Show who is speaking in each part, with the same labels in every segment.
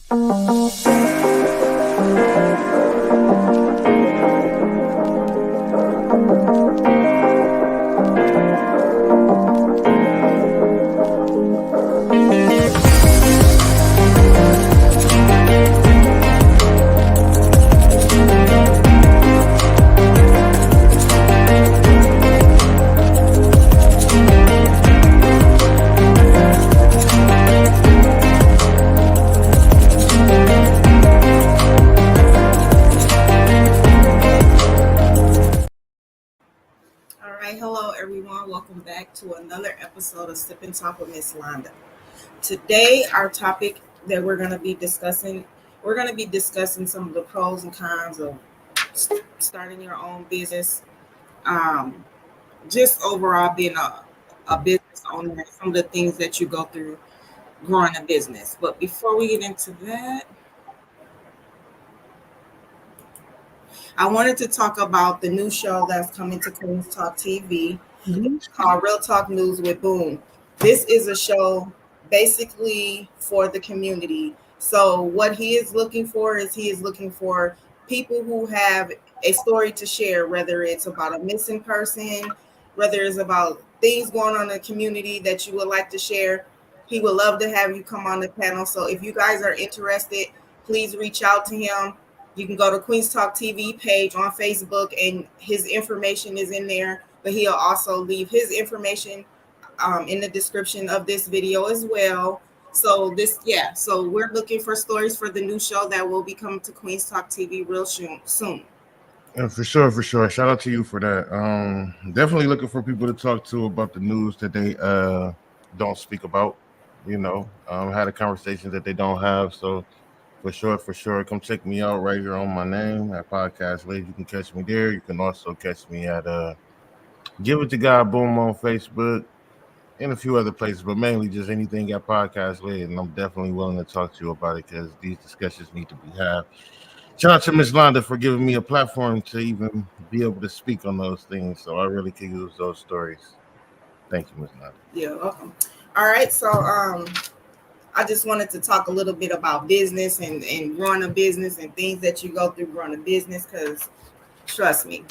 Speaker 1: All right, hello everyone. Welcome back to another episode of Sip and Talk with Miss Londa. Today, our topic that we're going to be discussing some of the pros and cons of starting your own business. Um, just overall being a business owner, some of the things that you go through growing a business. But before we get into that, I wanted to talk about the new show that's coming to Queens Talk TV called Real Talk News with Boom. This is a show basically for the community. So what he is looking for is he is looking for people who have a story to share, whether it's about a missing person, whether it's about things going on in the community that you would like to share. He would love to have you come on the panel. So if you guys are interested, please reach out to him. You can go to Queens Talk TV page on Facebook, and his information is in there. But he'll also leave his information in the description of this video as well. So so we're looking for stories for the new show that will be coming to Queens Talk TV real soon.
Speaker 2: For sure, for sure. Shout out to you for that. Definitely looking for people to talk to about the news that they don't speak about. Had a conversation that they don't have. So for sure, come check me out right here on my name at Podcast Lady. You can catch me there. You can also catch me at Give It to God Boom on Facebook and a few other places, but mainly just anything at Podcast Lady. And I'm definitely willing to talk to you about it because these discussions need to be had. Shout out to Ms. Londa for giving me a platform to even be able to speak on those things. So I really could use those stories. Thank you, Ms. Londa.
Speaker 1: Yeah, welcome. All right, so I just wanted to talk a little bit about business and growing a business and things that you go through growing a business, because trust me,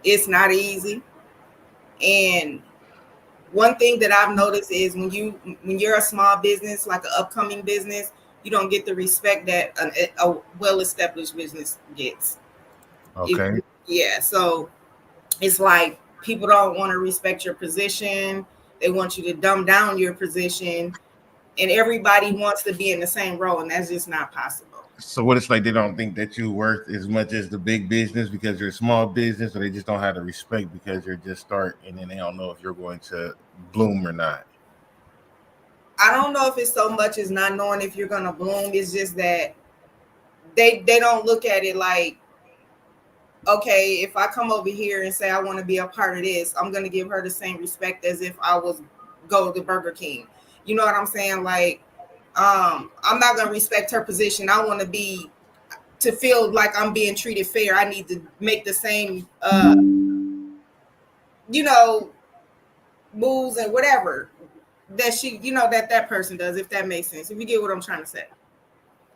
Speaker 1: it's not easy. And one thing that I've noticed is when you're a small business, like an upcoming business, you don't get the respect that a well-established business gets.
Speaker 2: Okay.
Speaker 1: So it's like people don't want to respect your position. They want you to dumb down your position, and everybody wants to be in the same role, and that's just not possible.
Speaker 2: So what it's like, they don't think that you're worth as much as the big business because you're a small business, or they just don't have the respect because you're just starting and they don't know if you're going to bloom or not.
Speaker 1: I don't know if it's so much as not knowing if you're going to bloom. It's just that they don't look at it like, okay, if I come over here and say I want to be a part of this, I'm going to give her the same respect as if I was go to Burger King. You know what I'm saying? Like, I'm not going to respect her position. I want to feel like I'm being treated fair. I need to make the same, moves and whatever that that person does, if that makes sense. If you get what I'm trying to say.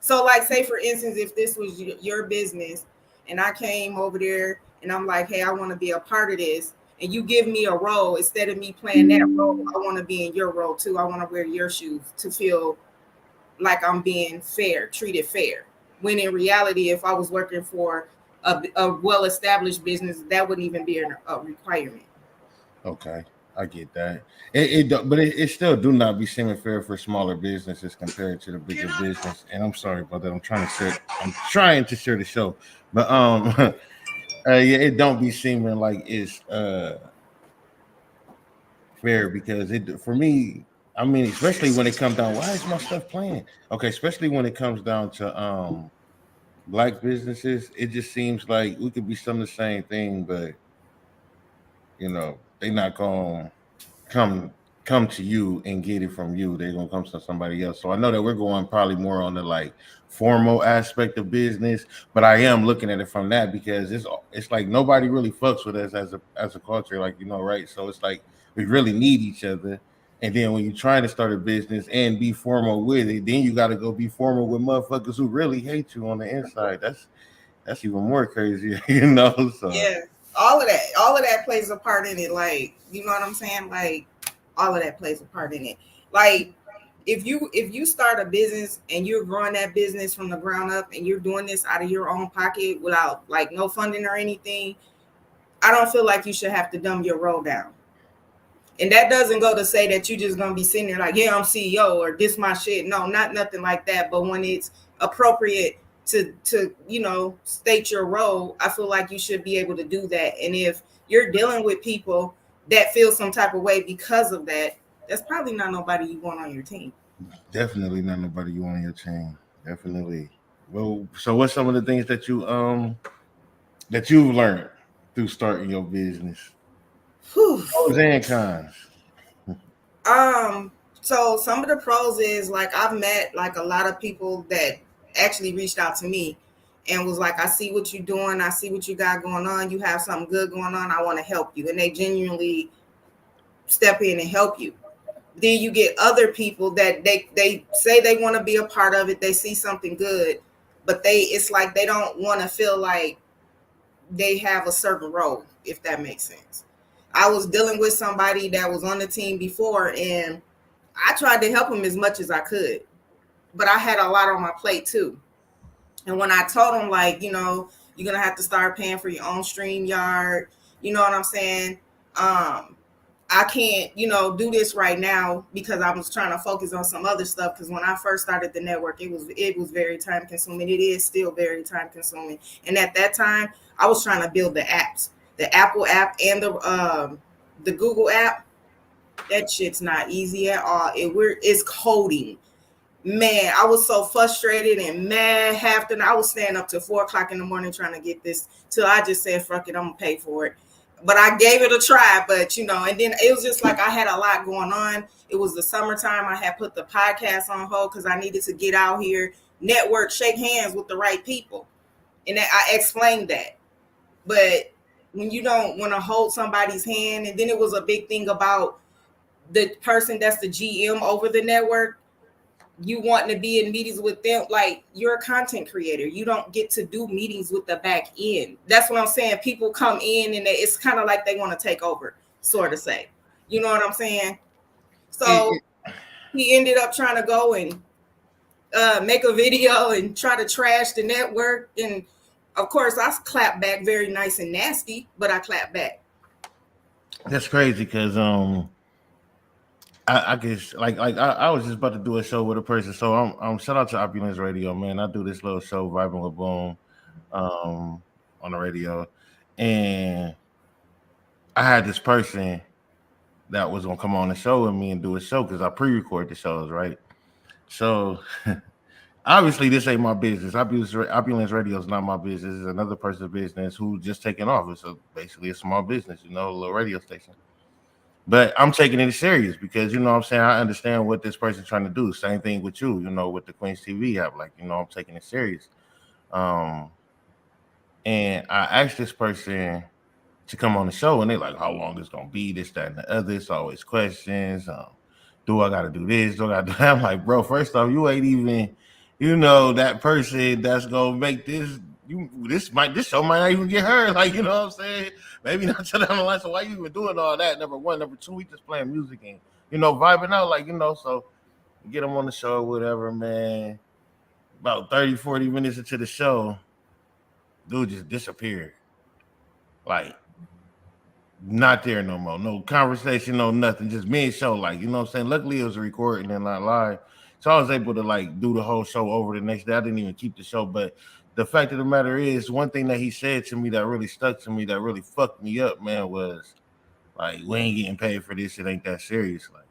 Speaker 1: So like, say for instance, if this was your business and I came over there and I'm like, hey, I want to be a part of this, and you give me a role, instead of me playing that role, I want to be in your role too. I want to wear your shoes to feel like I'm being fair, treated fair. When in reality, if I was working for a well-established business, that wouldn't even be a requirement.
Speaker 2: Okay, I get that. But it still do not be seeming fair for smaller businesses compared to the bigger business. And I'm sorry about that. I'm trying to share the show, but it don't be seeming like it's fair, because for me, I mean, especially when it comes down, why is my stuff playing? Okay, especially when it comes down to black businesses, it just seems like we could be some of the same thing, but they not gonna come to you and get it from you. They're gonna come to somebody else. So I know that we're going probably more on the like formal aspect of business, but I am looking at it from that, because it's like nobody really fucks with us as a culture, like, right? So it's like we really need each other. And then when you're trying to start a business and be formal with it, then you got to go be formal with motherfuckers who really hate you on the inside. That's even more crazy, you know. So
Speaker 1: yeah, all of that plays a part in it. Like, you know what I'm saying? Like, all of that plays a part in it. Like, if you start a business and you're growing that business from the ground up and you're doing this out of your own pocket without like no funding or anything, I don't feel like you should have to dumb your role down. And that doesn't go to say that you're just gonna be sitting there like, yeah, I'm CEO or this my shit. No, not nothing like that. But when it's appropriate to state your role, I feel like you should be able to do that. And if you're dealing with people that feel some type of way because of that, that's probably not nobody you want on your team.
Speaker 2: definitely not nobody you want on your team. Definitely. Well, so what's some of the things that you've learned through starting your business?
Speaker 1: Whew.
Speaker 2: Pros and cons.
Speaker 1: So some of the pros is like I've met like a lot of people that actually reached out to me and was like, I see what you're doing, I see what you got going on, you have something good going on, I want to help you. And they genuinely step in and help you. Then you get other people that they say they want to be a part of it, they see something good, but it's like they don't want to feel like they have a certain role, if that makes sense. I was dealing with somebody that was on the team before, and I tried to help him as much as I could, but I had a lot on my plate too. And when I told him, like, you're gonna have to start paying for your own StreamYard, you know what I'm saying? I can't, do this right now because I was trying to focus on some other stuff. Because when I first started the network, it was very time consuming. It is still very time consuming. And at that time, I was trying to build the apps, the Apple app and the Google app. That shit's not easy at all. It's coding. Man, I was so frustrated and mad half the night. I was staying up till 4:00 in the morning trying to get this till I just said, fuck it, I'm gonna pay for it. But I gave it a try, but and then it was just like I had a lot going on. It was the summertime. I had put the podcast on hold because I needed to get out here, network, shake hands with the right people. And I explained that. But when you don't want to hold somebody's hand, and then it was a big thing about the person that's the GM over the network, you want to be in meetings with them. Like, you're a content creator, you don't get to do meetings with the back end. That's what I'm saying. People come in and it's kind of like they want to take over, sort of say, you know what I'm saying? So he ended up trying to go and make a video and try to trash the network. And of course I clapped back very nice and nasty, but I clapped back.
Speaker 2: That's crazy because I guess like I was just about to do a show with a person. So I'm shout out to Opulence Radio, man. I do this little show, Vibing with Boom, on the radio, and I had this person that was gonna come on the show with me and do a show because I pre-record the shows, right? So obviously this ain't my business. Opulence Radio is not my business. It's another person's business who just taking off. It's basically a small business, a little radio station. But I'm taking it serious because, what I'm saying, I understand what this person's trying to do. Same thing with you, with the Queens TV app. Like, I'm taking it serious. And I asked this person to come on the show, and they're like, how long it's going to be, this, that, and the other. It's always questions. Do I got to do this? Do I got to do that? I'm like, bro, first off, you ain't even, that person that's going to make this. This show might not even get heard. Like, what I'm saying? Maybe not till down the line. So why you even doing all that? Number one. Number two, we just playing music and, vibing out. Like, so get them on the show or whatever, man. About 30, 40 minutes into the show, dude just disappeared. Like, not there no more. No conversation, no nothing. Just mid-show. Like, what I'm saying? Luckily, it was a recording and not live. So I was able to, like, do the whole show over the next day. I didn't even keep the show, but the fact of the matter is, one thing that he said to me that really stuck to me, that really fucked me up, man, was like, we ain't getting paid for this. It ain't that serious. Like,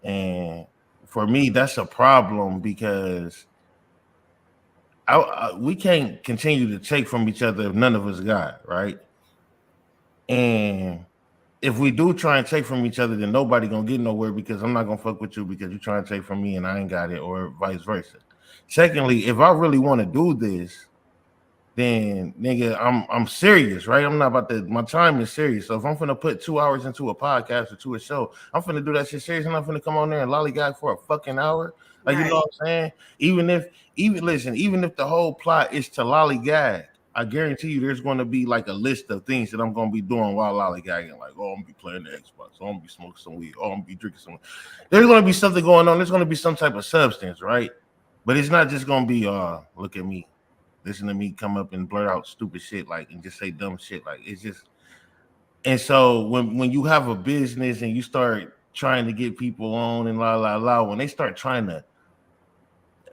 Speaker 2: and for me, that's a problem because we can't continue to take from each other if none of us got, right? And if we do try and take from each other, then nobody gonna get nowhere because I'm not gonna fuck with you because you trying to take from me and I ain't got it, or vice versa. Secondly, if I really want to do this, then nigga, I'm serious, right? I'm not about to. My time is serious. So if I'm finna put 2 hours into a podcast or to a show, I'm finna do that shit serious. I'm not finna come on there and lollygag for a fucking hour. Like, you know what I'm saying? Even if the whole plot is to lollygag, I guarantee you there's going to be like a list of things that I'm going to be doing while lollygagging. Like, I'm going to be playing the Xbox. I'm going to be smoking some weed. I'm going to be drinking some. There's going to be something going on. There's going to be some type of substance, right? But it's not just going to be, look at me. Listen to me come up and blurt out stupid shit, like, and just say dumb shit. Like, it's just. And so when you have a business and you start trying to get people on and when they start trying to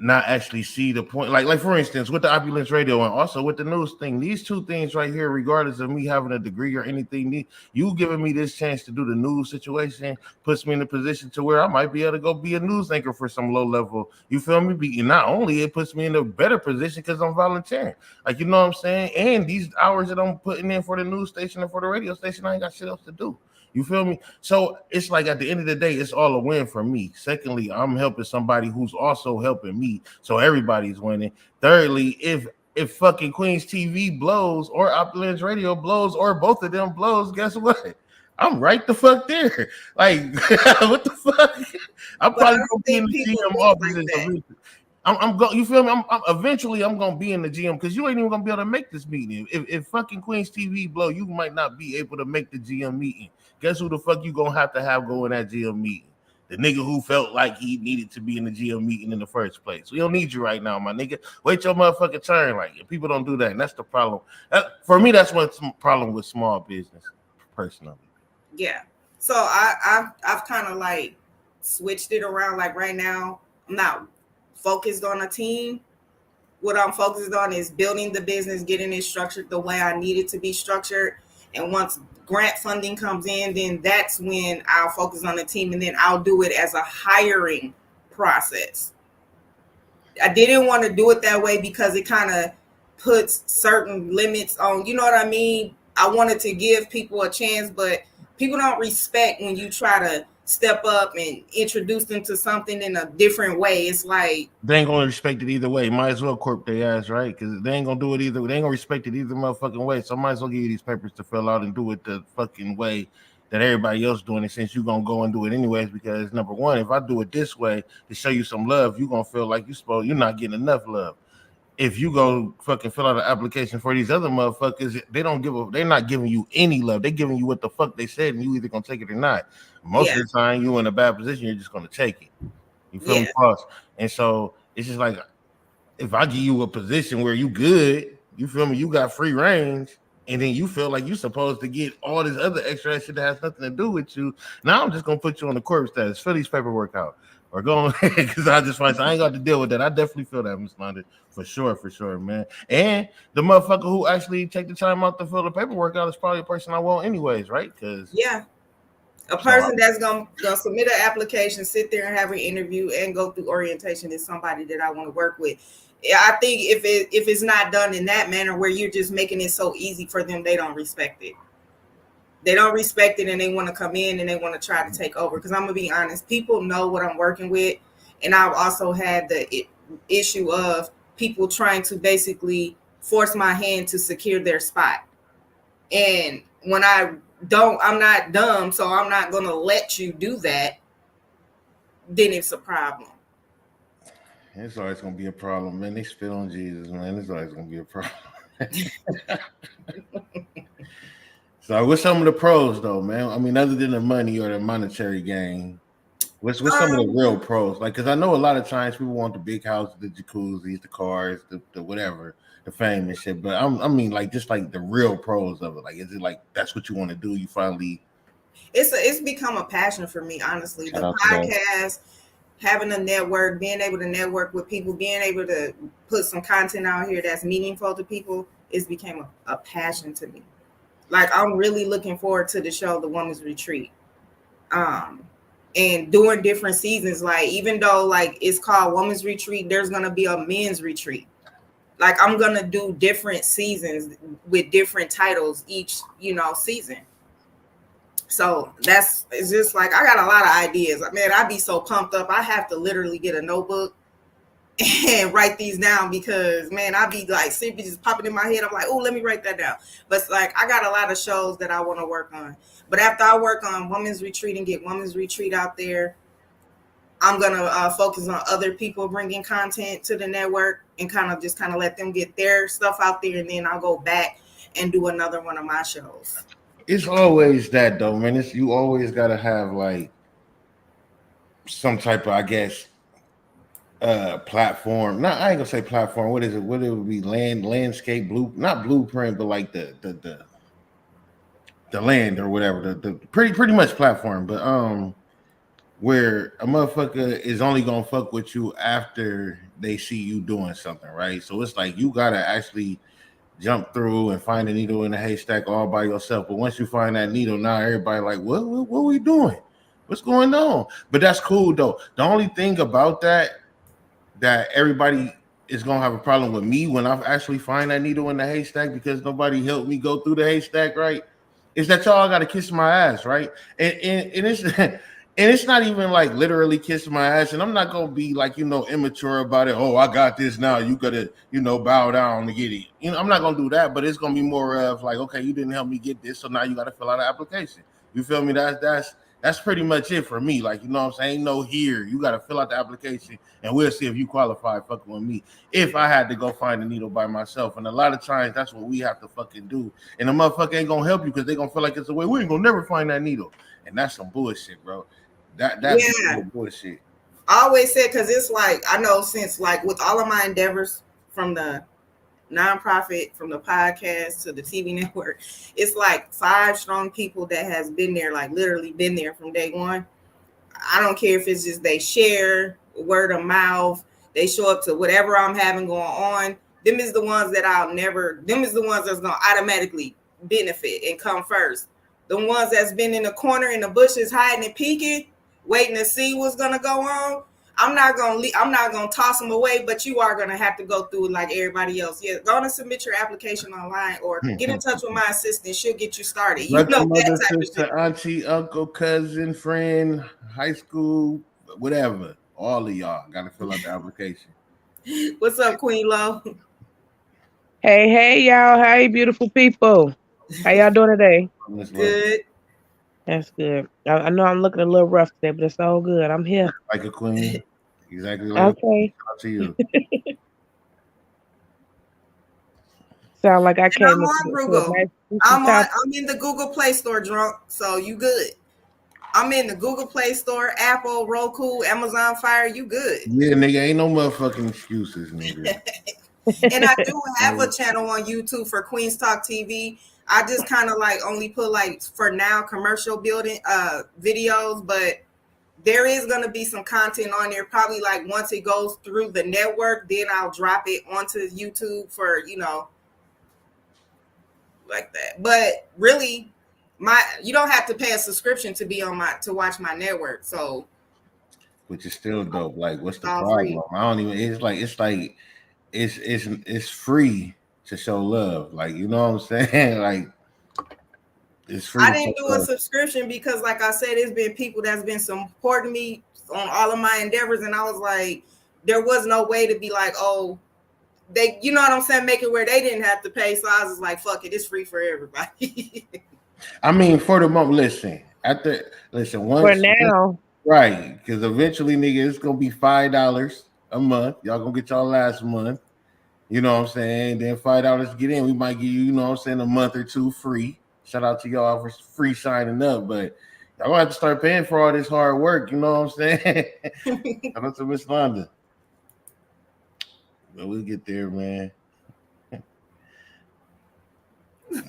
Speaker 2: not actually see the point, like for instance, with the Opulence Radio and also with the news thing, these two things right here, regardless of me having a degree or anything, you giving me this chance to do the news situation puts me in a position to where I might be able to go be a news anchor for some low level. You feel me? And not only it puts me in a better position because I'm volunteering, like, you know what I'm saying. And these hours that I'm putting in for the news station and for the radio station, I ain't got shit else to do. You feel me? So it's like at the end of the day, it's all a win for me. Secondly, I'm helping somebody who's also helping me. So everybody's winning. Thirdly, if fucking Queens TV blows or Opulence Radio blows or both of them blows, guess what? I'm right the fuck there. Like, what the fuck? I'm probably gonna be in the GM offices. Like I'm going. You feel me? I'm eventually gonna be in the GM because you ain't even gonna be able to make this meeting. If fucking Queens TV blow, you might not be able to make the GM meeting. Guess who the fuck you gonna have go in that GM meeting? The nigga who felt like he needed to be in the GM meeting in the first place. We don't need you right now, my nigga. Wait your motherfucking turn. Like, people don't do that, and that's the problem. For me, that's what's the problem with small business, personally.
Speaker 1: Yeah. So I've kind of like switched it around. Like right now, I'm not focused on a team. What I'm focused on is building the business, getting it structured the way I need it to be structured. And once grant funding comes in, then that's when I'll focus on the team, and then I'll do it as a hiring process. I didn't want to do it that way because it kind of puts certain limits on, you know what I mean? I wanted to give people a chance, but people don't respect when you try to step up and introduce them to something in a different way. It's like
Speaker 2: they ain't gonna respect it either way. Might as well corp their ass, right? Because they ain't gonna do it either. They ain't gonna respect it either motherfucking way. So I might as well give you these papers to fill out and do it the fucking way that everybody else doing it, since you're gonna go and do it anyways. Because number one, if I do it this way to show you some love, you're gonna feel like you're not getting enough love. If you go fucking fill out an application for these other motherfuckers, they're not giving you any love. They're giving you what the fuck they said, and you either gonna take it or not. Most of the time, you in a bad position, you're just gonna take it. You feel me? Plus, and so it's just like, if I give you a position where you good, you feel me? You got free range, and then you feel like you're supposed to get all this other extra shit that has nothing to do with you. Now I'm just gonna put you on the corporate status. Fill these paperwork out. Or going because I ain't got to deal with that. I definitely feel that, Miss London, for sure, man. And the motherfucker who actually take the time out to fill the paperwork out is probably a person I want anyways, right? Because
Speaker 1: a person that's gonna submit an application, sit there and have an interview, and go through orientation is somebody that I want to work with. I think if it's not done in that manner where you're just making it so easy for them, they don't respect it. They don't respect it, and they want to come in and they want to try to take over. Because I'm going to be honest, people know what I'm working with. And I've also had the issue of people trying to basically force my hand to secure their spot. And when I'm not dumb, so I'm not going to let you do that, then it's a problem.
Speaker 2: It's always going to be a problem, man. They spit on Jesus, man. It's always going to be a problem. So what's some of the pros though, man? I mean, other than the money or the monetary gain, what's some of the real pros? Like, because I know a lot of times people want the big house, the jacuzzis, the cars, the whatever, the fame and shit. But I mean, like, just like the real pros of it. Like, is it like that's what you want to do? You finally.
Speaker 1: It's become a passion for me, honestly. The podcast, having a network, being able to network with people, being able to put some content out here that's meaningful to people, it's became a passion to me. Like, I'm really looking forward to the show, The Woman's Retreat. And doing different seasons, like, even though like it's called Woman's Retreat, there's going to be a men's retreat. Like, I'm going to do different seasons with different titles each, season. So it's just like, I got a lot of ideas. Man, I'd be so pumped up. I have to literally get a notebook and write these down because, man, I be like, simply just popping in my head. I'm like, oh, let me write that down. But it's like, I got a lot of shows that I want to work on. But after I work on Women's Retreat and get Women's Retreat out there, I'm going to focus on other people bringing content to the network and kind of let them get their stuff out there. And then I'll go back and do another one of my shows.
Speaker 2: It's always that though, man. You always got to have like some type of, I guess, platform. Not, I ain't gonna say platform. What is it? What it would be? Landscape not blueprint, but like the land or whatever. The pretty much platform. But where a motherfucker is only gonna fuck with you after they see you doing something, right? So it's like you gotta actually jump through and find a needle in a haystack all by yourself. But once you find that needle, now everybody like, what are we doing? What's going on? But that's cool though. The only thing about that everybody is gonna have a problem with me when I actually find that needle in the haystack because nobody helped me go through the haystack, right? Is that y'all gotta kiss my ass, right? And it's and it's not even like literally kiss my ass, and I'm not gonna be like, immature about it. Oh, I got this now. You gotta, bow down to get it. I'm not gonna do that, but it's gonna be more of like, okay, you didn't help me get this, so now you gotta fill out an application. You feel me? That's pretty much it for me. Like, what I'm saying? Ain't no here. You got to fill out the application and we'll see if you qualify fucking with me. If I had to go find a needle by myself. And a lot of times that's what we have to fucking do. And the motherfucker ain't going to help you because they going to feel like it's a way. We ain't going to never find that needle. And that's some bullshit, bro. That's bullshit.
Speaker 1: I always said, because it's like, I know since like with all of my endeavors from the nonprofit, from the podcast to the TV network, it's like 5 strong people that has been there, like literally been there from day one. I don't care if it's just they share word of mouth, they show up to whatever I'm having going on. Them is the ones that them is the ones that's gonna automatically benefit and come first. The ones that's been in the corner in the bushes hiding and peeking, waiting to see what's gonna go on, I'm not gonna toss them away, but you are gonna have to go through it like everybody else. Yeah, go and submit your application online or get in touch with my assistant. She'll get you started. You know,
Speaker 2: mother, sister, auntie, uncle, cousin, friend, high school, whatever. All of y'all gotta fill out the application.
Speaker 1: What's up, Queen Lo?
Speaker 3: Hey, y'all. Hey, beautiful people. How y'all doing today?
Speaker 1: Good.
Speaker 3: That's good. I know I'm looking a little rough today, but it's all good. I'm here.
Speaker 2: Like a queen. Exactly like
Speaker 3: okay.
Speaker 2: To you.
Speaker 3: Sound like I came.
Speaker 1: I'm on Google. I'm in the Google Play Store, drunk. So you good? I'm in the Google Play Store, Apple, Roku, Amazon Fire. You good?
Speaker 2: Yeah, nigga, ain't no motherfucking excuses, nigga.
Speaker 1: And I do have a channel on YouTube for Queens Talk TV. I just kind of like only put like for now commercial building videos, but there is going to be some content on there. Probably like once it goes through the network, then I'll drop it onto YouTube for, like that. But really, you don't have to pay a subscription to be to watch my network. So,
Speaker 2: which is still dope. Like, what's the problem? Free. I don't even. It's free to show love. Like, you know what I'm saying? Like, it's free.
Speaker 1: I didn't do a subscription because, like I said, it's been people that's been supporting me on all of my endeavors, and I was like, there was no way to be like, oh, they, you know what I'm saying, make it where they didn't have to pay. So I was just like, fuck it, it's free for everybody.
Speaker 2: I mean, for the moment, listen. Once
Speaker 3: for now,
Speaker 2: right? Because eventually, nigga, it's gonna be $5 a month. Y'all gonna get y'all last month. You know what I'm saying? Then $5 to get in. We might give you, you know what I'm saying, a month or two free. Shout out to y'all for free signing up, but y'all gonna have to start paying for all this hard work. You know what I'm saying? Shout out to Miss Londa. But we'll get there, man.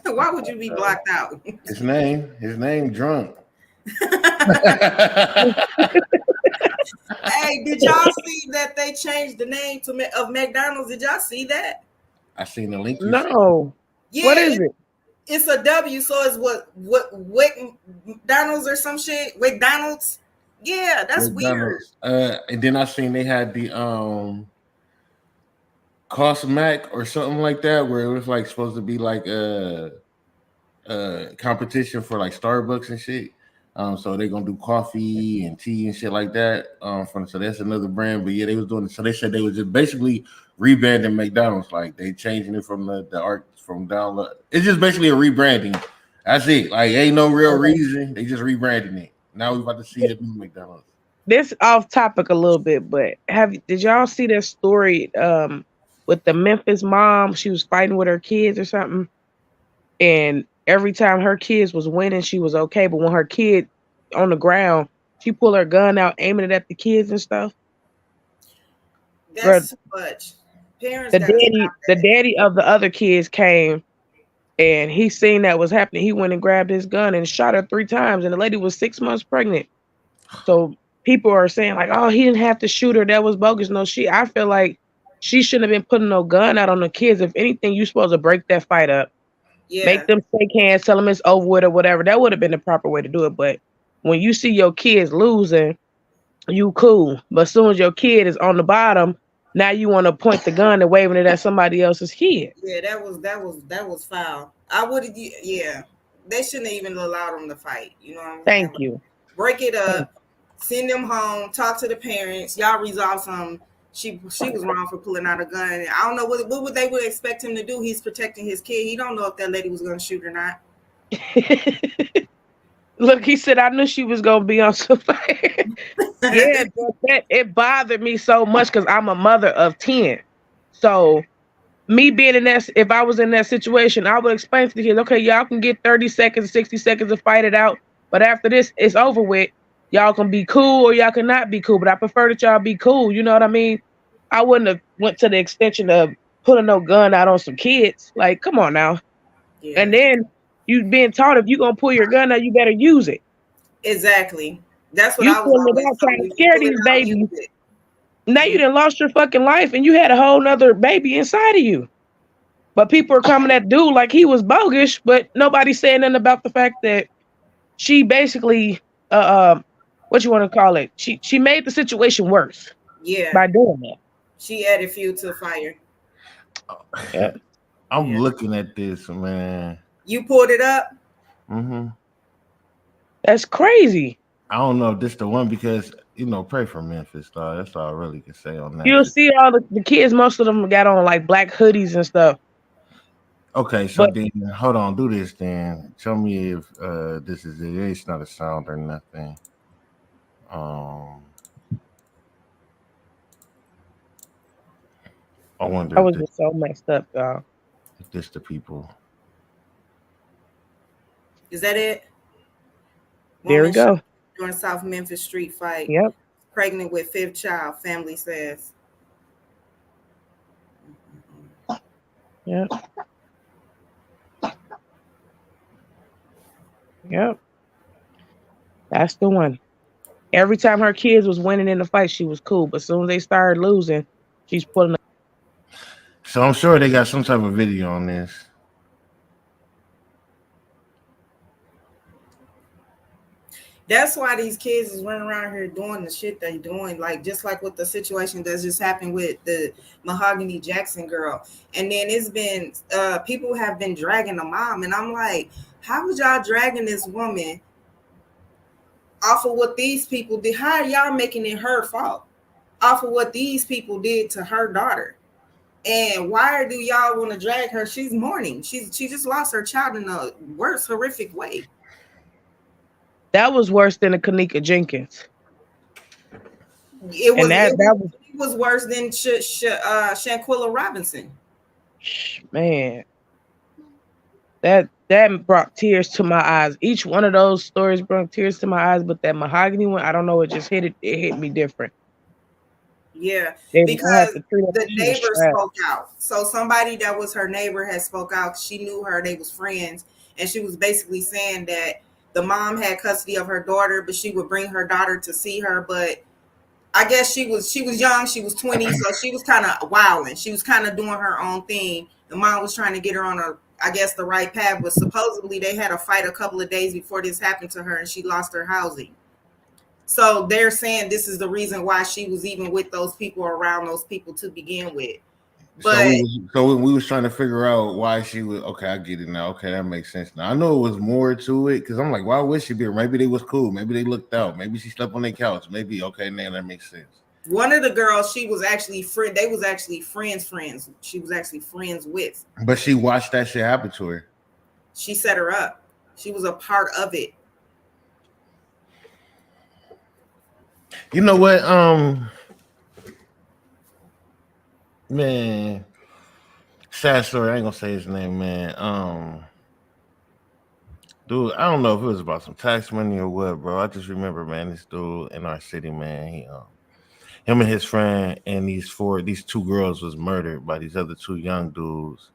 Speaker 1: Why would you be blocked out?
Speaker 2: His name, drunk.
Speaker 1: Hey, did y'all see that they changed the name of McDonald's? Did y'all see that?
Speaker 2: I seen the link.
Speaker 3: No.
Speaker 1: Yeah,
Speaker 3: what is it?
Speaker 1: It's a W, so it's what McDonald's or some shit. McDonald's. Yeah, that's McDonald's.
Speaker 2: Weird. And then I seen they had the Cost Mac or something like that, where it was like supposed to be like a competition for like Starbucks and shit. So they're gonna do coffee and tea and shit like that. So that's another brand. But yeah, they was doing it. So they said they was just basically rebranding McDonald's. Like they changing it from the art from down. It's just basically a rebranding. That's it. Like ain't no real reason. They just rebranding it. Now we're about to see a new McDonald's.
Speaker 3: This off topic a little bit, but did y'all see that story with the Memphis mom? She was fighting with her kids or something, and every time her kids was winning, she was okay. But when her kid on the ground, she pulled her gun out, aiming it at the kids and stuff.
Speaker 1: That's too much. Parents.
Speaker 3: The daddy of the other kids came, and he seen that was happening. He went and grabbed his gun and shot her 3 times, and the lady was 6 months pregnant. So people are saying like, "Oh, he didn't have to shoot her. That was bogus." No, I feel like she shouldn't have been putting no gun out on the kids. If anything, you supposed to break that fight up. Yeah. Make them shake hands, tell them it's over with or whatever. That would have been the proper way to do it. But when you see your kids losing, you cool. But as soon as your kid is on the bottom, now you want to point the gun and waving it at somebody else's kid.
Speaker 1: Yeah, that was foul. I would have. Yeah, they shouldn't have even allowed them to fight. You know what I'm saying?
Speaker 3: Thank you.
Speaker 1: Break it up, send them home, talk to the parents. Y'all resolve some. She was wrong for pulling out a gun. I don't know what would they would expect him to do. He's protecting his kid. He don't know if that lady was going to shoot or not.
Speaker 3: Look, he said, I knew she was going to be on some fire. Yeah, it bothered me so much because I'm a mother of 10. So me being in that, if I was in that situation, I would explain to the kids, okay, y'all can get 30 seconds, 60 seconds to fight it out. But after this, it's over with. Y'all can be cool or y'all cannot be cool, but I prefer that y'all be cool. You know what I mean? I wouldn't have went to the extension of putting no gun out on some kids. Like, come on now. Yeah. And then you being taught if you're going to pull your gun out, you better use it.
Speaker 1: Exactly. That's what I was always
Speaker 3: trying to scare these babies. Now you done lost your fucking life and you had a whole nother baby inside of you. But people are coming at dude like he was bogus, but nobody's saying nothing about the fact that she basically what you want to call it? She made the situation worse.
Speaker 1: Yeah.
Speaker 3: By doing that.
Speaker 1: She added fuel to the fire.
Speaker 2: Yeah. I'm looking at this, man.
Speaker 1: You pulled it up?
Speaker 2: Mm-hmm.
Speaker 3: That's crazy.
Speaker 2: I don't know if this the one because pray for Memphis, dog. That's all I really can say on that.
Speaker 3: You'll see all the kids, most of them got on like black hoodies and stuff.
Speaker 2: Okay, so then hold on, do this then. Show me if this is it. It's not a sound or nothing. I wonder.
Speaker 3: I was just so messed up, y'all.
Speaker 2: If this the people.
Speaker 1: Is that it?
Speaker 3: There we go.
Speaker 1: During South Memphis street fight.
Speaker 3: Yep.
Speaker 1: Pregnant with 5th child, family says.
Speaker 3: Yep. Yep. That's the one. Every time her kids was winning in the fight, she was cool. But as soon as they started losing, she's pulling.
Speaker 2: So I'm sure they got some type of video on this.
Speaker 1: That's why these kids is running around here doing the shit they doing, like just like with the situation that just happened with the Mahogany Jackson girl. And then it's been people have been dragging the mom, and I'm like, how was y'all dragging this woman off of what these people did? How are y'all making it her fault off of what these people did to her daughter? And why do y'all want to drag her? She's mourning. She just lost her child in a worse, horrific way.
Speaker 3: That was worse than the Kanika Jenkins.
Speaker 1: It was worse than Shanquilla Robinson.
Speaker 3: Man, that brought tears to my eyes. Each one of those stories brought tears to my eyes, but that Mahogany one, I don't know, it hit me different.
Speaker 1: Yeah, because the neighbor spoke out. So somebody that was her neighbor had spoke out. She knew her, they was friends, and she was basically saying that the mom had custody of her daughter, but she would bring her daughter to see her. But I guess she was young, she was 20, so she was kind of wilding. She was kind of doing her own thing. The mom was trying to get her on the right path, but supposedly they had a fight a couple of days before this happened to her, and she lost her housing. So they're saying this is the reason why she was even with those people, around those people to begin with. But
Speaker 2: so we was trying to figure out why she was okay. I get it now. Okay, that makes sense now. I know it was more to it because I'm like, why would she be? Maybe they was cool. Maybe they looked out. Maybe she slept on their couch. Maybe okay, man, that makes sense.
Speaker 1: one of the girls, she was actually friend. They was actually friends. She was actually friends with.
Speaker 2: But she watched that shit happen to her.
Speaker 1: She set her up. She was a part of it.
Speaker 2: You know what? Man, sad story. I ain't gonna say his name, man. Dude, I don't know if it was about some tax money or what, bro. I just remember, man, this dude in our city, man, him and his friend and these two girls was murdered by these other two young dudes.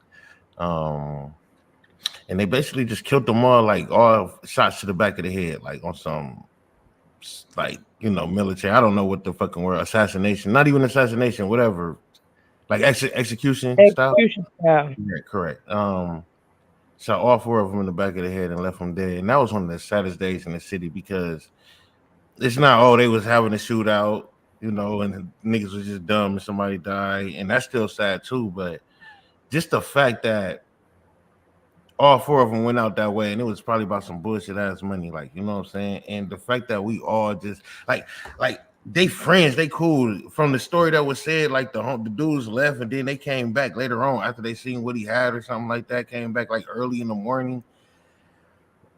Speaker 2: And they basically just killed them all, like all shots to the back of the head, like on some, like, military. I don't know what the fucking word, assassination, not even assassination, whatever, like execution style. Yeah, correct. Shot all four of them in the back of the head and left them dead. And that was one of the saddest days in the city because it's not, they was having a shootout, and the niggas was just dumb and somebody died. And that's still sad too. But just the fact that all four of them went out that way and it was probably about some bullshit ass money, like, you know what I'm saying? And the fact that we all just like they friends, they cool. From the story that was said, like the dudes left and then they came back later on after they seen what he had or something like that, came back like early in the morning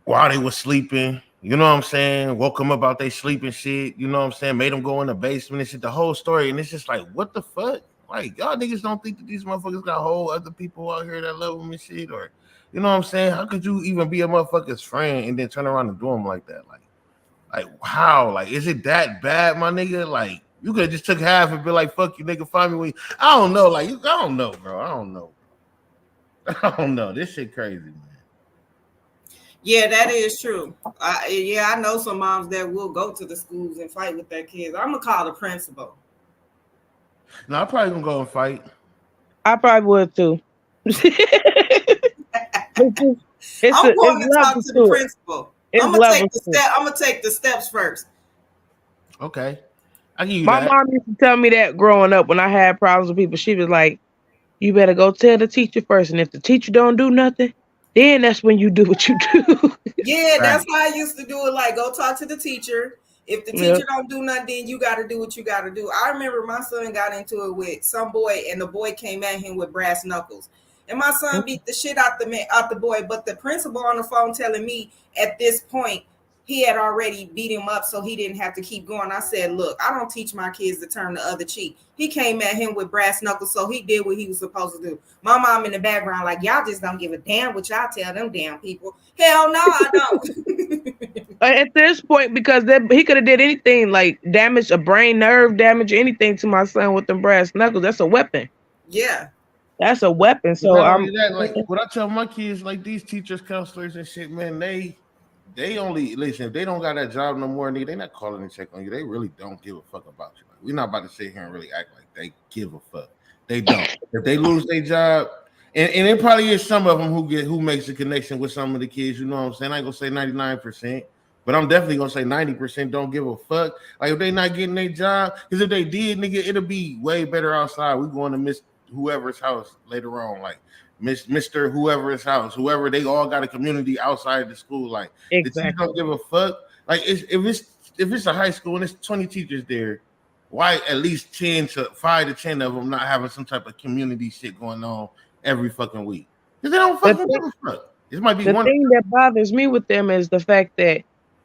Speaker 2: while they was sleeping, you know what I'm saying? Woke them up out they sleeping shit, you know what I'm saying? Made them go in the basement and shit, the whole story. And it's just like, what the fuck? Like, y'all niggas don't think that these motherfuckers got whole other people out here that love them and shit? Or, you know what I'm saying? How could you even be a motherfucker's friend and then turn around and do them like that? Like, how? Like, is it that bad, my nigga? Like, you could have just took half and be like, fuck you, nigga, find me when I don't know. Like, I don't know, bro. I don't know. This shit crazy, man.
Speaker 1: Yeah, that is true. I know some moms that will go to the schools and fight with their kids. I'm going to call the principal.
Speaker 2: No, I'm probably going to go and fight.
Speaker 3: I probably would, too. I'm
Speaker 1: going to talk to the principal. I'm gonna take the steps first.
Speaker 2: Okay. I give you
Speaker 3: My mom used to tell me that growing up when I had problems with people. She was like, you better go tell the teacher first. And if the teacher don't do nothing, then that's when you do what you do.
Speaker 1: Yeah, that's how I used to do it. Like, go talk to the teacher. If the teacher don't do nothing, then you got to do what you got to do. I remember my son got into it with some boy, and the boy came at him with brass knuckles. And my son beat the shit out the boy, but the principal on the phone telling me at this point he had already beat him up, so he didn't have to keep going. I said, look, I don't teach my kids to turn the other cheek. He came at him with brass knuckles, so he did what he was supposed to do. My mom in the background, like, y'all just don't give a damn what y'all tell them damn people. Hell no, I don't.
Speaker 3: At this point, because he could have did anything, like damage a brain, nerve damage, anything to my son with them brass knuckles. That's a weapon.
Speaker 1: Yeah.
Speaker 3: That's a weapon. So
Speaker 2: like what I tell my kids, like these teachers, counselors, and shit, man, they only listen. If they don't got that job no more, nigga, they not calling and check on you. They really don't give a fuck about you. Like, we're not about to sit here and really act like they give a fuck. They don't. If they lose their job, and it probably is some of them who makes a connection with some of the kids. You know what I'm saying? I ain't gonna say 99%, but I'm definitely gonna say 90% don't give a fuck. Like if they not getting their job, because if they did, nigga, it'll be way better outside. We going to miss whoever's house later on, like Mr. whoever's house, whoever, they all got a community outside the school. Like exactly. Don't give a fuck. Like if it's a high school and it's 20 teachers there, why at least 5 to 10 of them not having some type of community shit going on every fucking week? Because they don't fucking give a fuck. This might be
Speaker 3: the thing that bothers me with them is the fact that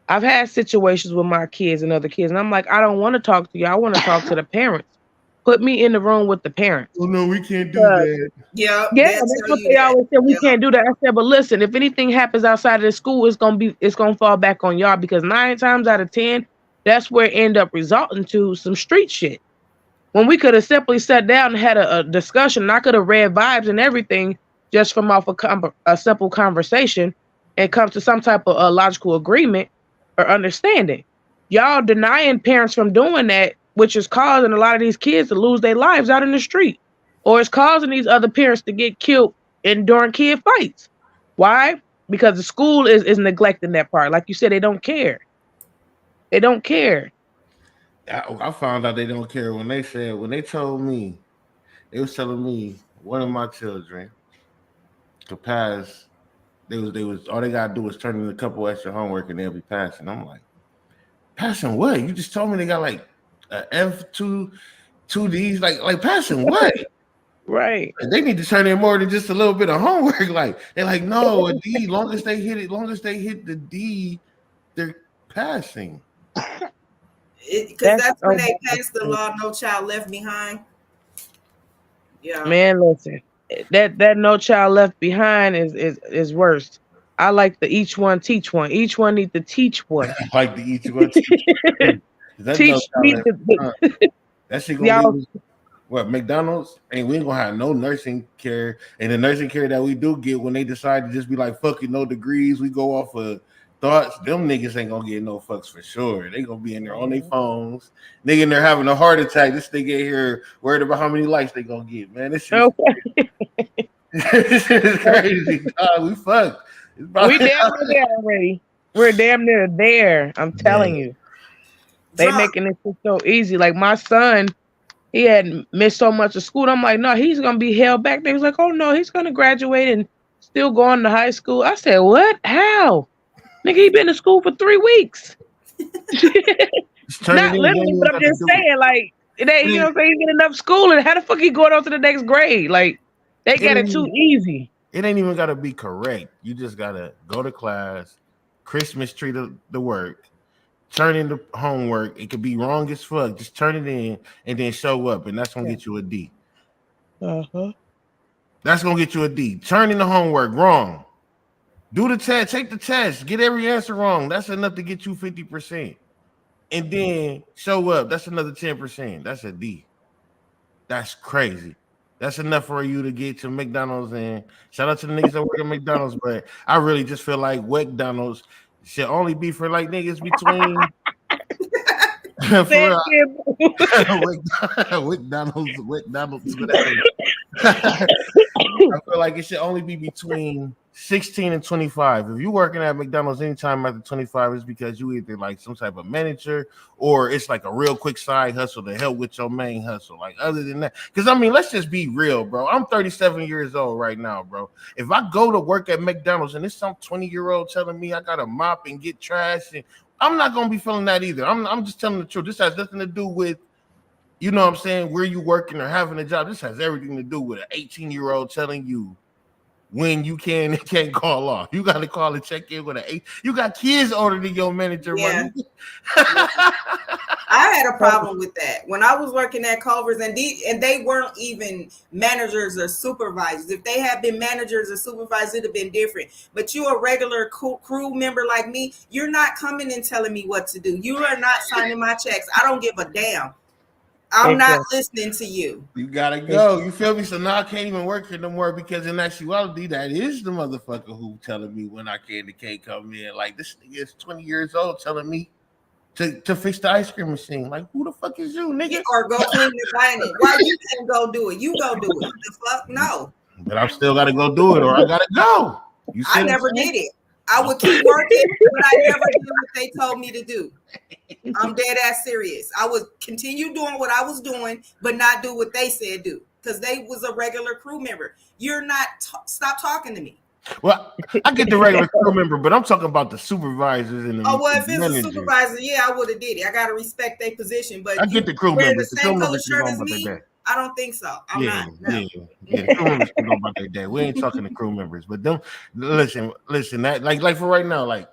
Speaker 3: I've had situations with my kids and other kids, and I'm like, I don't want to talk to you. I want to talk to the parents. Put me in the room with the parents.
Speaker 2: Oh no, we can't do that.
Speaker 1: Yeah,
Speaker 3: that's what they always say. We can't do that. I said, but listen, if anything happens outside of the school, it's gonna fall back on y'all, because 9 times out of 10, that's where it end up resulting to some street shit. When we could have simply sat down and had a discussion, and I could have read vibes and everything just from off a simple conversation and come to some type of logical agreement or understanding. Y'all denying parents from doing that, which is causing a lot of these kids to lose their lives out in the street, or it's causing these other parents to get killed during kid fights. Why? Because the school is neglecting that part. Like you said, they don't care. They don't care.
Speaker 2: I found out they don't care when they told me They was telling me one of my children to pass. They was all they gotta do is turn in a couple extra homework and they'll be passing. I'm like, passing what? You just told me they got like an F two Ds, like passing what?
Speaker 3: Right.
Speaker 2: They need to turn in more than just a little bit of homework. Like they're like, no, a D. Long as they hit the D, they're passing.
Speaker 1: Because that's when they passed the law, No Child Left Behind. Yeah,
Speaker 3: man, listen, that No Child Left Behind is worse. I like the each one teach one. Each one need to teach one.
Speaker 2: I like the each one teach.
Speaker 3: Teach me
Speaker 2: that shit gonna be what McDonald's, and we ain't gonna have no nursing care. And the nursing care that we do get, when they decide to just be like, fuck it, no degrees, we go off of thoughts, them niggas ain't gonna get no fucks for sure. They gonna be in there on their phones. Nigga in there having a heart attack. This nigga here worried about how many likes they gonna get. Man, this shit, this shit is crazy. We fucked.
Speaker 3: We damn near there already. We're damn near there. I'm telling you. They making it so easy. Like my son, he had missed so much of school. I'm like, no, he's gonna be held back. They was like, oh no, he's gonna graduate and still go on to high school. I said, what? How? Nigga, he been to school for 3 weeks. Not literally, but I'm just saying, like, you know what I'm saying? He get enough school, and how the fuck he going on to the next grade? Like, they got it too easy.
Speaker 2: It ain't even gotta be correct. You just gotta go to class, Christmas tree the work, turn in the homework. It could be wrong as fuck. Just turn it in and then show up, and that's gonna get you a D. That's gonna get you a D. Turn in the homework wrong. Do the test, take the test, get every answer wrong. That's enough to get you 50%. And then show up. That's another 10%. That's a D. That's crazy. That's enough for you to get to McDonald's. And shout out to the niggas that work at McDonald's, but I really just feel like McDonald's should only be for like niggas between McDonald's, whatever. I feel like it should only be between 16 and 25. If you're working at McDonald's anytime after 25, it's because you either like some type of manager or it's like a real quick side hustle to help with your main hustle. Like other than that, because I mean, let's just be real, bro. I'm 37 years old right now, bro. If I go to work at McDonald's and it's some 20-year-old telling me I gotta mop and get trash, and I'm not gonna be feeling that either. I'm just telling the truth. This has nothing to do with, you know what I'm saying, where you working or having a job. This has everything to do with an 18-year-old telling you when you can and can't call off. You got to call and check in with an 8. You got kids older than your manager.
Speaker 1: Yeah. I had a problem with that when I was working at Culver's, and they weren't even managers or supervisors. If they had been managers or supervisors, it'd have been different. But you're a regular crew member like me. You're not coming and telling me what to do. You are not signing my checks. I don't give a damn. I'm not listening to you.
Speaker 2: You gotta go. You feel me? So now I can't even work here no more, because in actuality, that is the motherfucker who telling me when I can and can't come in. Like, this nigga is 20 years old telling me to fix the ice cream machine. Like, who the fuck is you, nigga?
Speaker 1: Or go clean the dining. Why you can't go do it? You go do it. The fuck no.
Speaker 2: But I'm still gotta go do it, or I gotta go.
Speaker 1: I never did it. I would keep working, but I never did what they told me to do. I'm dead ass serious. I would continue doing what I was doing, but not do what they said do, because they was a regular crew member. You're not. Stop talking to me.
Speaker 2: Well, I get the regular crew member, but I'm talking about the supervisors and the.
Speaker 1: Oh well, if it's a supervisor, yeah, I would have did it. I gotta respect their position, but
Speaker 2: I get the crew members.
Speaker 1: The same color shirt as me. I don't think so. I'm not. No.
Speaker 2: Yeah. Crew members can go about their day. We ain't talking to crew members, but them. Listen. That like for right now, like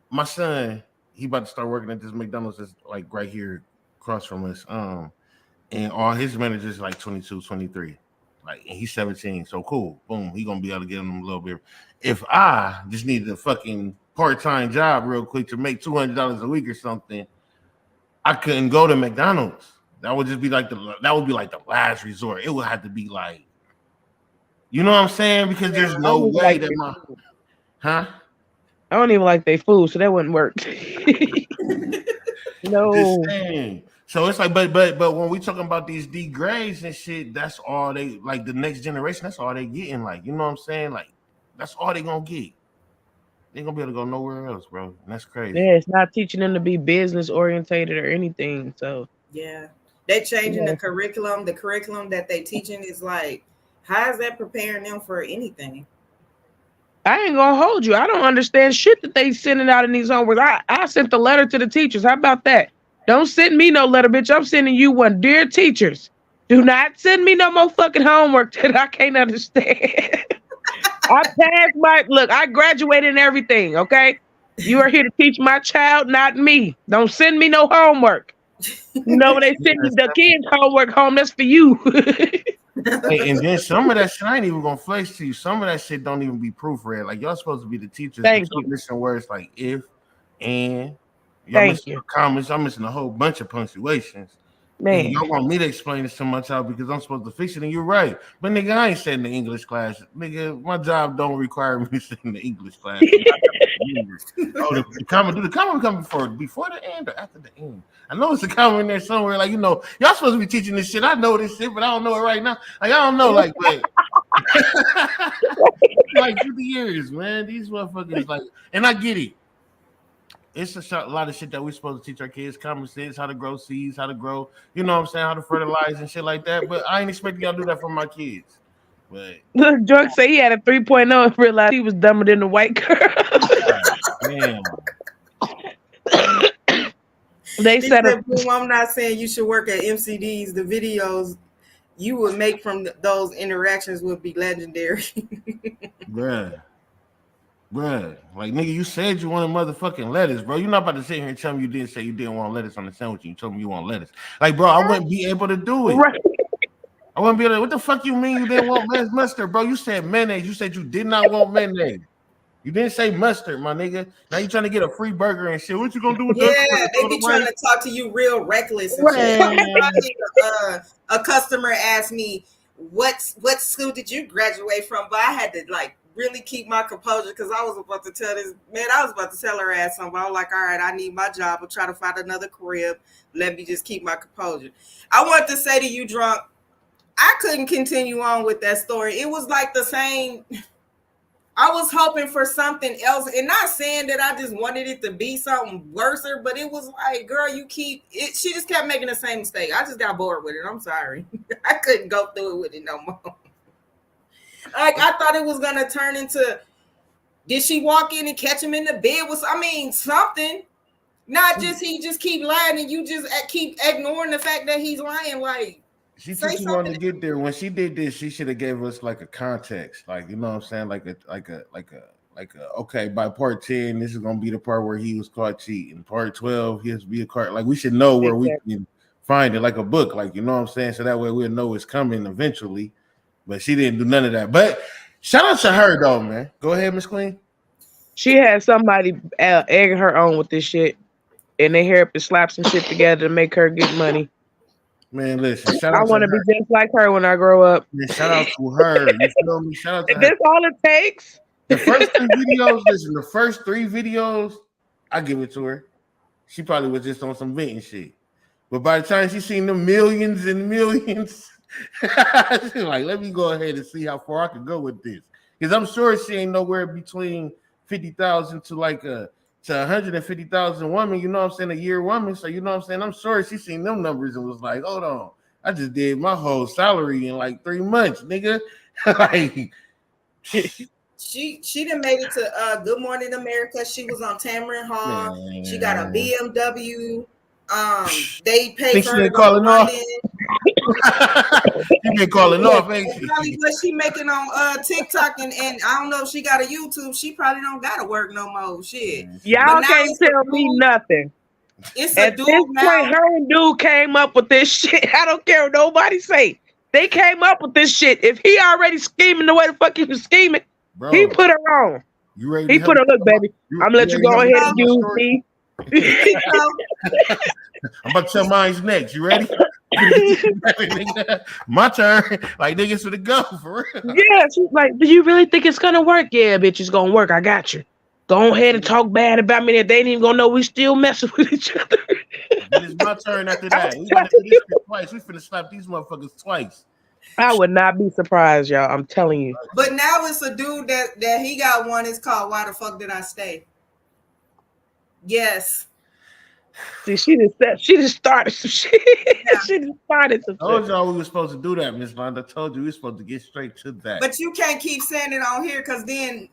Speaker 2: my son, he about to start working at this McDonald's that's like right here across from us. And all his managers like 22, 23. Like, and he's 17. So cool. Boom. He gonna be able to get him a little bit. If I just needed a fucking part-time job real quick to make $200 a week or something, I couldn't go to McDonald's. That would just be like the last resort. It would have to be like, you know what I'm saying? Because there's no way that I
Speaker 3: don't even like their food, so that wouldn't work. No.
Speaker 2: So it's like, but when we talking about these D grades and shit, that's all they, like the next generation, that's all they getting. Like, you know what I'm saying? Like, that's all they gonna get. They gonna be able to go nowhere else, bro. And that's crazy.
Speaker 3: Yeah, it's not teaching them to be business orientated or anything. So
Speaker 1: yeah. They changing the curriculum. The curriculum that they teaching is like, how is that preparing them for anything?
Speaker 3: I ain't gonna hold you. I don't understand shit that they sending out in these homeworks. I sent the letter to the teachers. How about that? Don't send me no letter, bitch. I'm sending you one. Dear teachers, do not send me no more fucking homework that I can't understand. I passed look, I graduated and everything, okay? You are here to teach my child, not me. Don't send me no homework. You know, when they send the kids homework home, that's for you.
Speaker 2: Hey, and then some of that shit, I ain't even gonna flex to you. Some of that shit don't even be proofread. Like, y'all supposed to be the teachers.
Speaker 3: Thank you.
Speaker 2: Missing words like if, and.
Speaker 3: Y'all
Speaker 2: missing the comments. I'm missing a whole bunch of punctuations.
Speaker 3: Man,
Speaker 2: and y'all want me to explain this to my child because I'm supposed to fix it, and you're right. But nigga, I ain't sitting in the English class. Nigga, my job don't require me to sit in the English class. The comment come before the end or after the end? I know it's a comment in there somewhere. Like, you know, y'all supposed to be teaching this shit. I know this shit, but I don't know it right now. Like, I don't know. Like, like 50 years, man. These motherfuckers, like, and I get it. It's a lot of shit that we're supposed to teach our kids, common sense, how to grow seeds, how to grow, you know what I'm saying, how to fertilize and shit like that. But I ain't expecting y'all to do that for my kids. But
Speaker 3: look, Drunk say he had a 3.0 and realized he was dumber than the white girl.
Speaker 2: Damn.
Speaker 3: They said,
Speaker 1: I'm not saying you should work at MCDs. The videos you would make from those interactions would be legendary.
Speaker 2: Bruh, like, nigga, you said you wanted motherfucking lettuce, bro. You're not about to sit here and tell me you didn't say you didn't want lettuce on the sandwich. You told me you want lettuce. Like, bro, I wouldn't be able to do it.
Speaker 3: Right.
Speaker 2: I wouldn't be able to. What the fuck you mean you didn't want mustard, bro? You said mayonnaise. You said you did not want mayonnaise. You didn't say mustard, my nigga. Now you trying to get a free burger and shit. What you gonna do with that?
Speaker 1: Yeah, they be trying to talk to you real reckless and shit. A customer asked me, what school did you graduate from? But I had to, like, really keep my composure because I was about to tell her ass something. I was like, all right, I need my job. I'll try to find another crib. Let me just keep my composure. I want to say to you, Drunk, I couldn't continue on with that story. It was like the same. I was hoping for something else, and not saying that I just wanted it to be something worse, but it was like, girl, she just kept making the same mistake. I just got bored with it. I'm sorry. I couldn't go through it with it no more. Like, I thought it was gonna turn into, did she walk in and catch him in the bed with, something. Not just he just keep lying and you just keep ignoring the fact that he's lying. Like,
Speaker 2: she took too long to get there. When she did this, she should have gave us like a context, like, you know what I'm saying, like a okay, by part 10, this is gonna be the part where he was caught cheating. Part 12, he has to be a cart. Like, we should know where we can find it, like a book, like, you know what I'm saying, so that way we'll know it's coming eventually. But she didn't do none of that. But shout out to her though, man. Go ahead, Miss Queen.
Speaker 3: She had somebody egging her on with this shit, and they helped to slap some shit together to make her get money.
Speaker 2: Man, listen.
Speaker 3: I want to be just like her when I grow up.
Speaker 2: Man, shout out to her. You feel me? Shout out to her.
Speaker 3: That's all it takes.
Speaker 2: The first 3 videos, the first 3 videos, I give it to her. She probably was just on some venting shit. But by the time she seen the millions and millions, she's like, let me go ahead and see how far I can go with this. Because I'm sure she ain't nowhere between 50,000 to like to 150,000 women, you know what I'm saying, a year woman. So, you know what I'm saying, I'm sure she seen them numbers and was like, hold on, I just did my whole salary in like 3 months, nigga. Like,
Speaker 1: she done made it to Good Morning America. She was on Tamron Hall. Man. She got a BMW. They paid for her to go to London.
Speaker 2: You been calling off, ain't you?
Speaker 1: Probably what she making on TikTok and I don't know if she got a YouTube. She probably don't gotta work no more. Shit.
Speaker 3: Y'all can't tell me nothing.
Speaker 1: It's
Speaker 3: at
Speaker 1: a dude
Speaker 3: this
Speaker 1: now.
Speaker 3: point, her and dude came up with this shit. I don't care what nobody say. They came up with this shit. If he already scheming the way the fuck he was scheming, bro, he put her on.
Speaker 2: You ready?
Speaker 3: He put her, look, baby. I'm gonna let you go ahead and use me.
Speaker 2: I'm about to tell mine's next. You ready? My turn. Like, niggas for the go, for real.
Speaker 3: Yeah, she's like, do you really think it's gonna work? Yeah, bitch, it's gonna work. I got you. Go ahead and talk bad about me that they ain't even gonna know we still messing with each other.
Speaker 2: It's my turn after that. We gonna do this shit twice. We finna slap these motherfuckers twice.
Speaker 3: I would not be surprised, y'all. I'm telling you.
Speaker 1: But now it's a dude that he got one. It's called Why the Fuck Did I Stay? Yes.
Speaker 3: See, she just started some shit. She just started some
Speaker 2: I told
Speaker 3: shit.
Speaker 2: y'all we were supposed to do that, Miss Londa. I told you we were supposed to get straight to that.
Speaker 1: But you can't keep saying it on here because then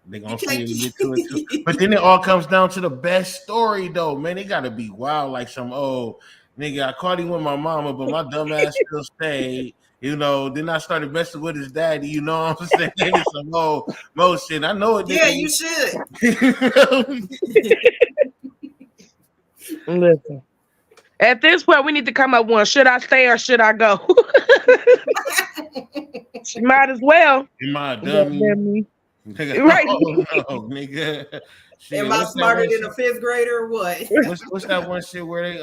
Speaker 2: they're gonna see it and get to it too. But then it all comes down to the best story, though. Man, they gotta be wild, like some nigga. I caught him with my mama, but my dumb ass still stayed. You know, then I started messing with his daddy. You know what I'm saying? It's some mo shit. I know it.
Speaker 1: Yeah, you should.
Speaker 3: Listen. At this point, we need to come up with one. Should I stay or should I go? She might as well.
Speaker 2: Am I a dummy? Nigga,
Speaker 3: Right.
Speaker 2: Oh, no, nigga. Shit,
Speaker 1: Am I smarter than a 5th grader or what?
Speaker 2: What's that one shit where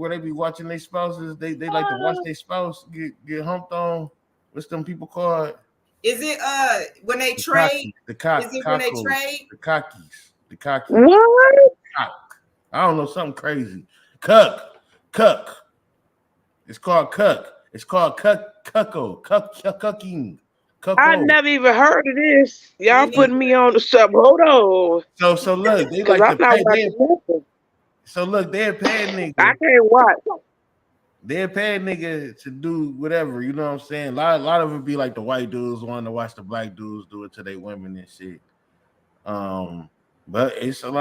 Speaker 2: they be watching their spouses? They like to watch their spouse get humped on. What's them people called?
Speaker 1: Is it when they trade?
Speaker 2: The cock.
Speaker 1: Is it when they trade?
Speaker 2: The cockies. The cockies.
Speaker 3: What?
Speaker 2: I don't know, something crazy. Cuck. It's called cuck. It's called cucking.
Speaker 3: I never even heard of this. Y'all putting me on the sub. Hold on.
Speaker 2: So look, they like
Speaker 3: I'm
Speaker 2: to
Speaker 3: not
Speaker 2: pay.
Speaker 3: watching.
Speaker 2: So look, they're paying nigga.
Speaker 3: I can't watch.
Speaker 2: They're paying nigga to do whatever. You know what I'm saying? A lot of it be like the white dudes wanting to watch the black dudes do it to their women and shit. But it's some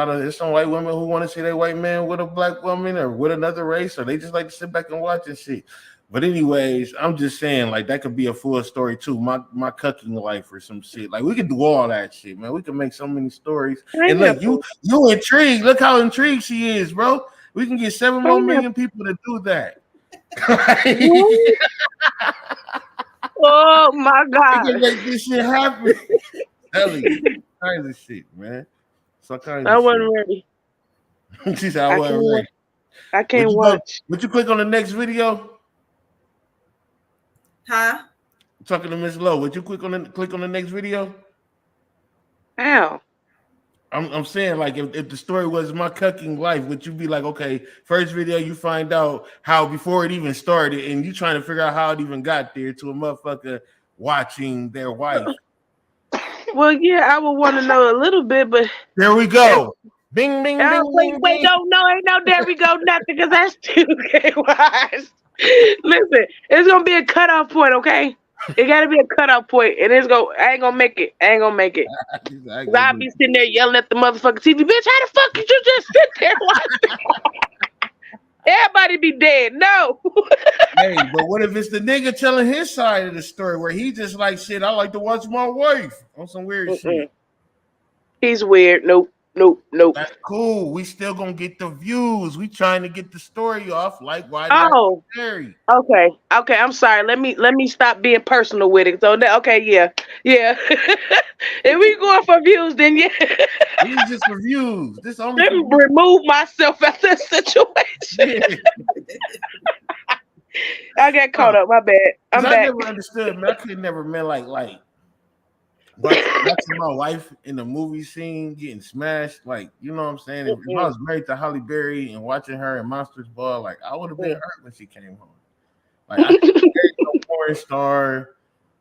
Speaker 2: white women who want to see their white man with a black woman or with another race, or they just like to sit back and watch and shit. But anyways, I'm just saying, like, that could be a full story too. My cucking life or some shit. Like, we could do all that shit, man. We could make so many stories. And look, you intrigued. Look how intrigued she is, bro. We can get 7 more million people to do that.
Speaker 3: Oh my God.
Speaker 2: We can make this shit happen. Tell you, kinds of shit, man. So kinds
Speaker 3: I
Speaker 2: of
Speaker 3: wasn't
Speaker 2: shit.
Speaker 3: ready.
Speaker 2: She said I wasn't ready.
Speaker 3: I can't watch.
Speaker 2: Would you click on the next video?
Speaker 1: Huh?
Speaker 2: I'm talking to Miss Lowe. Would you click on the next video?
Speaker 3: How?
Speaker 2: I'm saying, like, if the story was my cucking life, would you be like, okay, first video you find out how before it even started, and you trying to figure out how it even got there to a motherfucker watching their wife?
Speaker 3: Well, yeah, I would want to know a little bit, but
Speaker 2: there we go. Bing, bing, bing.
Speaker 3: Wait,
Speaker 2: bing.
Speaker 3: ain't no there we go, nothing, because that's too wise. Listen, it's gonna be a cutoff point, okay? It gotta be a cutoff point, and I ain't gonna make it. I'll be sitting there yelling at the motherfucking TV, bitch. How the fuck did you just sit there watching? Everybody be dead. No.
Speaker 2: Hey, but what if it's the nigga telling his side of the story where he just like, shit, I like to watch my wife on some weird shit?
Speaker 3: He's weird. Nope.
Speaker 2: That's cool. We still gonna get the views. We trying to get the story off. Like, why?
Speaker 3: Okay. I'm sorry. Let me stop being personal with it. So okay, yeah. If we going for views, then yeah.
Speaker 2: These just for views. This only.
Speaker 3: Let me remove myself out of this situation. I got caught up. My bad. I'm back.
Speaker 2: I never understood. Man, I could never meant like. Watching my wife in the movie scene getting smashed, like, you know what I'm saying? If I was married to Halle Berry and watching her in Monsters Ball, like, I would have been hurt when she came home. Like, I couldn't marry no porn star.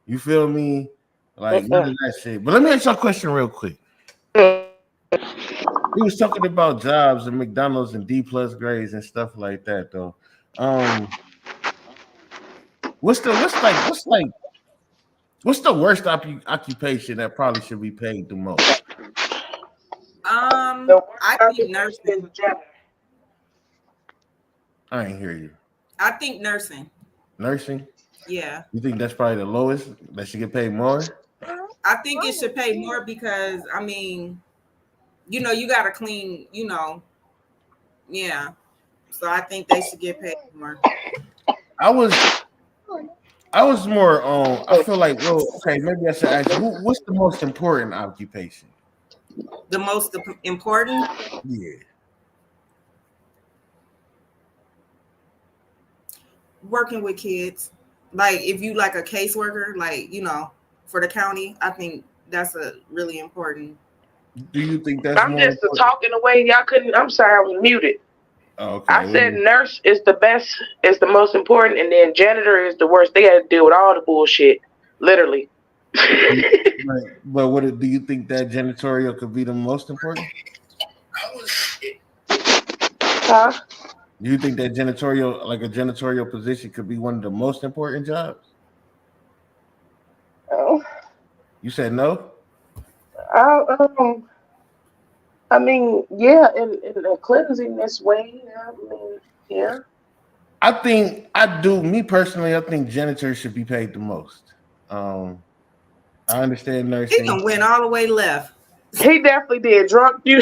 Speaker 2: You feel me? Like, none of that shit. But let me ask you a question real quick. We was talking about jobs and McDonald's and D+ grades and stuff like that, though. What's the worst occupation that probably should be paid the most?
Speaker 1: I think nursing.
Speaker 2: I ain't hear you.
Speaker 1: I think nursing.
Speaker 2: Nursing?
Speaker 1: Yeah.
Speaker 2: You think that's probably the lowest? That should get paid more?
Speaker 1: I think it should pay more because, I mean, you know, you got to clean, you know. Yeah. So I think they should get paid more. I
Speaker 2: was more on. I feel like, well, okay, maybe I should ask you, what's the most important occupation?
Speaker 1: The most important?
Speaker 2: Yeah.
Speaker 1: Working with kids. Like, if you like a caseworker, like, you know, for the county, I think that's a really important.
Speaker 2: Do you think that's
Speaker 3: I'm just talking away. Y'all couldn't. I'm sorry, I was muted.
Speaker 2: Oh, okay.
Speaker 3: I said nurse is the best, is the most important, and then janitor is the worst. They got to deal with all the bullshit, literally.
Speaker 2: But what do you think that janitorial could be the most important?
Speaker 3: Huh?
Speaker 2: Do you think that a janitorial position could be one of the most important jobs?
Speaker 3: Oh,
Speaker 2: You said no?
Speaker 3: I mean, yeah, in a cleanliness way. I mean, yeah.
Speaker 2: Me personally, I think janitors should be paid the most. I understand
Speaker 1: He
Speaker 2: nursing.
Speaker 1: done went all the way left.
Speaker 3: He definitely did. Drunk you.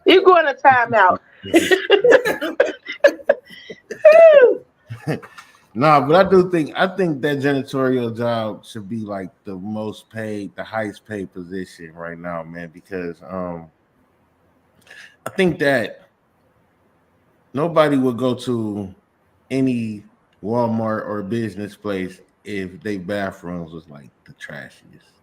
Speaker 3: You going to timeout.
Speaker 2: No, but I think that janitorial job should be like the most paid, the highest paid position right now, man, because I think that nobody would go to any Walmart or business place if their bathrooms was like the trashiest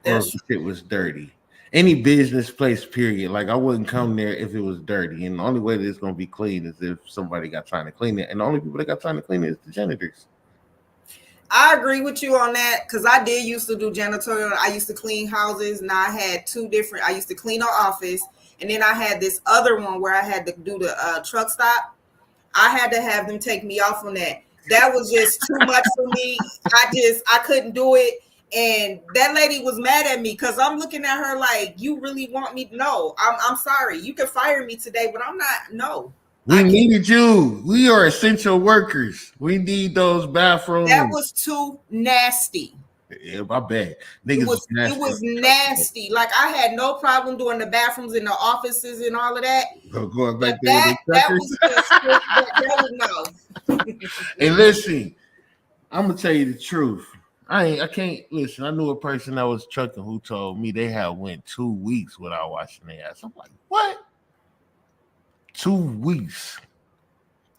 Speaker 2: or if the shit was dirty. Any business place, period. Like I wouldn't come there if it was dirty. And the only way that it's gonna be clean is if somebody got time to clean it. And the only people that got time to clean it is the janitors.
Speaker 1: I agree with you on that because I did used to do janitorial. I used to clean houses, and I had two different. I used to clean our office, and then I had this other one where I had to do the truck stop. I had to have them take me off on that. That was just too much for me. I couldn't do it. And that lady was mad at me because I'm looking at her like, you really want me? No, I'm sorry. You can fire me today, but I'm not. No.
Speaker 2: We needed you. We are essential workers. We need those bathrooms.
Speaker 1: That was too nasty.
Speaker 2: Yeah, I bet. Niggas
Speaker 1: it was nasty. Like I had no problem doing the bathrooms in the offices and all of that.
Speaker 2: Going back
Speaker 1: there that was just that was no.
Speaker 2: Hey, listen, I'm gonna tell you the truth. I can't listen. I knew a person that was trucking who told me they had went 2 weeks without washing their ass. I'm like, what? 2 weeks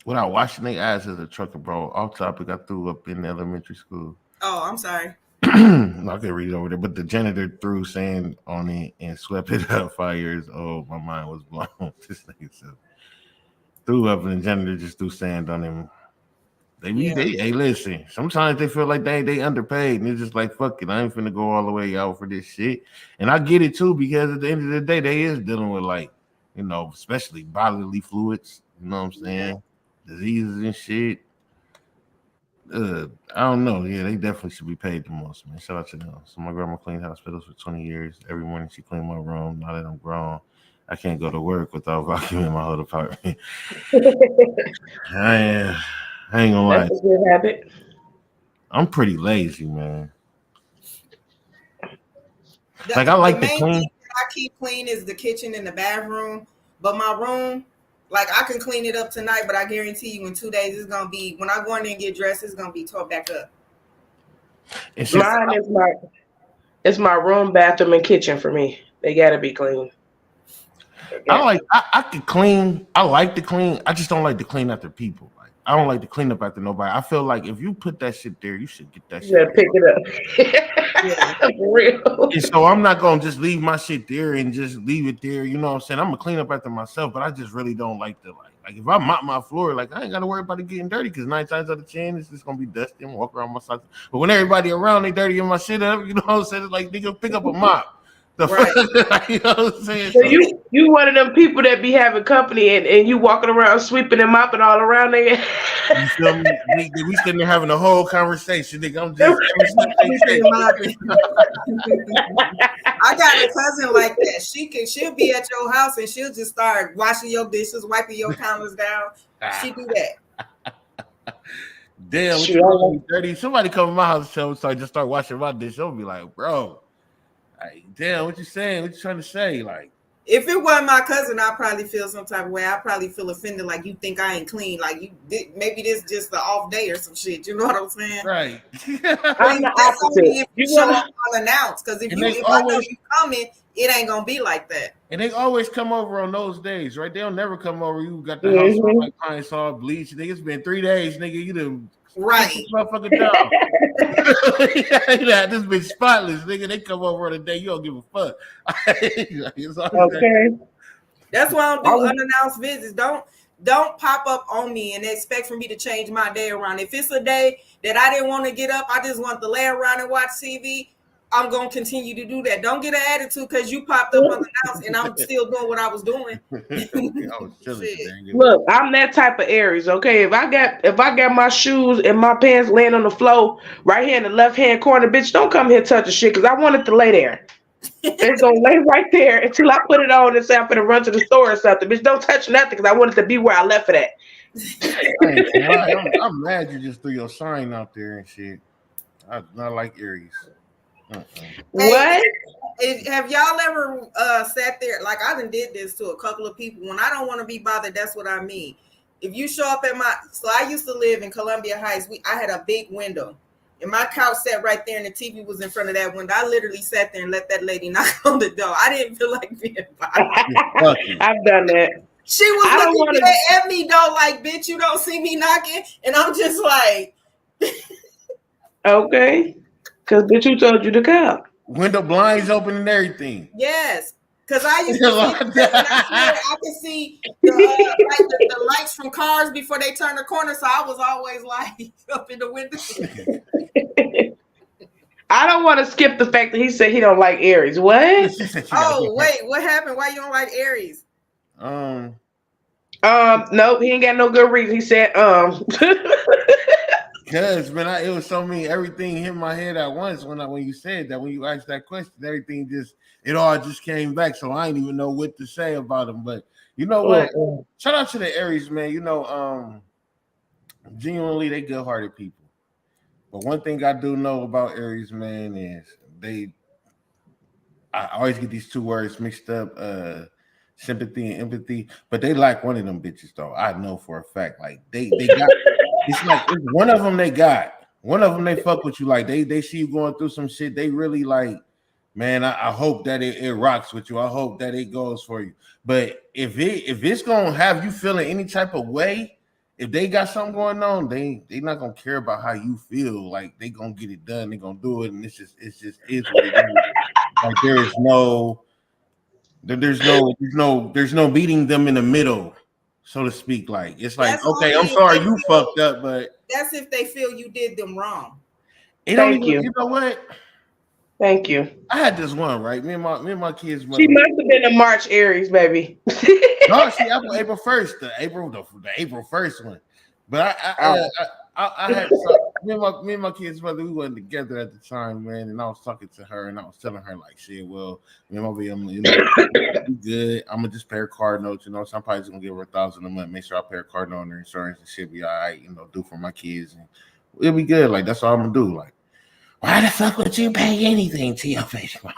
Speaker 2: without washing their ass as a trucker, bro. Off topic, I threw up in elementary school.
Speaker 1: Oh, I'm sorry.
Speaker 2: I can read it over there, but the janitor threw sand on it and swept it up 5 years old. My mind was blown. This nigga threw up and the janitor just threw sand on him. Hey, listen, sometimes they feel like they underpaid and it's just like, fuck it, I ain't finna go all the way out for this shit. And I get it too, because at the end of the day, they is dealing with like, you know, especially bodily fluids, you know what I'm saying? Diseases and shit. I don't know. Yeah, they definitely should be paid the most, man. Shout out to them. So my grandma cleaned hospitals for 20 years. Every morning she cleaned my room. Now that I'm grown, I can't go to work without vacuuming my whole apartment. I ain't gonna lie.
Speaker 3: That's a good habit.
Speaker 2: I'm pretty lazy, man. Like I like to clean.
Speaker 1: Thing I keep clean is the kitchen and the bathroom, but my room, like I can clean it up tonight, but I guarantee you in 2 days it's gonna be, when I go in there and get dressed, it's gonna be tore back up.
Speaker 3: Mine is my room, bathroom, and kitchen for me. They gotta be clean.
Speaker 2: I can clean. I like to clean. I just don't like to clean after people. Like I don't like to clean up after nobody. I feel like if you put that shit there, you should get that shit.
Speaker 3: Yeah, pick it up. Yeah, for real.
Speaker 2: And so I'm not gonna just leave my shit there and just leave it there. You know what I'm saying? I'm gonna clean up after myself, but I just really don't like to like if I mop my floor, like I ain't gotta worry about it getting dirty because 9 times out of 10 it's just gonna be dusty and walk around my socks. But when everybody around they dirty in my shit up, you know what I'm saying? It's like nigga pick up a mop. Right. You know what I'm saying?
Speaker 3: So you one of them people that be having company and you walking around sweeping and mopping all around there.
Speaker 2: You feel me? We sitting there having a whole conversation, nigga. I'm just
Speaker 1: I got a cousin like that. She'll be at your house and she'll just start washing your dishes, wiping your counters down. She do that.
Speaker 2: Damn, you dirty. Somebody come to my house and so I just start washing my dishes. I'll be like, bro. Like, damn, what you saying? What you trying to say? Like,
Speaker 1: if it wasn't my cousin, I'd probably feel some type of way. I'd probably feel offended, like you think I ain't clean. Like maybe this just an off day or some shit. You know what I'm saying?
Speaker 2: Right.
Speaker 1: I'm the opposite. If you show up unannounced, because if I know you coming, it ain't gonna be like that.
Speaker 2: And they always come over on those days, right? They'll never come over. You got the house on like pine saw, bleach. Nigga, it's been 3 days, nigga. You done
Speaker 1: right,
Speaker 2: motherfucker down. Yeah, this bitch spotless, nigga. They come over on a day, you don't give a fuck.
Speaker 3: Okay.
Speaker 1: That's why I don't do unannounced visits. Don't pop up on me and expect for me to change my day around. If it's a day that I didn't want to get up, I just want to lay around and watch TV. I'm gonna continue to do that. Don't get an attitude because you popped up unannounced and I'm still doing what I was doing.
Speaker 2: I was chilling today.
Speaker 3: Look, I'm that type of Aries. Okay, if I got my shoes and my pants laying on the floor right here in the left hand corner, bitch, don't come here touching shit because I want it to lay there. It's gonna lay right there until I put it on and say I'm gonna run to the store or something. Bitch, don't touch nothing because I want it to be where I left it at.
Speaker 2: I'm mad you just threw your sign out there and shit. I not like Aries.
Speaker 3: What?
Speaker 1: Have y'all ever sat there? Like I done did this to a couple of people. When I don't want to be bothered, that's what I mean. If you show up at so I used to live in Columbia Heights. I had a big window. And my couch sat right there and the TV was in front of that window. I literally sat there and let that lady knock on the door. I didn't feel like being bothered.
Speaker 3: I've done that.
Speaker 1: She was looking at me though, like, bitch, you don't see me knocking? And I'm just like,
Speaker 3: okay. Because bitch, who told you to come?
Speaker 2: Window blinds open and everything.
Speaker 1: Yes. Because I used to I could see the lights from cars before they turn the corner. So I was always like up in the window.
Speaker 3: I don't want to skip the fact that he said he don't like Aries. What?
Speaker 1: Oh, wait, what happened? Why you don't like Aries?
Speaker 3: Nope, he ain't got no good reason. He said,
Speaker 2: Cause man, it was so many everything hit my head at once when you said that, when you asked that question, everything it all just came back. So I didn't even know what to say about him. But you know what? Shout out to the Aries, man. You know, genuinely they good-hearted people. But one thing I do know about Aries, man, is I always get these two words mixed up, sympathy and empathy, but they like one of them bitches though. I know for a fact. Like they got it's like one of them they got. One of them they fuck with you. Like they see you going through some shit. They really like, man, I hope that it rocks with you. I hope that it goes for you. But if it's gonna have you feeling any type of way, if they got something going on, they not gonna care about how you feel. Like they gonna get it done, they gonna do it, and it's just is what it is. Like there's no meeting them in the middle, so to speak. Like it's like, that's okay, I'm sorry you fucked up, but
Speaker 1: that's if they feel you did them wrong.
Speaker 3: Thank you.
Speaker 2: You know what?
Speaker 3: Thank you.
Speaker 2: I had this one, right? Me and my kids.
Speaker 3: She must have been a March Aries, baby.
Speaker 2: No, she April 1st, the April 1st one. But I had me and my kids' mother, we wasn't together at the time, man. And I was talking to her and I was telling her like, shit, well, me and my baby, I'm good. I'm gonna just pay her card notes, so I'm probably just gonna give her $1,000 a month, make sure I pay her card note on her insurance and shit be all right, do for my kids, and it'll be good. Like that's all I'm gonna do. Like, why the fuck would you pay anything to your baby mom?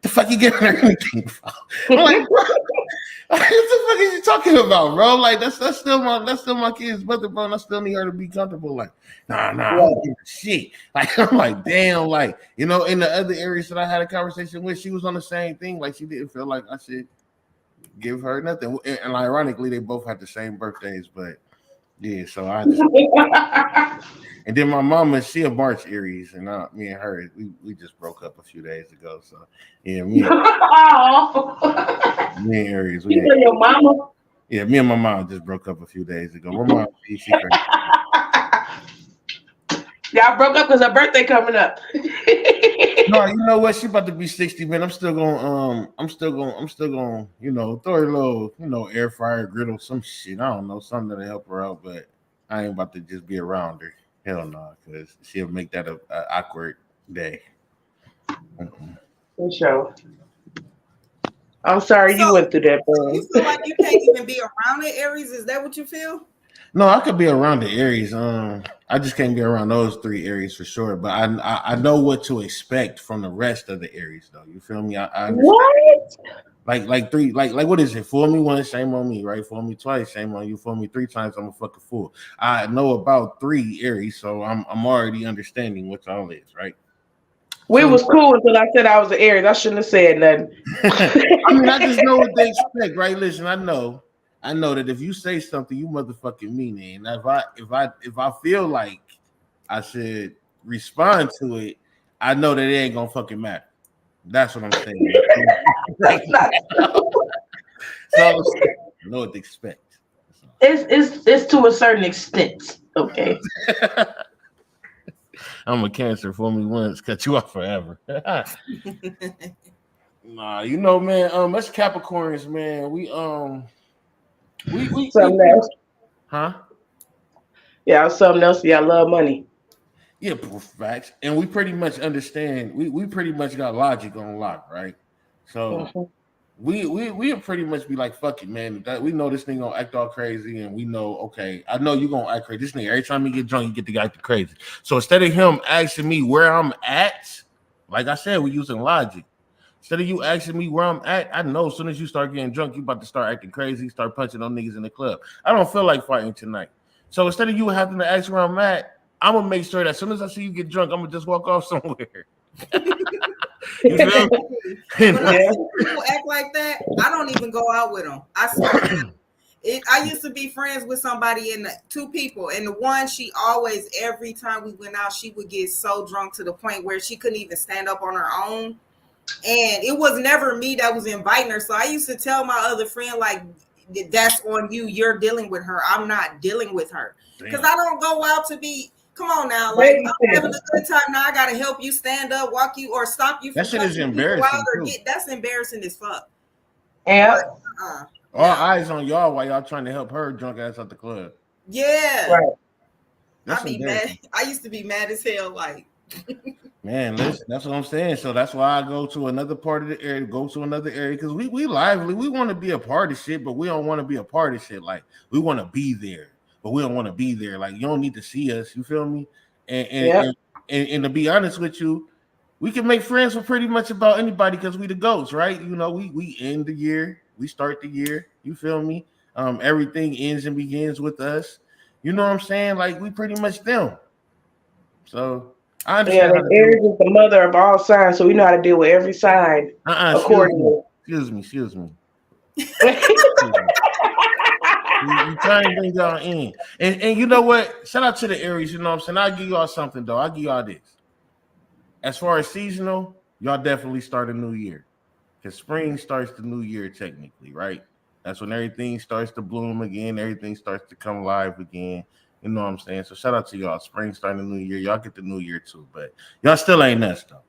Speaker 2: The fuck you giving her anything for? I'm like, bro, what the fuck is you talking about, bro? Like that's still my kid's mother, bro. And I still need her to be comfortable. Like, nah, I don't give a shit. Like I'm like, damn, like in the other areas that I had a conversation with, she was on the same thing. Like she didn't feel like I should give her nothing. And ironically, they both had the same birthdays, but yeah, so I just and then my mama, she a March Aries, and me and her, we just broke up a few days ago. So yeah, me and Aries.
Speaker 3: Your mama?
Speaker 2: Yeah, me and my mom just broke up a few days ago. My mom, she
Speaker 3: y'all broke up because her birthday coming up.
Speaker 2: No, you know what? She about to be 60, man. I'm still gonna throw her a little, air fryer, griddle, some shit. I don't know, something that'll help her out, but I ain't about to just be around her. Hell no, because she'll make that a awkward day.
Speaker 3: For sure. I'm sorry you went through that, bro.
Speaker 1: You feel like you can't even be around the Aries? Is that what you feel?
Speaker 2: No, I could be around the Aries. I just can't be around those three Aries for sure. But I know what to expect from the rest of the Aries, though. You feel me? I understand.
Speaker 3: What?
Speaker 2: Like three, like what is it? Fool me once, shame on me, right? Fool me twice, shame on you. Fool me 3 times, I'm a fucking fool. I know about 3 Aries, so I'm already understanding what all is, right?
Speaker 3: We was cool until I said I was an Aries. I shouldn't have said nothing.
Speaker 2: I mean, I just know what they expect, right? Listen, I know that if you say something, you motherfucking mean it. And if I feel like I should respond to it, I know that it ain't gonna fucking matter. That's what I'm saying.
Speaker 3: That's not true.
Speaker 2: So I know what to expect.
Speaker 3: It's to a certain extent, okay.
Speaker 2: I'm a Cancer. Fool me once, cut you off forever. Nah, you know, man. Us Capricorns, man. We
Speaker 3: Something else.
Speaker 2: huh?
Speaker 3: Yeah, something else. Yeah, I love money.
Speaker 2: Yeah, facts. And we pretty much understand. We pretty much got logic on lock, right? So we pretty much be like, fuck it, man. That we know this thing gonna act all crazy, and we know, okay, I know you gonna act crazy. This nigga, every time you get drunk, you get the guy acting crazy. So instead of him asking me where I'm at, like I said, we're using logic. Instead of you asking me where I'm at, I know as soon as you start getting drunk, you about to start acting crazy, start punching on niggas in the club. I don't feel like fighting tonight. So instead of you having to ask where I'm at, I'm gonna make sure that as soon as I see you get drunk, I'm gonna just walk off somewhere. You feel me?
Speaker 1: When I see people act like that, I don't even go out with them. I swear. I used to be friends with somebody and two people, and the one, she always, every time we went out, she would get so drunk to the point where she couldn't even stand up on her own. And it was never me that was inviting her. So I used to tell my other friend, like, that's on you. You're dealing with her. I'm not dealing with her. Because I don't go out to be, come on now. Like, I'm having a good time now. I got to help you stand up, walk you, or stop you from
Speaker 2: that shit is embarrassing.
Speaker 1: That's embarrassing as fuck.
Speaker 3: Yeah.
Speaker 2: All eyes on y'all while y'all trying to help her drunk ass at the club.
Speaker 1: Yeah.
Speaker 3: Right.
Speaker 2: That's
Speaker 1: I be mad. I used to be mad as hell. Like,
Speaker 2: man, listen, that's what I'm saying. So that's why I go to another part of the area, because we lively. We want to be a part of shit, but we don't want to be a part of shit. Like, we want to be there, but we don't want to be there. Like, you don't need to see us. You feel me? And to be honest with you, we can make friends with pretty much about anybody because we the goats, right? You know, we end the year, we start the year. You feel me? Everything ends and begins with us. You know what I'm saying? Like, we pretty much them. So I understand.
Speaker 3: Yeah, Aries is the mother of all signs, so we know how to deal with every sign accordingly.
Speaker 2: Excuse me. You trying to bring y'all in. And you know what? Shout out to the Aries, you know what I'm saying? I'll give y'all something, though. I'll give y'all this. As far as seasonal, y'all definitely start a new year. Because spring starts the new year, technically, right? That's when everything starts to bloom again. Everything starts to come live again. You know what I'm saying? So shout out to y'all. Spring starting the new year. Y'all get the new year, too. But y'all still ain't us, though.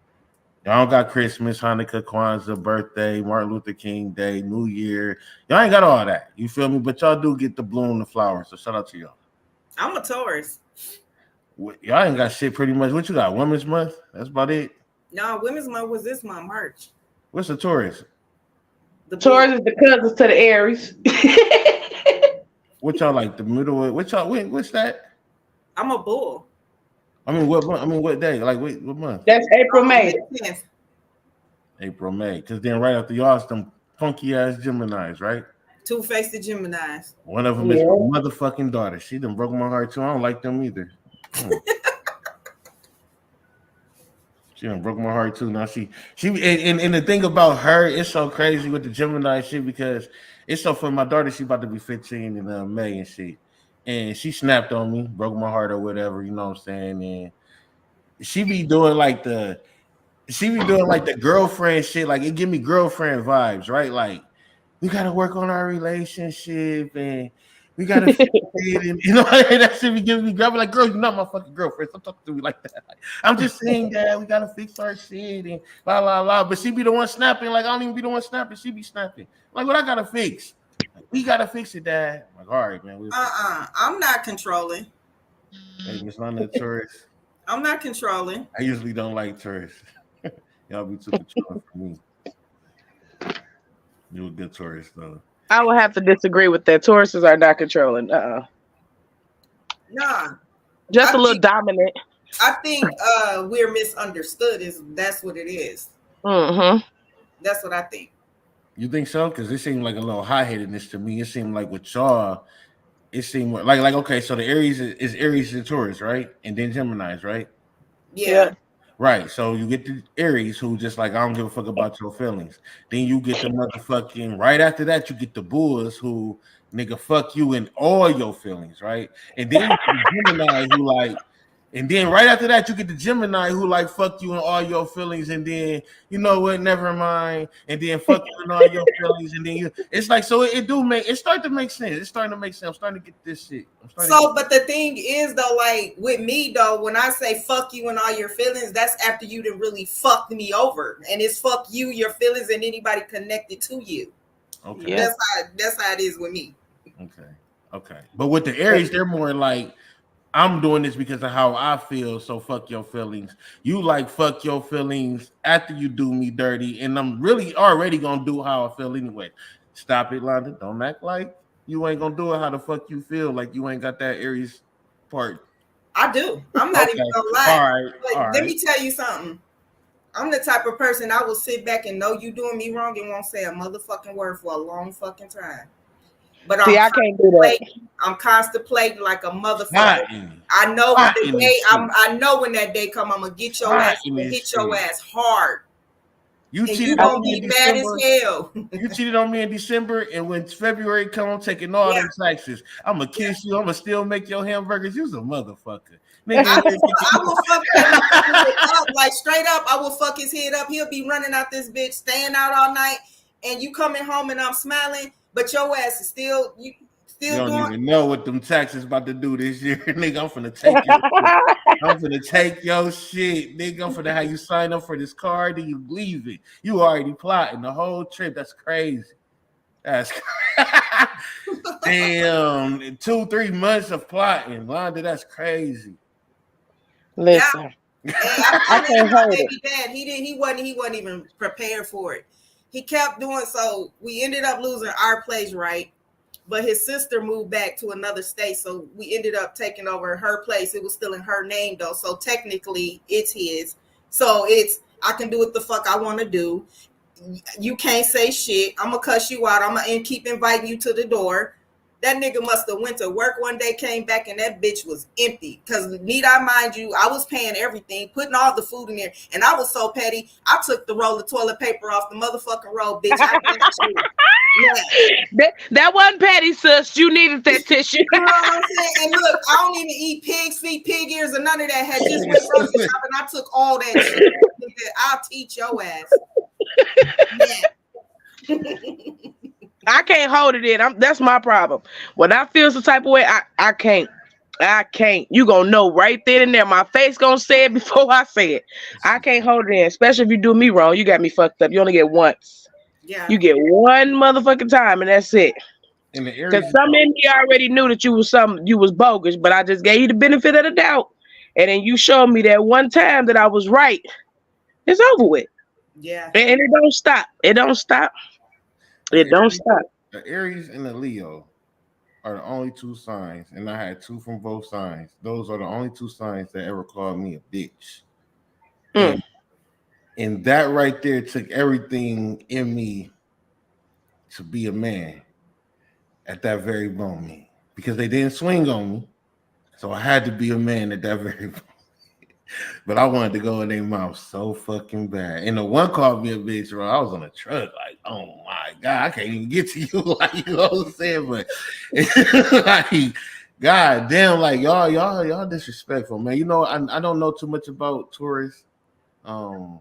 Speaker 2: Y'all don't got Christmas, Hanukkah, Kwanzaa, birthday, Martin Luther King Day, New Year. Y'all ain't got all that. You feel me? But y'all do get the bloom, the flowers. So shout out to y'all.
Speaker 1: I'm a Taurus.
Speaker 2: Y'all ain't got shit pretty much. What you got? Women's Month? That's about it?
Speaker 1: No, Women's Month was this month, March.
Speaker 2: What's the Taurus?
Speaker 3: The Taurus is the cousins to the Aries.
Speaker 2: What y'all like? The middle? What's that?
Speaker 1: I'm a bull.
Speaker 2: I mean, what month? I mean, what day? Like, what month?
Speaker 3: That's April, May.
Speaker 2: April, May. Because then right after y'all, some funky ass Geminis, right?
Speaker 1: Two-faced Geminis.
Speaker 2: One of them is my motherfucking daughter. She done broke my heart too. I don't like them either. She done broke my heart too. Now she and the thing about her, it's so crazy with the Gemini shit because it's so funny. My daughter, she about to be 15 in May and shit. And she snapped on me, broke my heart or whatever, you know what I'm saying? And she be doing like the girlfriend shit, like it give me girlfriend vibes, right? Like, we gotta work on our relationship and we gotta fix it, and you know that shit be giving me grabbing like, girl, you're not my fucking girlfriend. Stop talking to me like that. Like, I'm just saying that we gotta fix our shit and blah blah blah. But she be the one snapping, like I don't even be the one snapping, she be snapping. Like, what I gotta fix? Like, we gotta fix it, Dad. I'm like, all right, man.
Speaker 1: I'm not controlling.
Speaker 2: Hey, Miss Lana, Taurus.
Speaker 1: I'm not controlling.
Speaker 2: I usually don't like Taurus. Y'all be too controlling for me. You're a good Taurus, though.
Speaker 3: I would have to disagree with that. Tauruses are not controlling.
Speaker 1: Nah.
Speaker 3: Just a little dominant.
Speaker 1: I think we're misunderstood. That's what it is.
Speaker 3: Mm-hmm.
Speaker 1: That's what I think.
Speaker 2: You think so? Because it seemed like a little high-headedness to me. It seemed like with y'all, it seemed like okay, so the Aries is Aries and Taurus, right? And then Gemini's, right?
Speaker 1: Yeah.
Speaker 2: Right. So you get the Aries who just like, I don't give a fuck about your feelings. Then you get the motherfucking, right after that, you get the Bulls who nigga fuck you in all your feelings, right? And then you get the Gemini who like, And then right after that, you get the Gemini who like fuck you and all your feelings, and then you know what, never mind, and then fuck you and all your feelings, and then it's like so it starting to make sense. It's starting to make sense. I'm starting to get this shit.
Speaker 1: But the thing is though, like with me though, when I say fuck you and all your feelings, that's after you done really fucked me over, and it's fuck you, your feelings, and anybody connected to you.
Speaker 2: Okay,
Speaker 3: Yeah.
Speaker 1: That's how it is with me.
Speaker 2: Okay. But with the Aries, they're more like, I'm doing this because of how I feel, so fuck your feelings. You like fuck your feelings after you do me dirty, and I'm really already gonna do how I feel anyway. Stop it, Londa. Don't act like you ain't gonna do it how the fuck you feel, like you ain't got that Aries part.
Speaker 1: I do. I'm not even gonna lie.
Speaker 2: All right.
Speaker 1: Let me tell you something. I'm the type of person I will sit back and know you doing me wrong and won't say a motherfucking word for a long fucking time. But
Speaker 3: see, I can't do that.
Speaker 1: I'm contemplating like a motherfucker. I know the day. I know when that day come, I'm gonna get your ass and hit your ass hard.
Speaker 2: You cheated on me in December. As hell. You cheated on me in December, and when February come, I'm taking all them taxes. I'm gonna kiss you. I'm gonna still make your hamburgers. You's a motherfucker. Nigga,
Speaker 1: I will fuck that up, like straight up. I will fuck his head up. He'll be running out this bitch, staying out all night, and you coming home and I'm smiling. But your ass is still you don't
Speaker 2: even know what them taxes about to do this year, nigga. I'm finna take your shit. I'm finna take your shit, nigga. I'm finna have you sign up for this card and you leave it. You already plotting the whole trip. That's crazy. That's damn 2-3 months of plotting, Londa. That's crazy.
Speaker 3: Listen,
Speaker 1: I can't hold it. He wasn't even prepared for it. He kept doing so. We ended up losing our place, right? But his sister moved back to another state, so we ended up taking over her place. It was still in her name though, so technically it's his. So I can do what the fuck I want to do. You can't say shit. I'm gonna cuss you out. I'm gonna keep inviting you to the door. That nigga must have went to work one day, came back, and that bitch was empty. Because need I mind you, I was paying everything, putting all the food in there, and I was so petty. I took the roll of toilet paper off the motherfucking roll, bitch.
Speaker 3: That wasn't petty, sis. You needed that tissue.
Speaker 1: You know what I'm saying? And look, I don't even eat pig's feet, pig ears, or none of that. Had just went grocery shopping. I took all that shit. I'll teach your ass. Yeah.
Speaker 3: I can't hold it in. That's my problem. When I feel some type of way, I can't. You gonna know right then and there. My face gonna say it before I say it. I can't hold it in, especially if you do me wrong. You got me fucked up. You only get once.
Speaker 1: Yeah.
Speaker 3: You get one motherfucking time, and that's it. Because some in me already knew that you was bogus, but I just gave you the benefit of the doubt, and then you showed me that one time that I was right. It's over with.
Speaker 1: Yeah.
Speaker 3: And it don't stop. It don't stop. It don't stop.
Speaker 2: The Aries and the Leo are the only two signs, and I had two from both signs. Those are the only two signs that ever called me a bitch. And that right there took everything in me to be a man at that very moment, because they didn't swing on me. So I had to be a man at that very moment. But I wanted to go in their mouth so fucking bad. And the one called me a bitch, bro. I was on a truck, like, oh my God, I can't even get to you, like, you know what I'm saying? But like, God damn, like y'all disrespectful, man. You know, I don't know too much about Taurus.
Speaker 1: I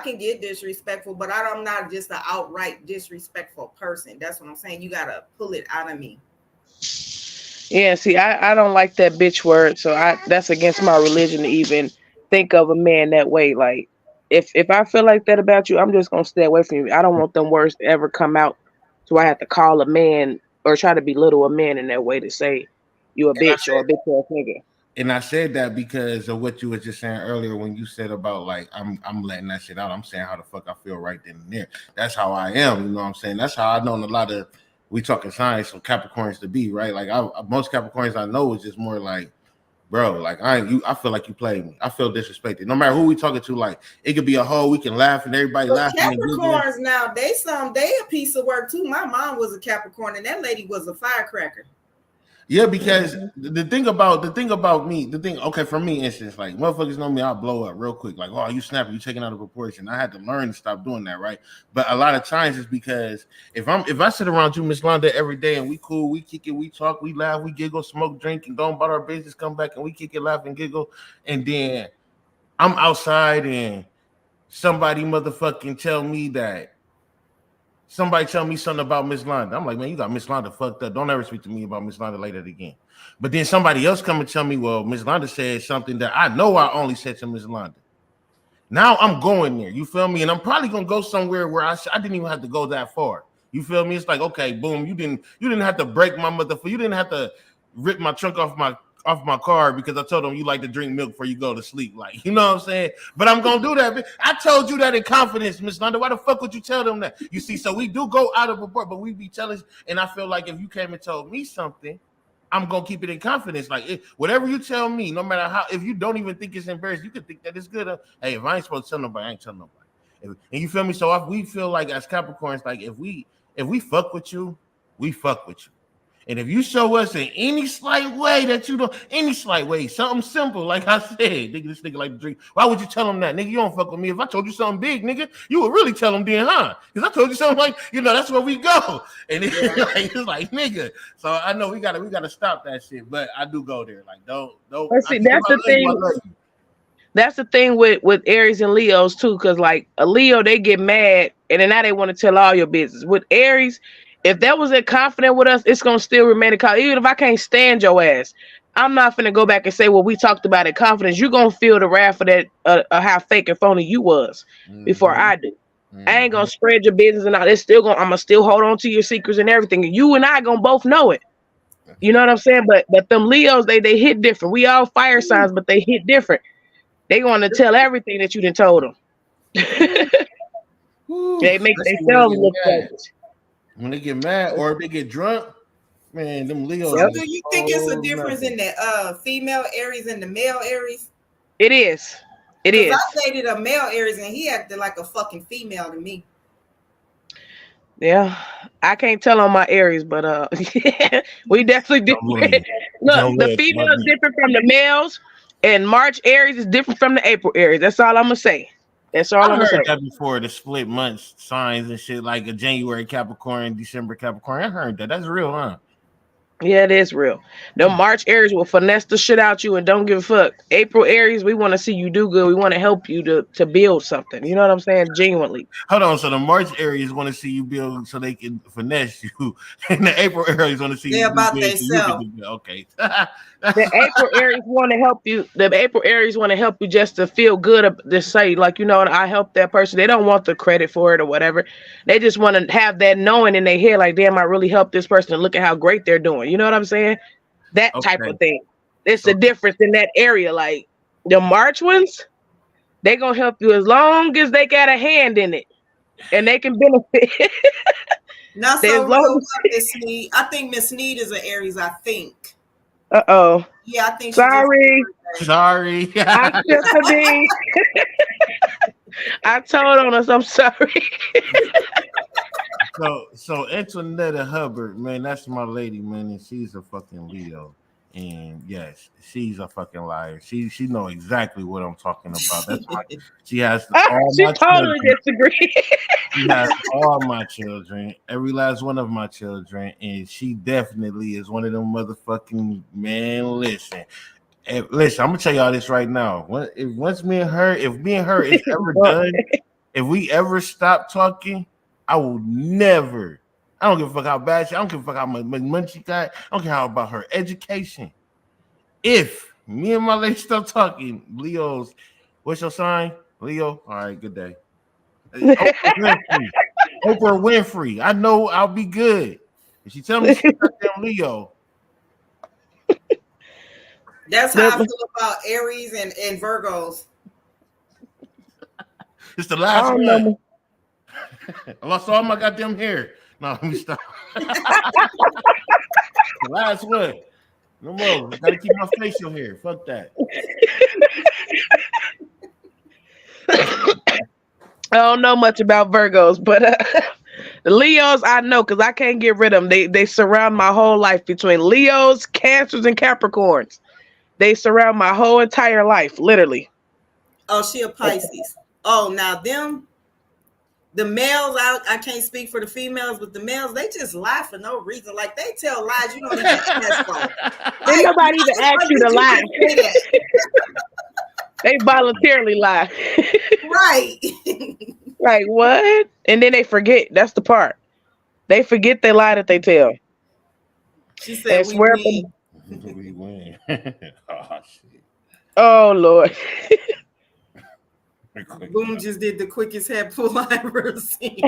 Speaker 1: can get disrespectful, but I'm not just an outright disrespectful person. That's what I'm saying. You gotta pull it out of me.
Speaker 3: Yeah, see, I don't like that bitch word, so that's against my religion to even think of a man that way. Like, if I feel like that about you, I'm just gonna stay away from you. I don't want them words to ever come out, so I have to call a man or try to belittle a man in that way to say you a bitch or a bitch ass nigga.
Speaker 2: And I said that because of what you were just saying earlier when you said about like I'm letting that shit out. I'm saying how the fuck I feel right then and there. That's how I am. You know what I'm saying? That's how I know a lot of. We talking signs from Capricorns to be, right? Like most Capricorns I know is just more like, bro, like I feel like you played me. I feel disrespected. No matter who we talking to, like it could be a hoe, we can laugh and everybody laughing.
Speaker 1: Capricorns now, they a piece of work too. My mom was a Capricorn and that lady was a firecracker.
Speaker 2: Yeah, because the thing about me, okay, for me, instance, like motherfuckers know me, I'll blow up real quick. Like, oh, you snapping, you taking out of proportion. I had to learn to stop doing that, right? But a lot of times it's because if I sit around you, Miss Londa, every day and we cool, we kick it, we talk, we laugh, we giggle, smoke, drink, and go about our business, come back and we kick it, laugh, and giggle, and then I'm outside and somebody motherfucking tell me that. Somebody tell me something about Miss Londa. I'm like, man, you got Miss Londa fucked up. Don't ever speak to me about Miss Londa later again. But then somebody else come and tell me, well, Miss Londa said something that I know I only said to Miss Londa. Now I'm going there. You feel me? And I'm probably gonna go somewhere where I didn't even have to go that far. You feel me? It's like, okay, boom, you didn't have to break my motherfucker. You didn't have to rip my trunk off my car because I told them you like to drink milk before you go to sleep. Like, you know what I'm saying? But I'm gonna do that. I told you that in confidence, Miss Londa. Why the fuck would you tell them that? You see, so we do go out of report, but we be telling, and I feel like if you came and told me something, I'm gonna keep it in confidence. Like, whatever you tell me, no matter how, if you don't even think it's embarrassing, you could think that it's good. Hey, if I ain't supposed to tell nobody, I ain't telling nobody. And you feel me? So if we feel like as Capricorns, like if we fuck with you, we fuck with you. And if you show us in any slight way that you don't, any slight way, something simple, like I said, nigga, this nigga like to drink. Why would you tell him that, nigga? You don't fuck with me. If I told you something big, nigga, you would really tell him then, huh? Because I told you something like, that's where we go. And it's like, nigga. So I know we gotta stop that shit. But I do go there. Like, don't.
Speaker 3: Let's see, that's the thing. That's the thing with Aries and Leos too, because like a Leo, they get mad and then now they want to tell all your business. With Aries, if that was confident with us, it's gonna still remain a confidence. Even if I can't stand your ass, I'm not finna go back and say, well, we talked about it confidence. You're gonna feel the wrath of that, how fake and phony you was before I do. I ain't gonna spread your business and all. I'm gonna still hold on to your secrets and everything. You and I gonna both know it. You know what I'm saying? But them Leos, they hit different. We all fire signs, but they hit different. They gonna tell everything that you done told them. They make themselves look bad.
Speaker 2: When they get mad or if they get drunk, man, them Leos.
Speaker 1: So do you think it's a difference in the female Aries and the male Aries?
Speaker 3: It is. It is.
Speaker 1: I dated a male Aries and he acted like a fucking female to me.
Speaker 3: Yeah, I can't tell on my Aries, but we definitely different. Look, the female is different from the males, and March Aries is different from the April Aries. That's all I'm gonna say. That's all I'm gonna say.
Speaker 2: I heard that before, the split months signs and shit, like a January Capricorn, December Capricorn. I heard that. That's real, huh?
Speaker 3: Yeah, it is real. The March Aries will finesse the shit out you and don't give a fuck. April Aries, we want to see you do good. We want to help you to build something. You know what I'm saying? Genuinely.
Speaker 2: Hold on. So the March Aries want to see you build so they can finesse you, and the April Aries want to see you
Speaker 1: about themselves.
Speaker 2: Okay.
Speaker 3: The April Aries want to help you. The April Aries want to help you just to feel good. To say like, I helped that person. They don't want the credit for it or whatever. They just want to have that knowing in their head, like, damn, I really helped this person. And look at how great they're doing. You know what I'm saying? That type of thing. It's a difference in that area. Like the March ones, they gonna help you as long as they got a hand in it, and they can benefit.
Speaker 1: Not so real, Miss Sneed. I think Miss Sneed is an Aries. I think.
Speaker 3: Uh-oh.
Speaker 1: Yeah, I think.
Speaker 3: Sorry.
Speaker 2: I
Speaker 3: I told on us. I'm sorry.
Speaker 2: So Antoinetta Hubbard, man, that's my lady, man, and she's a fucking Leo. And yes, she's a fucking liar. She know exactly what I'm talking about. That's why she has all
Speaker 3: she
Speaker 2: my
Speaker 3: totally
Speaker 2: children.
Speaker 3: disagree.
Speaker 2: She has all my children, every last one of my children, and she definitely is one of them motherfucking man. Listen, I'm gonna tell y'all this right now. If me and her is ever done, if we ever stop talking, I will never. I don't give a fuck how bad she. I don't give a fuck how much money she got. I don't care how about her education. If me and my lady stop talking, Leo's. What's your sign, Leo? All right, good day. Oprah Winfrey. I know I'll be good. If she tell me she's goddamn Leo.
Speaker 1: That's how I feel about Aries and Virgos.
Speaker 2: It's the last one. I lost all my goddamn hair. No, let me stop. The last one. No more. Gotta keep my facial hair. Fuck that.
Speaker 3: I don't know much about Virgos, but The Leos, I know, because I can't get rid of them. They surround my whole life between Leos, Cancers, and Capricorns. They surround my whole entire life, literally.
Speaker 1: Oh, she a Pisces. Oh, now the males, I can't speak for the females, but the males, they just lie for no reason. Like, they tell lies you don't even ask for.
Speaker 3: Ain't nobody even ask you to lie. They voluntarily lie.
Speaker 1: Right.
Speaker 3: Like, what? And then they forget. That's the part. They forget they lie that they tell.
Speaker 1: She said,
Speaker 3: we win.
Speaker 2: We win. Oh, shit.
Speaker 3: Oh, Lord.
Speaker 1: Boom just did the quickest head pull I ever seen.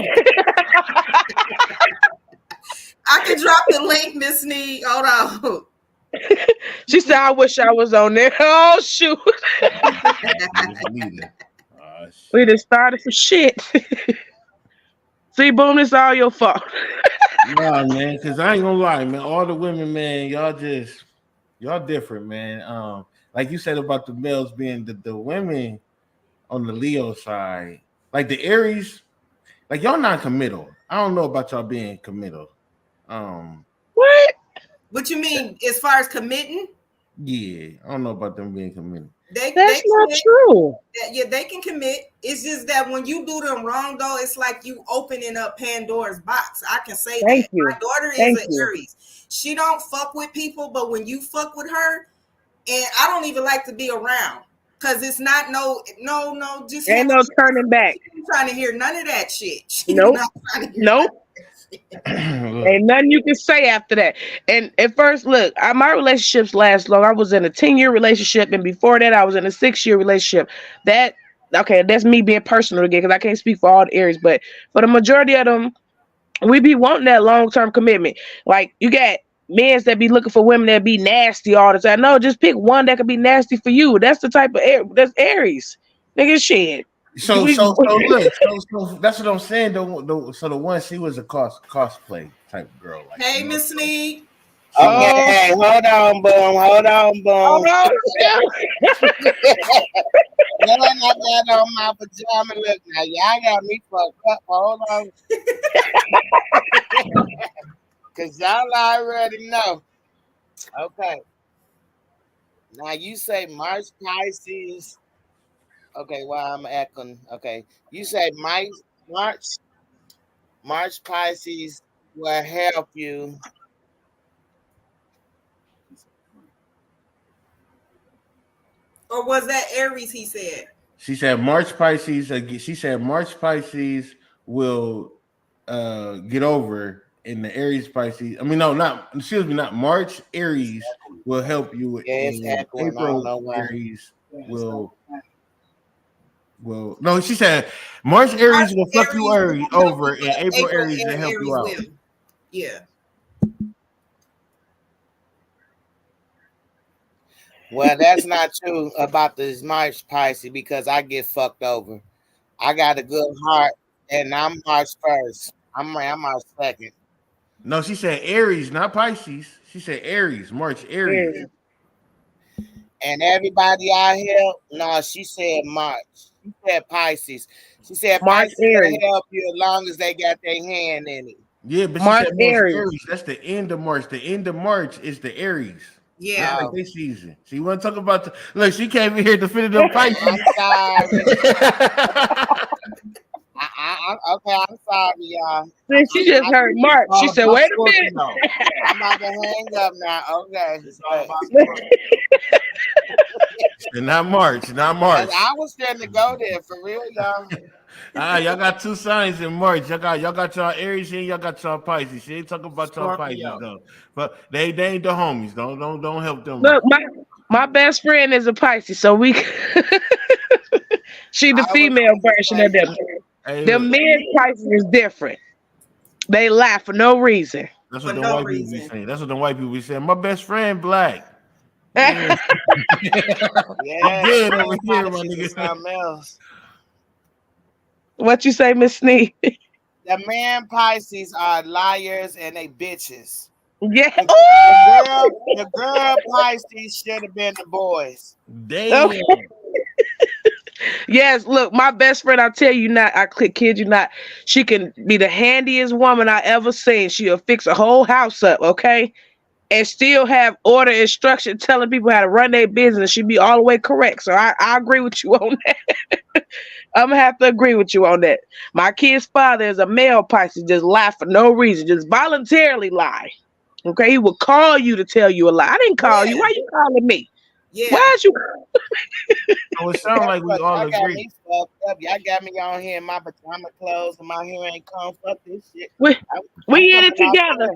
Speaker 1: I can drop the link, Miss Sneed. Hold on.
Speaker 3: She said, I wish I was on there. Oh, shoot. We just started some shit. See, Boom, it's all your fault.
Speaker 2: Nah, man, because I ain't gonna lie, man. All the women, man, y'all different, man. Like you said about the males being the women on the Leo side, like the Aries, like y'all not committal. I don't know about y'all being committal.
Speaker 3: What?
Speaker 1: What you mean as far as committing?
Speaker 2: Yeah, I don't know about them being committed.
Speaker 3: That's not true.
Speaker 1: Yeah, they can commit. It's just that when you do them wrong, though, it's like you opening up Pandora's box. I can say
Speaker 3: Thank
Speaker 1: that.
Speaker 3: you.
Speaker 1: My daughter is an Aries. She don't fuck with people, but when you fuck with her, and I don't even like to be around. Because it's not no, just
Speaker 3: ain't no turning back.
Speaker 1: I'm trying to hear none of that shit.
Speaker 3: Nope. Ain't nothing you can say after that. And at first, look, my relationships last long. I was in a 10-year relationship, and before that, I was in a 6-year relationship. That's me being personal again, because I can't speak for all the areas, but for the majority of them, we be wanting that long-term commitment. Like, you got men that be looking for women that be nasty all the time. No, just pick one that could be nasty for you. That's the type of that's Aries. Nigga, shit.
Speaker 2: So look, so that's what I'm saying. So the one, she was a cosplay type girl. Like,
Speaker 1: hey, Miss Sneed.
Speaker 4: Okay, hold on, Boom. Hold on. Then I got on my pajama look. Now y'all got me fucked up. Hold on. Cause y'all already know. Okay. Now you say March Pisces. Okay, well I'm echoing. Okay. You say March Pisces will help you.
Speaker 1: Or was that Aries he said?
Speaker 2: She said March Pisces. She said March Pisces will get over, in the Aries Pisces. I mean, no, not March Aries will help you. April Aries will. Well, no, she said March Aries will fuck you over, and April Aries will help you out.
Speaker 1: Yeah.
Speaker 4: Well, that's not true about this March Pisces, because I get fucked over. I got a good heart, and I'm March 1st. I'm March 2nd.
Speaker 2: No, she said Aries, not Pisces. She said Aries, March Aries.
Speaker 4: And everybody out here, no, she said March. She said Pisces. She said
Speaker 3: March
Speaker 4: Pisces will help you as long as they got their hand in it.
Speaker 2: Yeah, but she said March Aries. That's the end of March. The end of March is the Aries.
Speaker 1: Yeah,
Speaker 2: like this season. So you want to talk about look? She came in here defending them Pisces.
Speaker 4: I'm sorry. Okay, I'm sorry, y'all.
Speaker 3: She just heard March. She said, "Wait a minute."
Speaker 4: I'm about to hang up now. Okay.
Speaker 2: Not March.
Speaker 4: I was trying to go there for real, y'all.
Speaker 2: Y'all got two signs in March. Y'all got y'all Aries and y'all got y'all Pisces. She ain't talking about y'all Pisces though. But they ain't the homies. Don't help them.
Speaker 3: Look, my best friend is a Pisces, so we. She the female version of them. The men Pisces is different. They lie for no reason.
Speaker 2: That's what the white people be saying. That's what the white people be saying. My best friend black.
Speaker 4: Yeah,
Speaker 2: I'm good over here, my nigga.
Speaker 4: Something else.
Speaker 3: What you say, Miss Sneed?
Speaker 4: The man Pisces are liars and they bitches.
Speaker 3: Yeah.
Speaker 4: The girl Pisces should have been the boys.
Speaker 2: Damn.
Speaker 3: Okay. Yes, look, my best friend, I tell you not, kid you not, she can be the handiest woman I ever seen. She'll fix a whole house up, okay? And still have order instruction telling people how to run their business. She'd be all the way correct. So I agree with you on that. I'm gonna have to agree with you on that. My kid's father is a male Pisces, just lie for no reason, just voluntarily lie. Okay, he will call you to tell you a lie. I didn't call you. Why you calling me?
Speaker 1: Yeah.
Speaker 3: Why'd you?
Speaker 2: So it sounds like we all
Speaker 4: Y'all got
Speaker 2: agree.
Speaker 4: me fucked up. Y'all got me on here in my pajama clothes and my hair ain't comb. Fuck this shit.
Speaker 3: We
Speaker 4: I'm
Speaker 3: in it
Speaker 4: coming out
Speaker 3: together.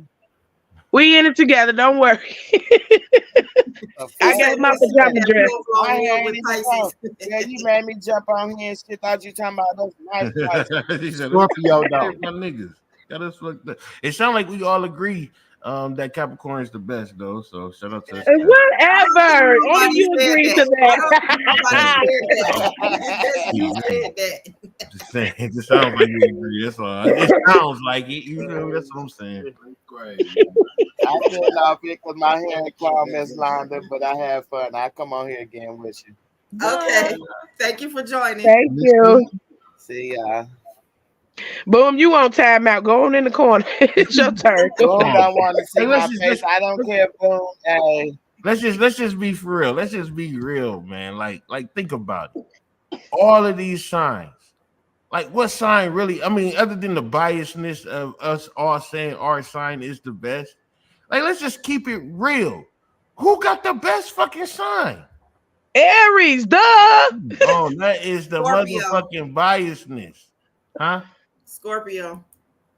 Speaker 3: We in it together. Don't worry.
Speaker 4: there.
Speaker 3: I got my pajama dress.
Speaker 4: My hair ain't even comb. Yeah, you made me jump on here and shit. Thought you talking about those nice Pisces.
Speaker 2: He said,
Speaker 5: Scorpio
Speaker 2: "Hey,
Speaker 5: dog.
Speaker 2: my niggas. Got us fucked up." It sounds like we all agree that Capricorn is the best, though. So shout out to us.
Speaker 3: Whatever. Only you agree to that.
Speaker 1: You said that.
Speaker 2: Just saying, it just sounds like we agree. That's all. It sounds like it. You know, that's what I'm saying.
Speaker 5: Great.
Speaker 4: I couldn't off it because my hair ain't called Miss Londa, but I had fun. I come on here again with you.
Speaker 1: Okay. Thank you for joining.
Speaker 3: Thank you.
Speaker 4: See y'all.
Speaker 3: Boom, you on timeout. Go on in the corner. It's your turn.
Speaker 4: Boom don't want to see
Speaker 2: Hey,
Speaker 4: my
Speaker 2: let's just-
Speaker 4: face. I don't care, Boom. Hey.
Speaker 2: Let's just be for real. Let's just be real, man. Like think about it. All of these signs. Like what sign really? I mean, other than the biasness of us all saying our sign is the best. Like, let's just keep it real. Who got the best fucking sign?
Speaker 3: Aries, duh.
Speaker 2: Oh, that is the
Speaker 1: Scorpio.
Speaker 2: motherfucking biasness. Huh?
Speaker 1: Scorpio.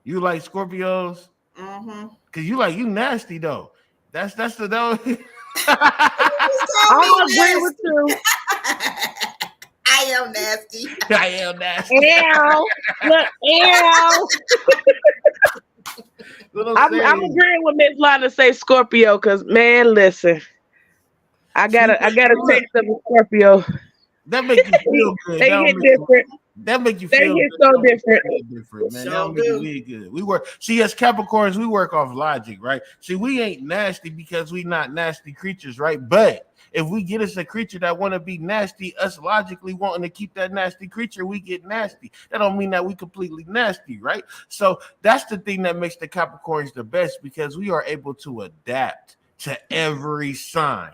Speaker 2: You like Scorpios?
Speaker 1: Mm-hmm.
Speaker 2: Cause you nasty though. That's the though.
Speaker 3: I agree with you.
Speaker 1: I am nasty.
Speaker 2: I am nasty.
Speaker 3: Ew. Look, ew.
Speaker 2: What
Speaker 3: I'm
Speaker 2: saying.
Speaker 3: agreeing with Miss Lana say Scorpio, cause man, listen. I got a text of a Scorpio.
Speaker 2: That make you feel good.
Speaker 3: They hit different.
Speaker 2: That make you
Speaker 3: They
Speaker 2: feel
Speaker 3: hit
Speaker 2: good.
Speaker 3: so
Speaker 2: That make you
Speaker 3: different.
Speaker 2: feel different, man.
Speaker 1: Sure
Speaker 2: That make
Speaker 1: do.
Speaker 2: you feel good. We work. See, as Capricorns, we work off logic, right? See, we ain't nasty because we not nasty creatures, right? But if we get us a creature that want to be nasty, us logically wanting to keep that nasty creature, we get nasty. That don't mean that we completely nasty, right? So that's the thing that makes the Capricorns the best, because we are able to adapt to every sign.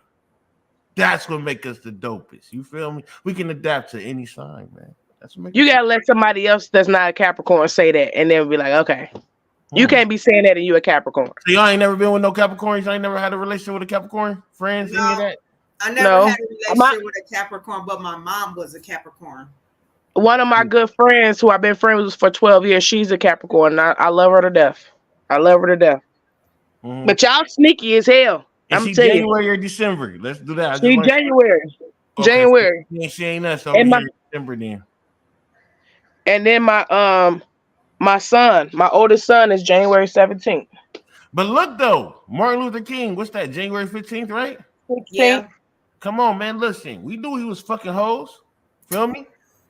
Speaker 2: That's what makes us the dopest. You feel me? We can adapt to any sign, man. That's what makes
Speaker 3: You gotta let somebody else that's not a Capricorn say that, and then be like, okay, you can't be saying that and you a Capricorn.
Speaker 2: So y'all ain't never been with no Capricorns? Y'all ain't never had a relationship with a Capricorn? Friends, any of that?
Speaker 1: I never
Speaker 3: No.
Speaker 1: had a relationship with a Capricorn, but my mom was a Capricorn.
Speaker 3: One of my good friends who I've been friends with for 12 years, she's a Capricorn. And I love her to death. I love her to death.
Speaker 2: Mhm.
Speaker 3: But y'all sneaky as hell.
Speaker 2: Is
Speaker 3: I'm
Speaker 2: she
Speaker 3: telling you.
Speaker 2: January or December? Let's do that. I just
Speaker 3: She
Speaker 2: want-
Speaker 3: January.
Speaker 2: Okay.
Speaker 3: January.
Speaker 2: Yeah, she ain't us over
Speaker 3: And my-
Speaker 2: here in December then.
Speaker 3: And then my son, my oldest son is January 17th.
Speaker 2: But look though, Martin Luther King, what's that? January 15th, right?
Speaker 3: 16th.
Speaker 1: Yeah.
Speaker 2: Come on, man. Listen, we knew he was fucking hoes. Feel me?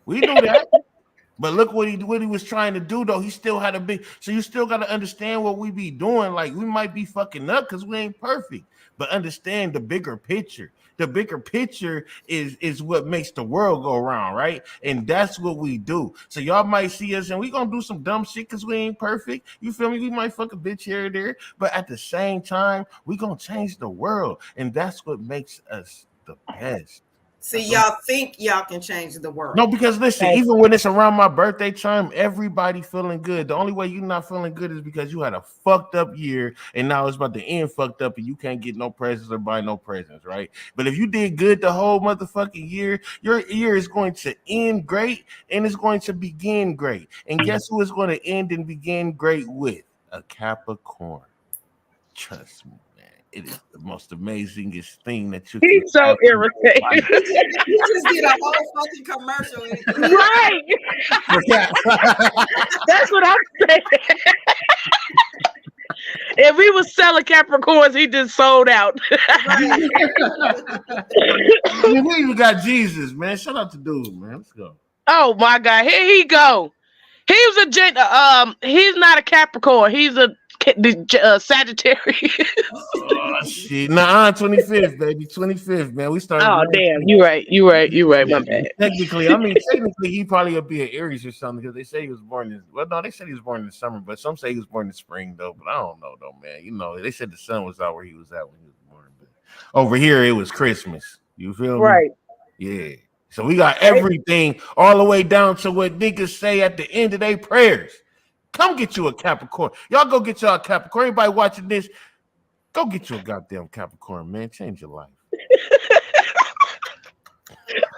Speaker 2: We knew that. But look what he was trying to do, though. He still had a big. So you still got to understand what we be doing. Like, we might be fucking up because we ain't perfect, but understand the bigger picture. The bigger picture is what makes the world go around, right? And that's what we do. So y'all might see us and we gonna do some dumb shit because we ain't perfect. You feel me? We might fuck a bitch here or there, but at the same time, we gonna change the world, and that's what makes us the best.
Speaker 1: See, y'all think y'all can change the world.
Speaker 2: No, because listen,
Speaker 3: Okay.
Speaker 2: even when it's around my birthday time, everybody feeling good. The only way you're not feeling good is because you had a fucked up year and now it's about to end fucked up and you can't get no presents or buy no presents, right? But if you did good the whole motherfucking year, your year is going to end great and it's going to begin great. And guess who is going to end and begin great with? A Capricorn. Trust me. It is the most amazingest thing that you can
Speaker 3: He's so
Speaker 2: have.
Speaker 3: irritated.
Speaker 1: You just did a whole fucking commercial.
Speaker 3: Right. That's what I'm saying. If we was selling Capricorns, he just sold out.
Speaker 1: Right.
Speaker 2: We even got Jesus, man. Shout out to dude, man. Let's go.
Speaker 3: Oh my God, here he go. He was he's not a Capricorn. He's a Sagittarius.
Speaker 2: Shit, nah, 25th, baby, 25th, man. We started.
Speaker 3: Oh damn, you right. My bad.
Speaker 2: Technically, he probably would be an Aries or something because they say he was born in. Well, no, they said he was born in the summer, but some say he was born in the spring though. But I don't know though, man. You know, they said the sun was out where he was at when he was born. But over here, it was Christmas. You feel me?
Speaker 3: Right.
Speaker 2: Yeah. So we got everything all the way down to what niggas say at the end of their prayers. Come get you a Capricorn. Y'all go get y'all a Capricorn. Everybody watching this, go get you a goddamn Capricorn, man. Change your life.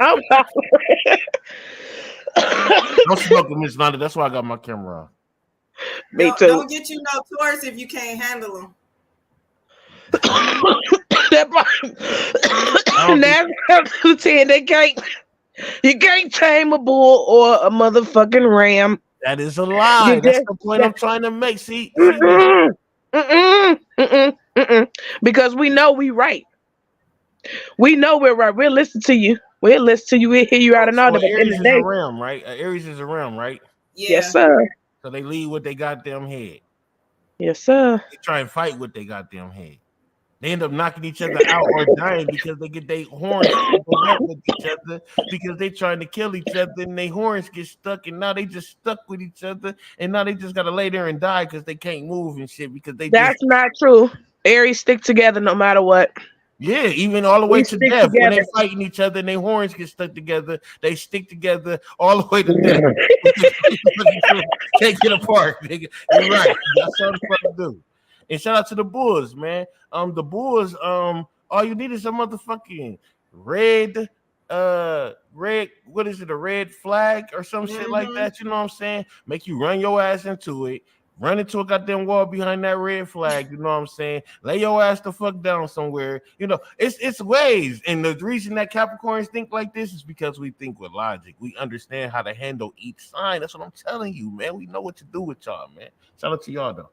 Speaker 3: I'm
Speaker 2: Don't smoke it, Miss Nanda. That's why I got my camera on.
Speaker 3: Me too.
Speaker 1: Don't get you no Taurus if you can't handle them.
Speaker 3: That's 10. You can't tame a bull or a motherfucking ram.
Speaker 2: That is a lie. That's the point I'm trying to make. See,
Speaker 3: because we know we right. We know we're right. We'll listen to you. We'll hear you out and all.
Speaker 2: So Aries is a ram, right? Aries is a ram, right?
Speaker 1: Yeah.
Speaker 3: Yes, sir.
Speaker 2: So they lead with they goddamn head.
Speaker 3: Yes, sir.
Speaker 2: They try and fight with they goddamn head. They end up knocking each other out or dying because they get their horns with each other because they trying to kill each other and their horns get stuck and now they just stuck with each other and now they just gotta lay there and die because they can't move and shit because they.
Speaker 3: That's not true. Aries stick together no matter what.
Speaker 2: Yeah, even all the way to death.
Speaker 3: Together.
Speaker 2: When they fighting each other and their horns get stuck together, they stick together all the way to death. Can't get apart, nigga. You're right. That's all the fuck do. And shout out to the Bulls, man. The Bulls, all you need is a motherfucking red, what is it, a red flag or some shit like that, you know what I'm saying? Make you run your ass into it, run into a goddamn wall behind that red flag, you know what I'm saying? Lay your ass the fuck down somewhere, you know, it's ways. And the reason that Capricorns think like this is because we think with logic. We understand how to handle each sign. That's what I'm telling you, man. We know what to do with y'all, man. Shout out to y'all, though.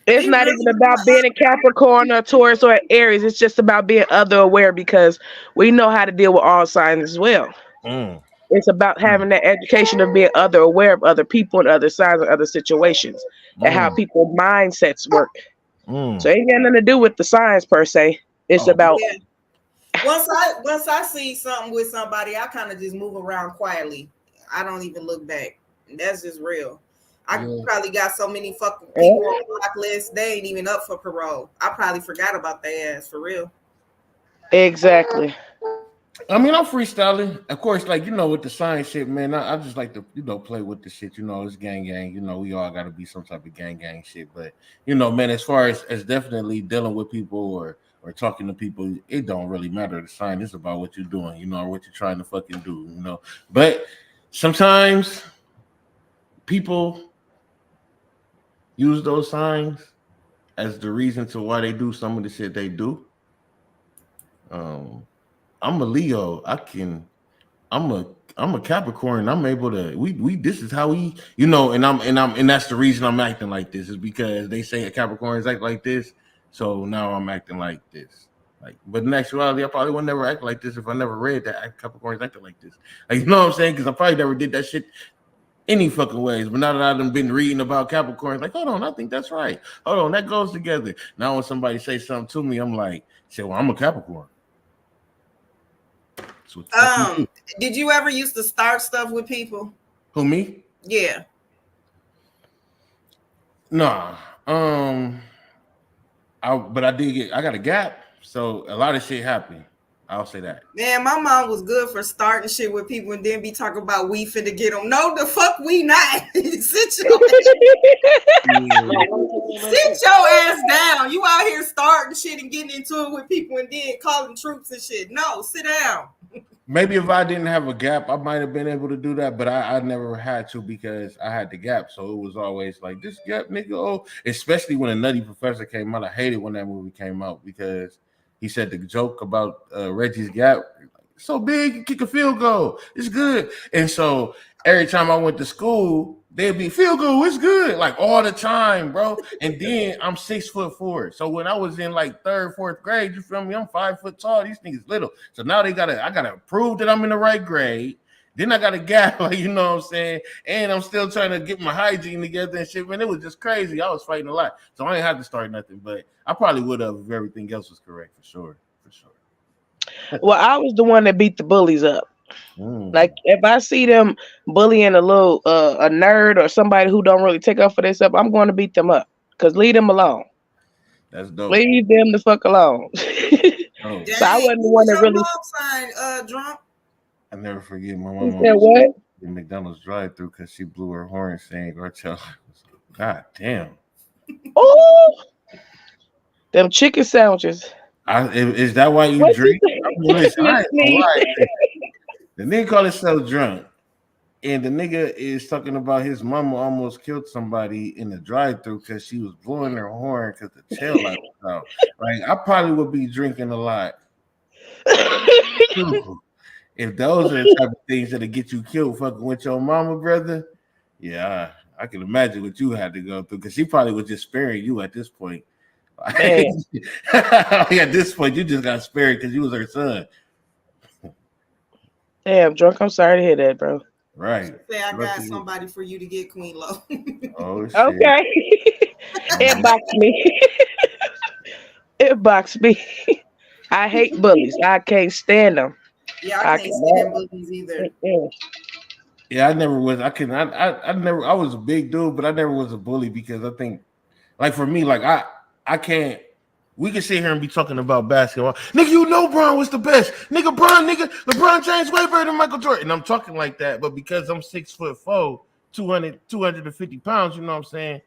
Speaker 3: It's not even about being a Capricorn or Taurus or Aries. It's just about being other aware because we know how to deal with all signs as well. It's about having that education of being other aware of other people and other signs and other situations and how people's mindsets work. So it ain't got nothing to do with the signs per se. It's about.
Speaker 1: Yeah. Once I see something with somebody, I kind of just move around quietly. I don't even look back. That's just real. I probably got so many fucking people on the block list, they ain't even up for parole. I probably forgot about their ass for real.
Speaker 3: Exactly.
Speaker 2: I mean, I'm freestyling. Of course, like, you know, with the science shit, man, I just like to, you know, play with the shit. You know, it's gang. You know, we all got to be some type of gang shit. But, you know, man, as far as definitely dealing with people or talking to people, it don't really matter. The sign is about what you're doing, you know, or what you're trying to fucking do, you know. But sometimes people use those signs as the reason to why they do some of the shit they do. I'm a Leo. I'm a Capricorn. I'm able to. We. This is how we. You know. And that's the reason I'm acting like this is because they say Capricorns act like this. So now I'm acting like this. Like, but in actuality, I probably would never act like this if I never read that Capricorns acting like this. Like, you know what I'm saying? Because I probably never did that shit any fucking ways. But now that I've been reading about Capricorns, like, hold on, I think that's right. Hold on, that goes together. Now when somebody say something to me, I'm like, shit, well, I'm a Capricorn.
Speaker 1: Did you ever used to start stuff with people?
Speaker 2: Who, me?
Speaker 1: Yeah.
Speaker 2: Nah. But I got a gap, so a lot of shit happened. I'll say that.
Speaker 1: Man, my mom was good for starting shit with people and then be talking about we finna get them. No, the fuck we not. Sit your ass down. You out here starting shit and getting into it with people and then calling troops and shit. No, sit down.
Speaker 2: Maybe if I didn't have a gap, I might have been able to do that, but I never had to because I had the gap. So it was always like, this gap, nigga. Oh, especially when a Nutty Professor came out. I hated when that movie came out because he said the joke about Reggie's gap. So big, you kick a field goal. It's good. And so every time I went to school, they'd be field goal, it's good. Like all the time, bro. And then I'm 6'4". So when I was in like 3rd, 4th grade, you feel me? I'm 5 foot tall. These niggas little. So now I gotta prove that I'm in the right grade. Then I got a gap, like, you know what I'm saying? And I'm still trying to get my hygiene together and shit. Man, it was just crazy. I was fighting a lot. So I ain't have to start nothing, but I probably would have if everything else was correct, for sure.
Speaker 3: Well, I was the one that beat the bullies up. Like if I see them bullying a little a nerd or somebody who don't really take up for themselves, I'm going to beat them up. Cause leave them alone.
Speaker 2: That's dope.
Speaker 3: Leave them the fuck alone.
Speaker 2: Oh.
Speaker 3: So I wasn't the one that really
Speaker 1: sign, drunk.
Speaker 2: I never forget my
Speaker 3: You
Speaker 2: mom
Speaker 3: said what?
Speaker 2: in McDonald's drive-through because she blew her horn saying Garcelle. God damn.
Speaker 3: Oh, them chicken sandwiches.
Speaker 2: Is that why you
Speaker 3: What
Speaker 2: drink?
Speaker 3: you
Speaker 2: Listen, I ain't
Speaker 3: Miss
Speaker 2: gonna
Speaker 3: me.
Speaker 2: lie. The nigga called himself drunk, and the nigga is talking about his mama almost killed somebody in the drive-through because she was blowing her horn because the tail light was out. Like, I probably would be drinking a lot. If those are the type of things that'll get you killed fucking with your mama, brother, yeah, I can imagine what you had to go through because she probably was just sparing you at this point. At this point, you just got spared because you was her son.
Speaker 3: Damn, drunk. I'm sorry to hear that, bro.
Speaker 2: Right.
Speaker 1: Say I got somebody for you to get, Queen Lo.
Speaker 2: Oh shit.
Speaker 3: Okay. It boxed me. It boxed me. I hate bullies. I can't stand them.
Speaker 1: Yeah, I can't stand bullies either.
Speaker 2: Yeah, I never was. I never. I was a big dude, but I never was a bully because I think, like for me, like I can't. We can sit here and be talking about basketball. Nigga, you know Bron was the best. Nigga, LeBron James way better than Michael Jordan. And I'm talking like that, but because I'm 6'4", 250 pounds, you know what I'm saying?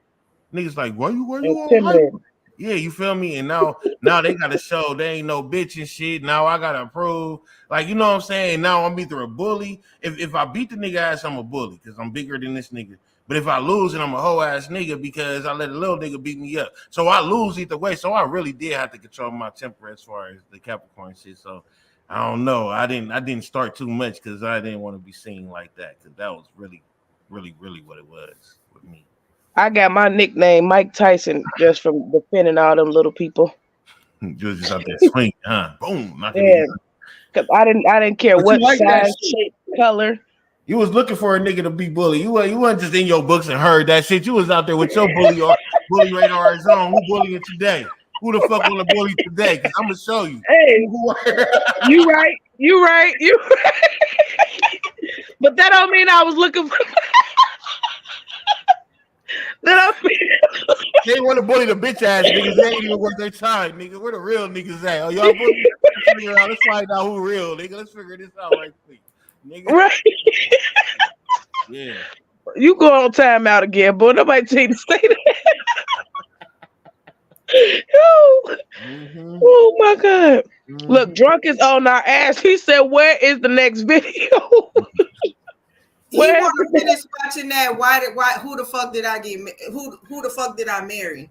Speaker 2: Niggas like, why you on hype? Yeah, you feel me? And now they gotta show they ain't no bitch and shit. Now I gotta prove, like, you know what I'm saying? Now I'm either a bully. If I beat the nigga ass, I'm a bully because I'm bigger than this nigga. But if I lose, and I'm a hoe ass nigga because I let a little nigga beat me up. So I lose either way. So I really did have to control my temper as far as the Capricorn shit. So I don't know. I didn't start too much because I didn't want to be seen like that. Because that was really, really, really what it was with me.
Speaker 3: I got my nickname Mike Tyson just from defending all them little people.
Speaker 2: You was just out there swinging, huh? Boom.
Speaker 3: Yeah. Because I didn't care what size, shape, color.
Speaker 2: You was looking for a nigga to be bully. You weren't just in your books and heard that shit. You was out there with your bully radar on. Who bullying today? Who the fuck want to bully today? Because I'm gonna show you.
Speaker 3: Hey, you right. But that don't mean I was looking for. That don't mean.
Speaker 2: They ain't want to bully the bitch ass niggas. They ain't even worth their time, nigga. Where the real niggas at? Oh, y'all bully? Let's find out who real, nigga. Let's figure this out right quick. Nigga.
Speaker 3: Right.
Speaker 2: Yeah.
Speaker 3: You go on timeout again, boy. Nobody tell you to stay there. Oh my God. Look, drunk is on our ass. He said, where is the next video?
Speaker 1: He want to finish watching that. Why? Who the fuck did I get? Who the fuck did I marry?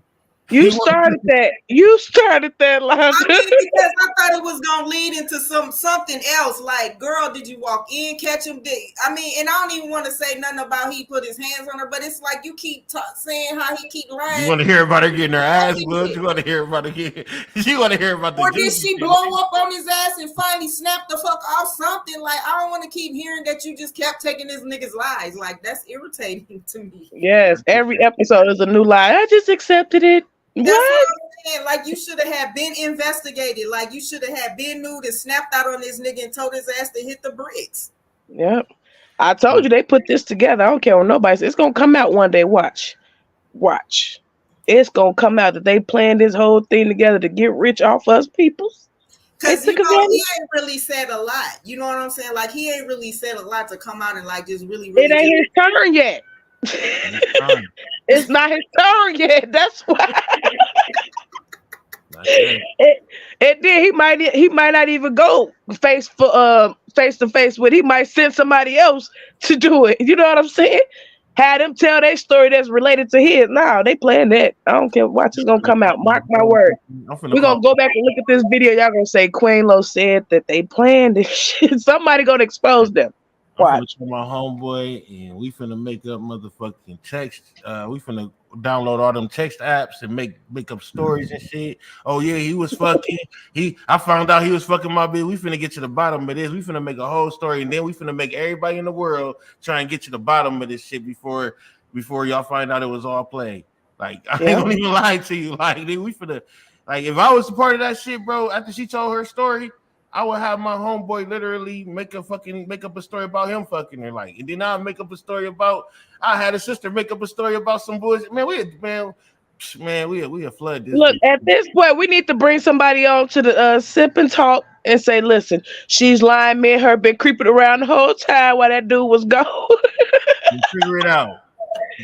Speaker 3: You started that, Londa.
Speaker 1: I mean, because I thought it was gonna lead into something else. Like, girl, did you walk in, catch him? I mean, and I don't even want to say nothing about he put his hands on her, but it's like you keep saying how he keep lying.
Speaker 2: You want to hear about her getting her ass whooped? You want to hear about it? You want to hear about the?
Speaker 1: Or did she blow up on his ass and finally snap the fuck off something? Like, I don't want to keep hearing that you just kept taking this nigga's lies. Like, that's irritating to me.
Speaker 3: Yes, every episode is a new lie. I just accepted it.
Speaker 1: That's what I'm saying. Like, you should have been investigated. Like, you should have been nude and snapped out on this nigga and told his ass to hit the bricks.
Speaker 3: Yep. I told you they put this together. I don't care what nobody says. It's gonna come out one day. Watch. It's gonna come out that they planned this whole thing together to get rich off us peoples.
Speaker 1: Because he ain't really said a lot. You know what I'm saying? Like, he ain't really said a lot to come out and like just really.
Speaker 3: It ain't his turn yet. It's not his turn yet. That's why. It did. He might not even go face to face with. He might send somebody else to do it. You know what I'm saying? Had them tell their story that's related to his. Nah, they playing that. I don't care. Watch, it's gonna come out. Mark my word. We're gonna go back and look at this video. Y'all gonna say Queen Lo said that they planned this shit. Somebody gonna expose them.
Speaker 2: I'm
Speaker 3: What?
Speaker 2: finna call my homeboy and we finna make up motherfucking text. We finna download all them text apps and make up stories and shit. Oh yeah, he was fucking. I found out he was fucking my bitch. We finna get to the bottom of this. We finna make a whole story and then we finna make everybody in the world try and get to the bottom of this shit before y'all find out it was all play. Like I ain't gonna even lie to you. Like we finna. Like if I was a part of that shit, bro. After she told her story, I would have my homeboy literally make up a story about him fucking her, like, and then I'll make up a story about. I had a sister make up a story about some bullshit. Man, we a flood this.
Speaker 3: Look,
Speaker 2: bitch.
Speaker 3: at this point, we need to bring somebody on to the sip and talk and say, listen, she's lying. Me and her been creeping around the whole time while that dude was gone.
Speaker 2: You figure it out.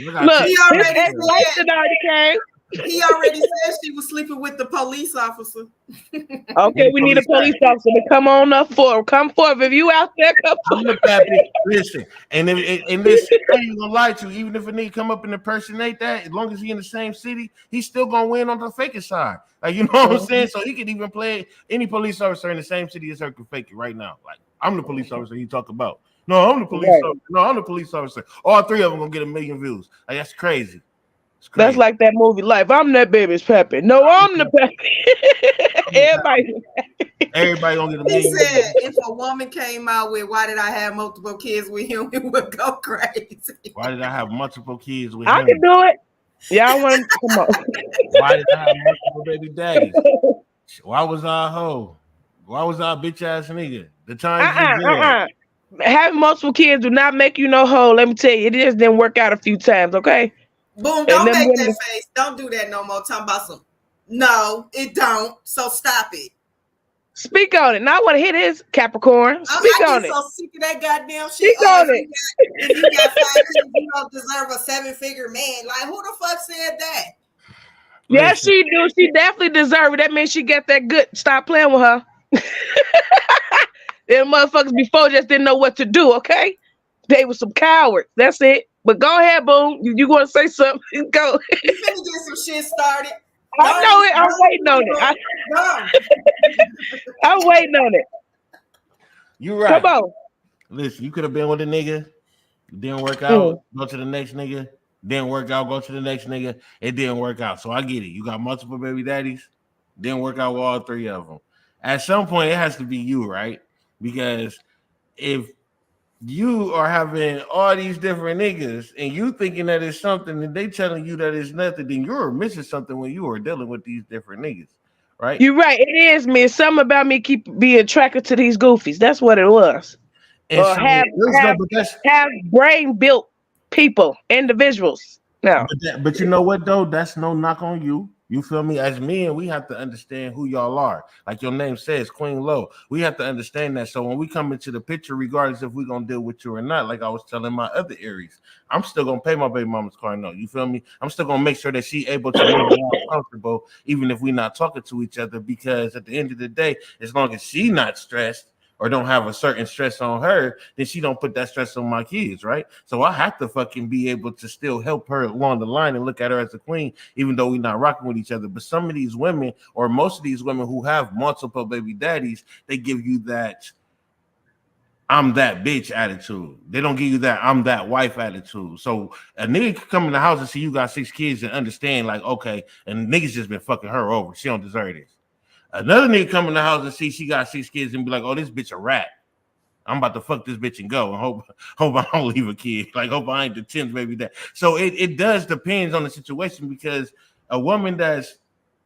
Speaker 3: Look,
Speaker 1: He
Speaker 3: his
Speaker 1: already
Speaker 3: ex-husband already came.
Speaker 1: He already said she was sleeping with the police officer.
Speaker 3: Okay, we need a police officer to come forward. If you out there, come
Speaker 2: I'm the pappy. Listen, and listen, I ain't gonna lie to you. Even if a nigga come up and impersonate that, as long as he in the same city, he's still gonna win on the faking side. Like, you know what I'm saying? So he could even play any police officer in the same city as her can fake it right now. Like, I'm the police officer he talk about. No, I'm the police officer. No, I'm the police officer. All three of them gonna get 1 million views. Like, that's crazy.
Speaker 3: That's like that movie Life. I'm that baby's Peppy. No, I'm the Peppy.
Speaker 2: Everybody gonna get 1 million.
Speaker 1: He said if a woman came out with "Why did I have multiple kids with him?" it would go crazy.
Speaker 2: Why did I have multiple kids with
Speaker 3: I
Speaker 2: him?
Speaker 3: can do it. Yeah, I want to come on.
Speaker 2: Why did I have multiple baby daddies? Why was I a hoe? Why was I a bitch ass nigga? The times
Speaker 3: Having multiple kids do not make you no hoe. Let me tell you, it just didn't work out a few times. Okay.
Speaker 1: Boom! Don't make that face. Don't do that no more. Talking about some. No, it don't. So stop it.
Speaker 3: Speak on it. Now I want to hear this, Capricorn. Speak on it.
Speaker 1: I'm so sick of that goddamn shit.
Speaker 3: Speak on it.
Speaker 1: If you got 5 kids, you don't deserve a 7-figure man. Like, who the fuck said that?
Speaker 3: Yes, she do. She definitely deserve it. That means she got that good. Stop playing with her. Them motherfuckers before just didn't know what to do, okay? They were some cowards. That's it. But go ahead, Boom. You want to say something? Go.
Speaker 1: You finna get some shit started.
Speaker 3: I know it. I'm waiting on it. I'm waiting on it.
Speaker 2: You right.
Speaker 3: Come on.
Speaker 2: Listen, you could have been with a nigga. Didn't work out. Go to the next nigga. Didn't work out. Go to the next nigga. It didn't work out. So I get it. You got multiple baby daddies. Didn't work out with all 3 of them. At some point, it has to be you, right? Because if you are having all these different niggas and you thinking that it's something and they telling you that it's nothing, then you're missing something when you are dealing with these different niggas, right?
Speaker 3: You're right. It is me. It's something about me keep being attracted to these goofies. That's what it was.
Speaker 2: And
Speaker 3: or
Speaker 2: so,
Speaker 3: have brain built people, individuals. No.
Speaker 2: But you know what though? That's no knock on you. You feel me? As men, we have to understand who y'all are. Like your name says, Queen Low. We have to understand that. So when we come into the picture, regardless if we're gonna deal with you or not, like I was telling my other Aries, I'm still gonna pay my baby mama's car note. You feel me? I'm still gonna make sure that she able to be comfortable, even if we're not talking to each other. Because at the end of the day, as long as she not stressed or don't have a certain stress on her, then she don't put that stress on my kids, right? So I have to fucking be able to still help her along the line and look at her as a queen, even though we're not rocking with each other. But some of these women, or most of these women who have multiple baby daddies, they give you that I'm that bitch attitude. They don't give you that I'm that wife attitude. So a nigga can come in the house and see you got 6 kids and understand like, okay, and niggas just been fucking her over. She don't deserve this. Another nigga come in the house and see she got 6 kids and be like, oh, this bitch a rat. I'm about to fuck this bitch and go and hope I don't leave a kid. Like, hope I ain't the 10th baby dad. So it does depends on the situation, because a woman that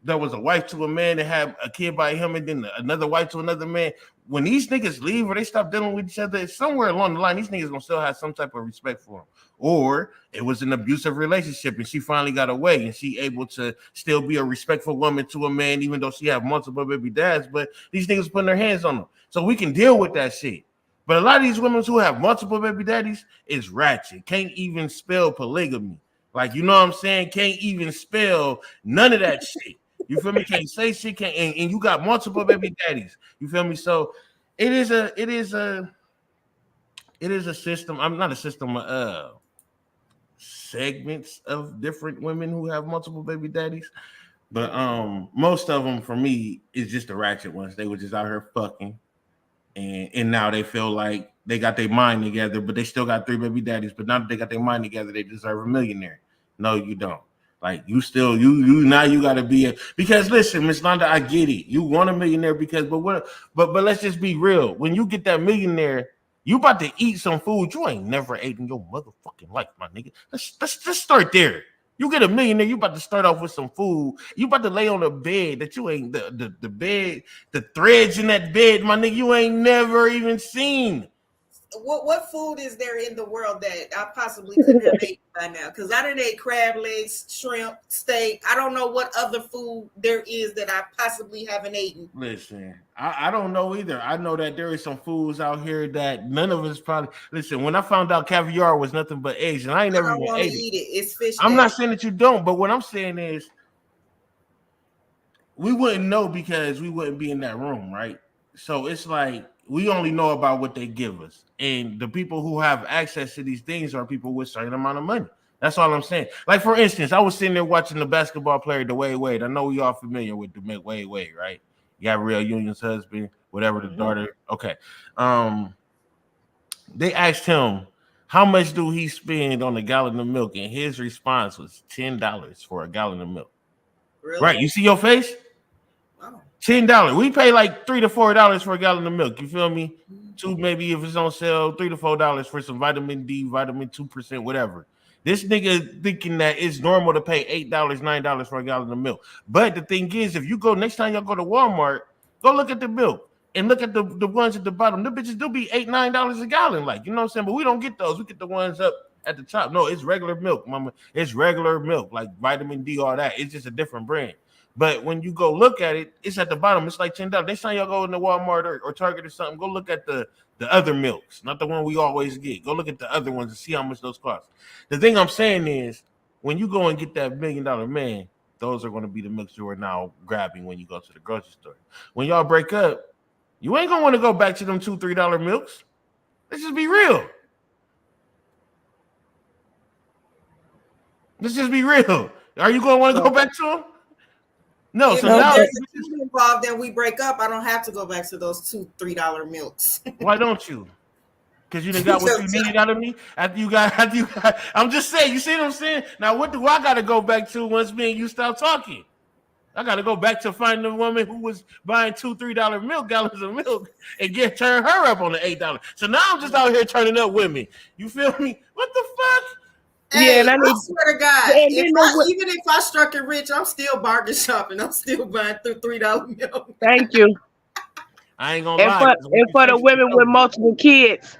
Speaker 2: was a wife to a man that had a kid by him and then another wife to another man, when these niggas leave or they stop dealing with each other, somewhere along the line, these niggas gonna still have some type of respect for them. Or it was an abusive relationship and she finally got away and she able to still be a respectful woman to a man, even though she have multiple baby dads, but these niggas putting their hands on them. So we can deal with that shit. But a lot of these women who have multiple baby daddies is ratchet. Can't even spell polygamy. Like, you know what I'm saying? Can't even spell none of that shit. You feel me? Can't say shit, and you got multiple baby daddies. You feel me? So it is a system. I'm not a system of segments of different women who have multiple baby daddies. But most of them for me is just the ratchet ones. They were just out here fucking. And now they feel like they got their mind together, but they still got 3 baby daddies. But now that they got their mind together, they deserve a millionaire. No, you don't. Like you still you now you got to be because listen, Miss Londa, I get it. You want a millionaire because but let's just be real. When you get that millionaire, you about to eat some food you ain't never ate in your motherfucking life, my nigga. Let's just start there. You get a millionaire, you about to start off with some food. You about to lay on a bed that you ain't the bed, the threads in that bed, my nigga, you ain't never even seen.
Speaker 1: What food is there in the world that I possibly could have eaten by now? Because I done ate crab legs, shrimp, steak. I don't know what other food there is that I possibly haven't eaten.
Speaker 2: Listen, I don't know either. I know that there is some foods out here that none of us probably. Listen, when I found out caviar was nothing but eggs, and I ain't never even ate it.
Speaker 1: It's fish.
Speaker 2: I'm not saying that you don't, but what I'm saying is we wouldn't know because we wouldn't be in that room, right? So it's like we only know about what they give us. And the people who have access to these things are people with a certain amount of money. That's all I'm saying. Like, for instance, I was sitting there watching the basketball player, Dwayne Wade. I know we all familiar with Dwayne Wade, right? Gabrielle Union's husband, whatever, the daughter. Okay. They asked him, how much do he spend on a gallon of milk? And his response was $10 for a gallon of milk.
Speaker 1: Really?
Speaker 2: Right. You see your face?
Speaker 1: Wow.
Speaker 2: $10. We pay like $3 to $4 for a gallon of milk. You feel me? $2 maybe if it's on sale, $3 to $4 for some vitamin D, vitamin 2%, whatever. This nigga thinking that it's normal to pay $8, $9 for a gallon of milk. But the thing is, if you go next time y'all go to Walmart, go look at the milk and look at the ones at the bottom. The bitches do be $8, $9 a gallon, like, you know what I'm saying? But we don't get those. We get the ones up at the top. No, it's regular milk, mama. It's regular milk, like vitamin D, all that. It's just a different brand. But when you go look at it, it's at the bottom. It's like $10. Next time y'all go into Walmart or Target or something, go look at the other milks, not the one we always get. Go look at the other ones and see how much those cost. The thing I'm saying is, when you go and get that $1 million man, those are going to be the milks you are now grabbing when you go to the grocery store. When y'all break up, you ain't going to want to go back to them $2, $3 milks. Let's just be real. Let's just be real. Are you going to want to go back to them? No, so now
Speaker 1: there's a food involved and we break up, I don't have to go back to those $2, $3 milks.
Speaker 2: Why don't you? Because you done got what you needed out of me. After you got, I'm just saying, you see what I'm saying? Now, what do I got to go back to once me and you stop talking? I got to go back to finding a woman who was buying $2, $3 gallons of milk and turn her up on the $8. So now I'm just out here turning up women. You feel me? What the fuck?
Speaker 1: Hey, I swear to God, even if I struck it rich, I'm still bargain shopping. I'm still buying $3 milk.
Speaker 3: Thank you.
Speaker 2: I ain't gonna lie.
Speaker 3: And for the women with multiple kids,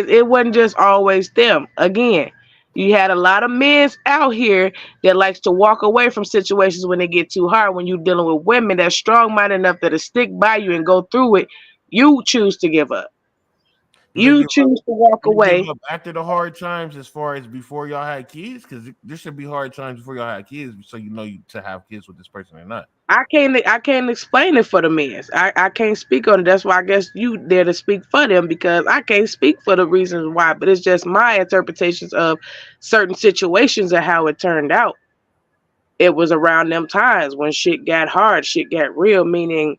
Speaker 3: it wasn't just always them. Again, you had a lot of men out here that likes to walk away from situations when they get too hard. When you're dealing with women that's strong-minded enough that'll stick by you and go through it, you choose to give up. You choose to walk away
Speaker 2: after the hard times, as far as before y'all had kids, because there should be hard times before y'all had kids, so you know to have kids with this person or not.
Speaker 3: I can't explain it for the men. I can't speak on it. That's why I guess you there to speak for them, because I can't speak for the reasons why. But it's just my interpretations of certain situations and how it turned out. It was around them times when shit got hard, shit got real. Meaning,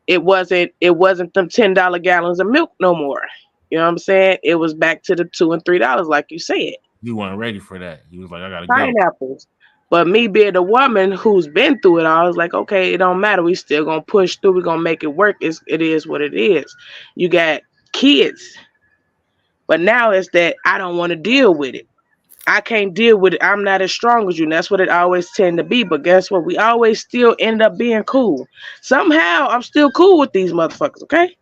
Speaker 3: it wasn't them $10 gallons of milk no more. You know what I'm saying? It was back to the $2 and $3, like you said.
Speaker 2: You weren't ready for that. You was like, I gotta
Speaker 3: pineapples. But me being a woman who's been through it all, I was like, okay, it don't matter. We still gonna push through. We're gonna make it work. It is what it is. You got kids, but now it's that I don't want to deal with it. I can't deal with it. I'm not as strong as you. And that's what it always tend to be. But guess what? We always still end up being cool. Somehow I'm still cool with these motherfuckers. Okay.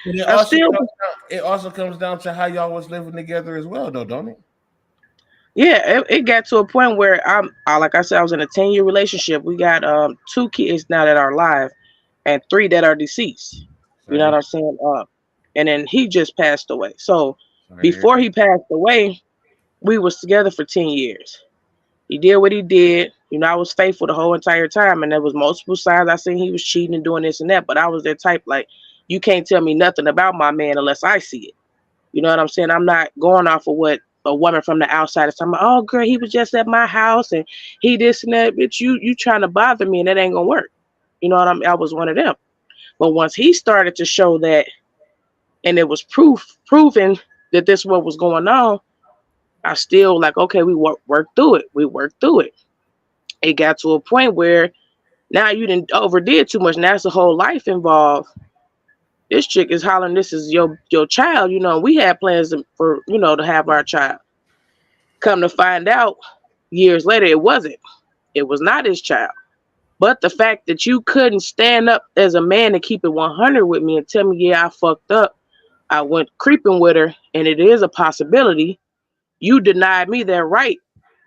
Speaker 2: It also comes down to how y'all was living together as well, though, don't it?
Speaker 3: Yeah, it got to a point where like I said, I was in a 10-year relationship. We got 2 kids now that are alive and 3 that are deceased. You know what I'm saying? And then he just passed away. So before he passed away, we was together for 10 years. He did what he did. You know, I was faithful the whole entire time, and there was multiple signs I seen he was cheating and doing this and that. But I was that type, like, you can't tell me nothing about my man unless I see it. You know what I'm saying? I'm not going off of what a woman from the outside is talking about. Oh, girl, he was just at my house and he this and that. Bitch, you trying to bother me and that ain't gonna work. You know what I mean? I was one of them. But once he started to show that and it was proven that this what was going on, I still like, okay, we worked through it. We worked through it. It got to a point where now you didn't overdid too much. Now it's a whole life involved. This chick is hollering, this is your child. You know, we had plans for, you know, to have our child. Come to find out, years later, it wasn't. It was not his child. But the fact that you couldn't stand up as a man and keep it 100 with me and tell me, yeah, I fucked up. I went creeping with her, and it is a possibility. You denied me that right.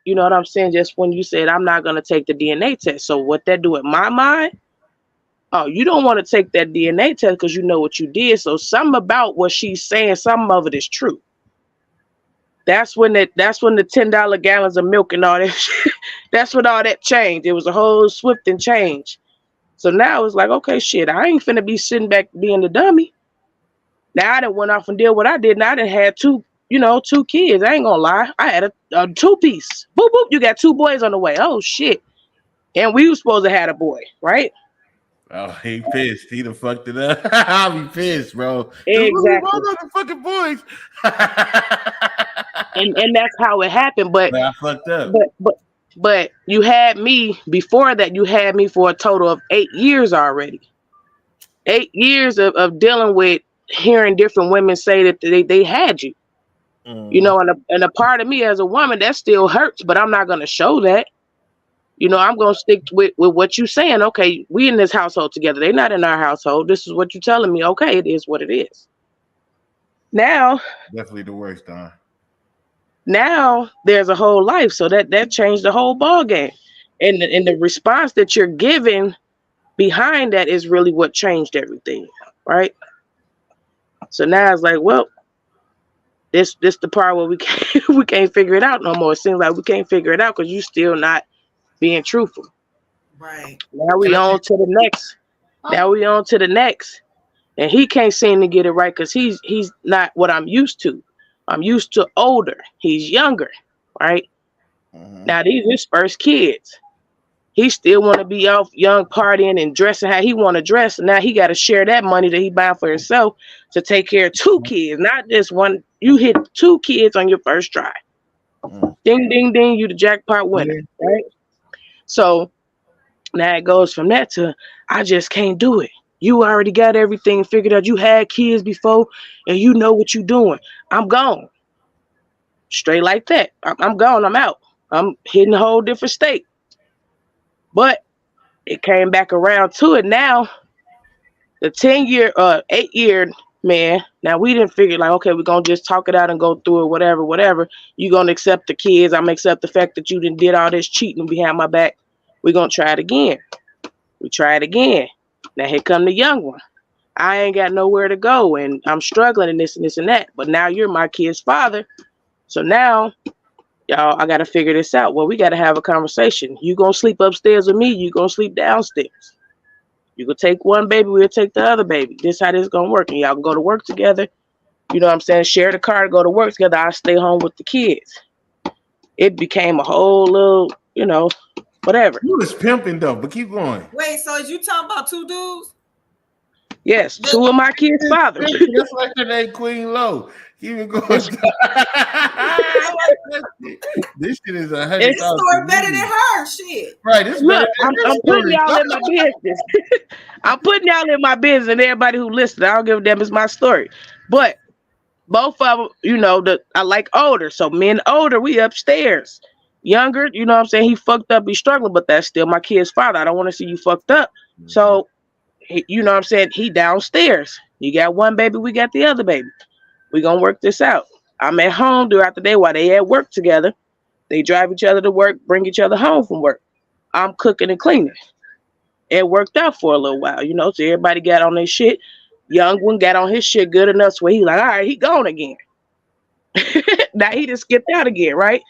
Speaker 3: You know what I'm saying? Just when you said, I'm not going to take the DNA test. So what that do in my mind? Oh, you don't want to take that DNA test because you know what you did. So something about what she's saying, some of it is true. That's when the $10 gallons of milk and all that shit, that's when all that changed. It was a whole swift and change. So now it's like, okay, shit, I ain't finna be sitting back being the dummy. Now I done went off and did what I did. Now I done had two kids. I ain't gonna lie. I had a two-piece. Boop, boop, you got 2 boys on the way. Oh, shit. And we was supposed to have a boy, right?
Speaker 2: Oh, he pissed. He done fucked it up. I'll be pissed, bro.
Speaker 3: Exactly.
Speaker 2: The fucking boys.
Speaker 3: and that's how it happened. But
Speaker 2: I fucked up.
Speaker 3: But you had me before that. You had me for a total of 8 years already. 8 years of dealing with hearing different women say that they had you. You know, and a part of me as a woman that still hurts, but I'm not gonna show that. You know, I'm gonna stick with what you saying. Okay, we in this household together. They're not in our household. This is what you're telling me. Okay, it is what it is. Now,
Speaker 2: definitely the worst, Don.
Speaker 3: Now there's a whole life, so that changed the whole ball game, and the response that you're giving behind that is really what changed everything, right? So now it's like, well, this the part where we can't figure it out no more. It seems like we can't figure it out because you still not being truthful.
Speaker 1: Right.
Speaker 3: Now we on to the next. Now we on to the next, and he can't seem to get it right because he's not what I'm used to. I'm used to older. He's younger, right? Now these his first kids. He still want to be off young partying and dressing how he want to dress. Now he got to share that money that he buying for himself to take care of 2 kids, not just one. You hit 2 kids on your first try. Ding, ding, ding. You the jackpot winner, right? So now it goes from that to, I just can't do it. You already got everything figured out. You had kids before and you know what you're doing. I'm gone. Straight like that. I'm gone. I'm out. I'm hitting a whole different state. But it came back around to it now. The 8-year man. Now we didn't figure like, okay, we're going to just talk it out and go through it, whatever. You're going to accept the kids. I'm going to accept the fact that you did all this cheating behind my back. We're going to try it again. We try it again. Now here come the young one. I ain't got nowhere to go and I'm struggling in this and this and that. But now you're my kid's father. So now, y'all, I got to figure this out. Well, we got to have a conversation. You going to sleep upstairs with me. You going to sleep downstairs. You can take one baby. We'll take the other baby. This how this is going to work. And y'all can go to work together. You know what I'm saying? Share the car to go to work together. I stay home with the kids. It became a whole little, you know, whatever.
Speaker 2: You was pimping though, but keep going.
Speaker 1: Wait, so is you talking about 2 dudes?
Speaker 3: Yes, 2 of my kids' fathers.
Speaker 2: That's like her name, Queen Low. Even going. This shit is 100,000.
Speaker 1: It's story better than her shit.
Speaker 2: Right. It's
Speaker 3: Look, I'm putting y'all in my business. I'm putting y'all in my business, and everybody who listens, I don't give a damn. It's my story. But both of them, you know, I like older. So men older, we upstairs. Younger, you know what I'm saying? He fucked up, he's struggling, but that's still my kid's father. I don't want to see you fucked up. So, you know what I'm saying? He downstairs. You got one baby, we got the other baby. We gonna work this out. I'm at home throughout the day while they at work together. They drive each other to work, bring each other home from work. I'm cooking and cleaning. It worked out for a little while, you know, so everybody got on their shit. Young one got on his shit good enough so he like, all right, he gone again. Now he just skipped out again, right?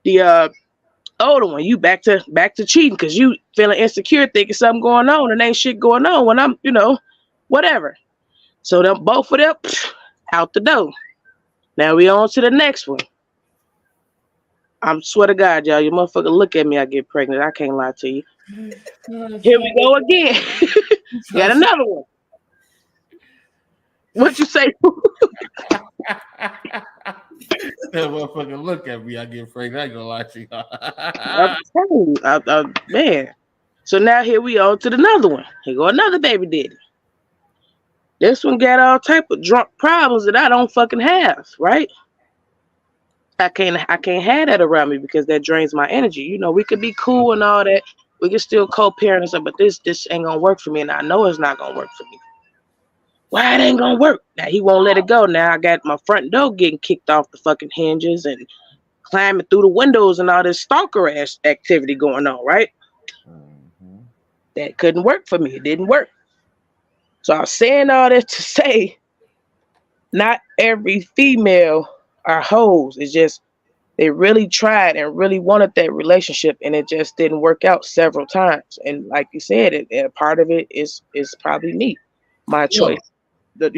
Speaker 3: The older one, you back to cheating because you feeling insecure, thinking something going on and ain't shit going on when I'm, you know, whatever. So them both of them out the door. Now we on to the next one. I'm swear to God, y'all, you motherfucker look at me, I get pregnant. I can't lie to you. Here we go again. Got another one. What you say?
Speaker 2: That motherfucker look at me. I get afraid. I ain't gonna lie to you.
Speaker 3: I'm telling you, man. So now here we on to another one. Here go another baby daddy. This one got all type of drunk problems that I don't fucking have, right? I can't have that around me because that drains my energy. You know, we could be cool and all that. We can still co-parent and stuff, but this ain't gonna work for me, and I know it's not gonna work for me. Why it ain't gonna work? Now he won't let it go. Now I got my front door getting kicked off the fucking hinges and climbing through the windows and all this stalker ass activity going on, right?
Speaker 2: Mm-hmm.
Speaker 3: That couldn't work for me. It didn't work. So I was saying all this to say, not every female are hoes. It's just they really tried and really wanted that relationship, and it just didn't work out several times. And like you said, a part of it is probably me, my choice. The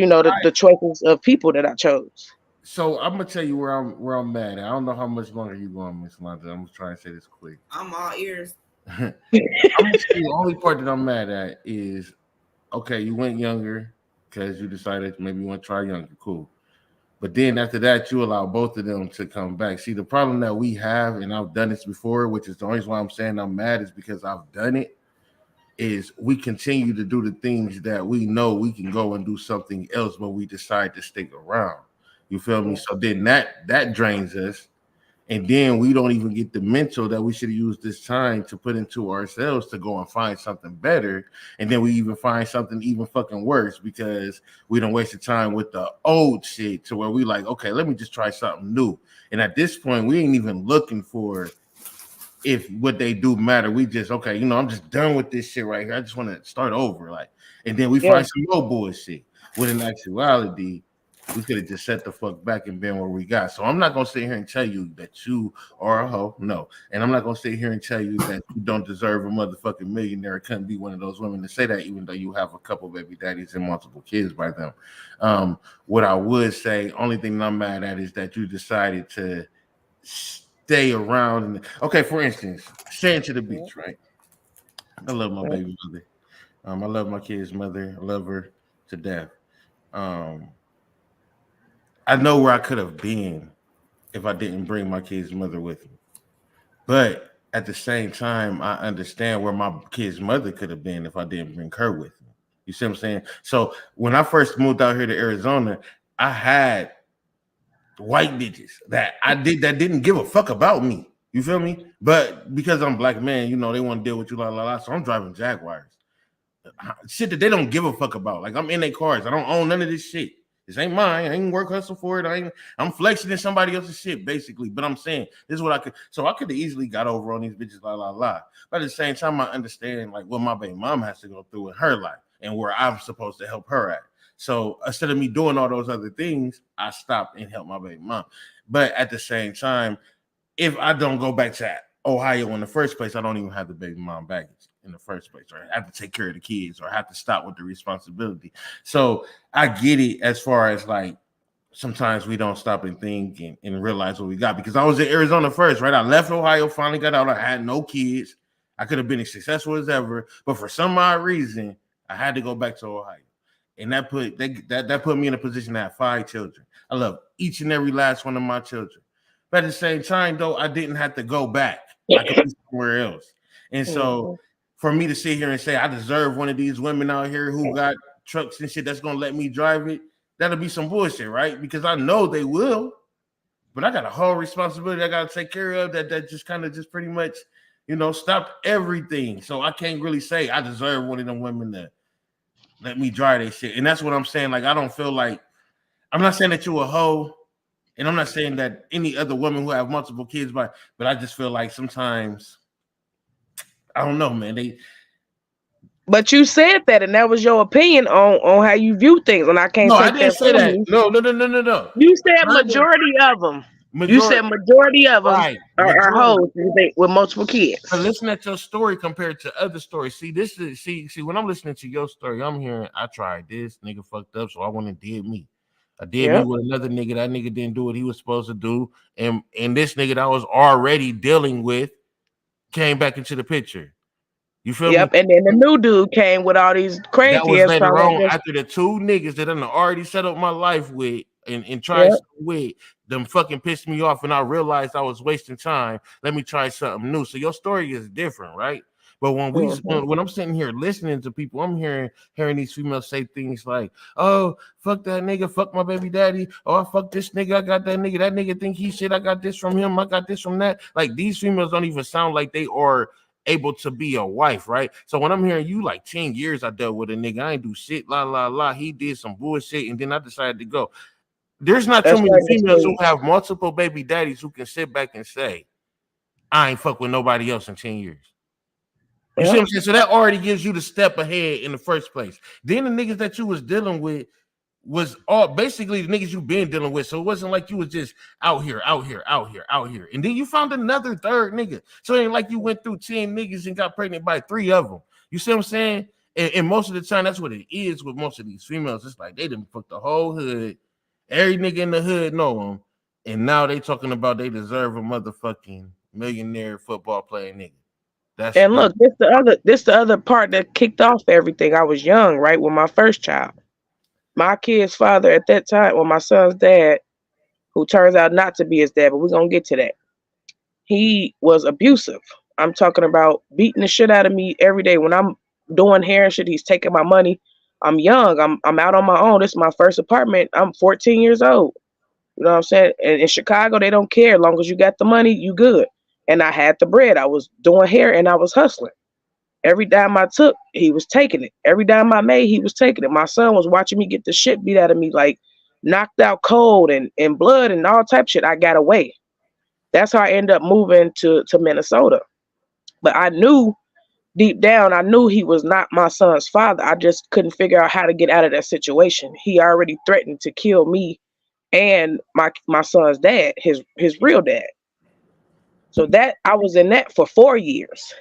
Speaker 3: choices of people that I chose.
Speaker 2: So I'm gonna tell you where I'm mad at. I don't know how much longer you going, Miss Londa. I'm trying to say this quick.
Speaker 1: I'm all ears.
Speaker 2: I'm gonna say the only part that I'm mad at is, okay, you went younger because you decided maybe you want to try younger, cool. But then after that, you allow both of them to come back. See, the problem that we have, and I've done this before, which is the only reason why I'm saying I'm mad is because I've done it, is we continue to do the things that we know we can go and do something else, but we decide to stick around. You feel me? So then that drains us. And then we don't even get the mental that we should use this time to put into ourselves to go and find something better. And then we even find something even fucking worse because we don't waste the time with the old shit to where we like, okay, let me just try something new. And at this point, we ain't even looking for if what they do matter. We just, okay, I'm just done with this shit right here. I just want to start over. Like, and then we find some more bullshit. When in actuality, we could have just set the fuck back and been where we got. So I'm not gonna sit here and tell you that you are a hoe. No. And I'm not gonna sit here and tell you that you don't deserve a motherfucking millionaire. Couldn't be one of those women to say that, even though you have a couple baby daddies and multiple kids by them. What I would say, only thing I'm mad at is that you decided to stay around. Okay, for instance, staying to the beach, right? I love my baby mother. I love my kid's mother. I love her to death. I know where I could have been if I didn't bring my kid's mother with me. But at the same time, I understand where my kid's mother could have been if I didn't bring her with me. You see what I'm saying? So when I first moved out here to Arizona, I had white bitches that didn't give a fuck about me. You feel me? But because I'm black man, they want to deal with you, so I'm driving Jaguars. Shit that they don't give a fuck about. Like, I'm in their cars. I don't own none of this shit. This ain't mine. I ain't work hustle for it. I'm flexing in somebody else's shit, basically. But I'm saying this is what I could. So I could have easily got over on these bitches, But at the same time, I understand like what my baby mom has to go through in her life and where I'm supposed to help her at. So instead of me doing all those other things, I stopped and helped my baby mom. But at the same time, if I don't go back to Ohio in the first place, I don't even have the baby mom baggage in the first place, or I have to take care of the kids, or I have to stop with the responsibility. So I get it as far as like sometimes we don't stop and think and realize what we got. Because I was in Arizona first, right? I left Ohio, finally got out. I had no kids. I could have been as successful as ever, but for some odd reason, I had to go back to Ohio. And that put me in a position to have 5 children. I love each and every last one of my children. But at the same time, though, I didn't have to go back. I could be somewhere else. And so for me to sit here and say I deserve one of these women out here who got trucks and shit that's going to let me drive it, that'll be some bullshit, right? Because I know they will. But I got a whole responsibility I got to take care of that just kind of just pretty much, stopped everything. So I can't really say I deserve one of them women to let me drive that shit. And that's what I'm saying. Like, I don't feel like, I'm not saying that you a hoe. And I'm not saying that any other woman who have multiple kids, but I just feel like sometimes, I don't know, man.
Speaker 3: But you said that, and that was your opinion on how you view things, and I can't.
Speaker 2: No, I didn't say that. No.
Speaker 3: You said majority of them. You said majority of them are hoes with multiple kids.
Speaker 2: But listen at your story compared to other stories. See, when I'm listening to your story, I'm hearing I tried this, nigga fucked up, so I went and did me. I did me with another nigga. That nigga didn't do what he was supposed to do. And this nigga that I was already dealing with came back into the picture. You feel
Speaker 3: Yep,
Speaker 2: me?
Speaker 3: and then the new dude came with all these
Speaker 2: That
Speaker 3: crazy
Speaker 2: was
Speaker 3: ass
Speaker 2: later
Speaker 3: problems.
Speaker 2: on after the two niggas that I already set up my life with and tried
Speaker 3: Yep.
Speaker 2: with them fucking pissed me off, and I realized I was wasting time. Let me try something new. So your story is different, right? But when when I'm sitting here listening to people, I'm hearing these females say things like, "Oh, fuck that nigga, fuck my baby daddy. Oh, I fuck this nigga. I got that nigga. That nigga think he shit. I got this from him. I got this from that." Like these females don't even sound like they are able to be a wife, right? So when I'm hearing you like 10 years I dealt with a nigga, I ain't do shit, la la la. He did some bullshit, and then I decided to go. There's not too
Speaker 3: That's
Speaker 2: many
Speaker 3: right, Miss
Speaker 2: females who
Speaker 3: Lee.
Speaker 2: have multiple baby daddies who can sit back and say, I ain't fuck with nobody else in 10 years. You see what I'm saying? So that already gives you the step ahead in the first place. Then the niggas that you was dealing with was all basically the niggas you've been dealing with. So it wasn't like you was just out here. And then you found another third nigga. So it ain't like you went through 10 niggas and got pregnant by 3 of them. You see what I'm saying? And most of the time, that's what it is with most of these females. It's like they done fucked the whole hood. Every nigga in the hood know them. And now they talking about they deserve a motherfucking millionaire football playing nigga. That's
Speaker 3: And look, this the other part that kicked off everything. I was young, right, with my first child. My kid's father at that time, well, my son's dad, who turns out not to be his dad, but we're gonna get to that. He was abusive. I'm talking about beating the shit out of me every day. When I'm doing hair and shit, he's taking my money. I'm young. I'm out on my own. This is my first apartment. I'm 14 years old. You know what I'm saying? And in Chicago, they don't care. As long as you got the money, you good. And I had the bread. I was doing hair and I was hustling. Every dime I took, he was taking it. Every dime I made, he was taking it. My son was watching me get the shit beat out of me, like knocked out cold and blood and all type of shit. I got away. That's how I ended up moving to Minnesota. But I knew deep down, I knew he was not my son's father. I just couldn't figure out how to get out of that situation. He already threatened to kill me and my son's dad, his real dad. So that I was in that for 4 years.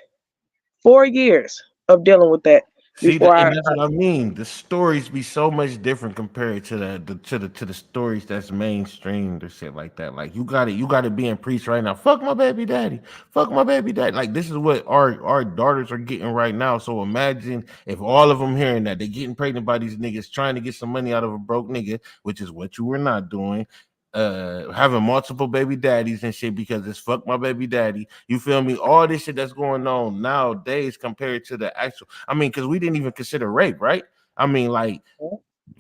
Speaker 3: 4 years of dealing with that
Speaker 2: See that,
Speaker 3: before
Speaker 2: and that's what I mean. The stories be so much different compared to the stories that's mainstream or shit like that. Like you got it being preached right now. Fuck my baby daddy. Fuck my baby daddy. Like this is what our daughters are getting right now. So imagine if all of them hearing that they're getting pregnant by these niggas trying to get some money out of a broke nigga, which is what you were not doing. Having multiple baby daddies and shit because it's fuck my baby daddy. You feel me? All this shit that's going on nowadays compared to the actual. I mean, because we didn't even consider rape, right? I mean, like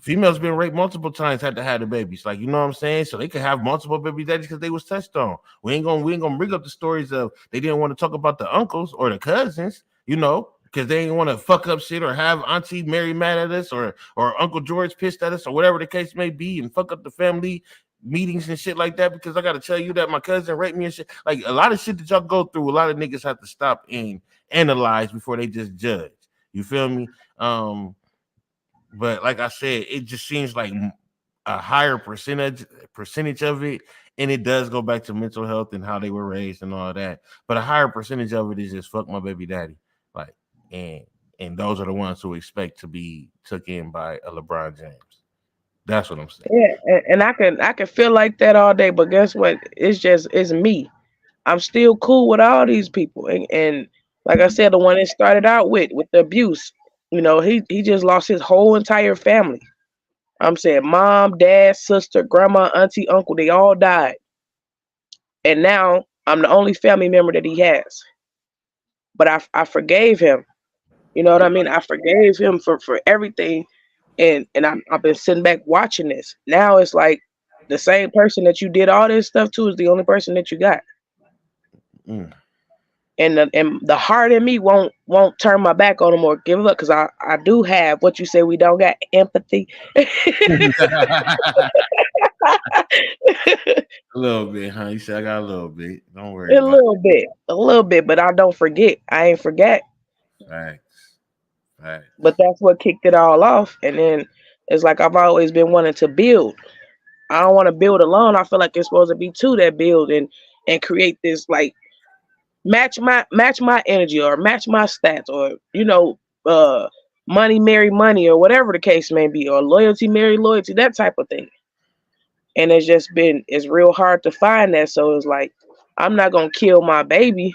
Speaker 2: females been raped multiple times, had to have the babies. Like, you know what I'm saying? So they could have multiple baby daddies because they was touched on. We ain't gonna bring up the stories of they didn't want to talk about the uncles or the cousins, you know, because they didn't want to fuck up shit or have Auntie Mary mad at us or Uncle George pissed at us or whatever the case may be and fuck up the family meetings and shit like that because I gotta tell you that my cousin raped me and shit. Like a lot of shit that y'all go through, a lot of niggas have to stop and analyze before they just judge. You feel me? But like I said, it just seems like a higher percentage of it, and it does go back to mental health and how they were raised and all that. But a higher percentage of it is just fuck my baby daddy, like and those are the ones who expect to be took in by a LeBron James. That's what I'm saying.
Speaker 3: Yeah, and I can feel like that all day, but guess what? It's me. I'm still cool with all these people, and like I said, the one that started out with the abuse, you know, he just lost his whole entire family. I'm saying mom, dad, sister, grandma, auntie, uncle, they all died, and now I'm the only family member that he has. But I forgave him. You know what I mean? I forgave him for everything, and I've been sitting back watching this. Now it's like the same person that you did all this stuff to is the only person that you got.
Speaker 2: Mm.
Speaker 3: And the heart in me won't turn my back on him or give up because I do have what you say we don't got empathy.
Speaker 2: A little bit, huh? You said I got a little bit. Don't worry
Speaker 3: a
Speaker 2: about
Speaker 3: little bit, but I don't forget. I ain't forget.
Speaker 2: it. Facts.
Speaker 3: But that's what kicked it all off. And then it's like I've always been wanting to build. I don't want to build alone. I feel like it's supposed to be two that build and create this like match my energy or match my stats or money marry money or whatever the case may be or loyalty marry loyalty, that type of thing. And it's real hard to find that. So it's like I'm not gonna kill my baby.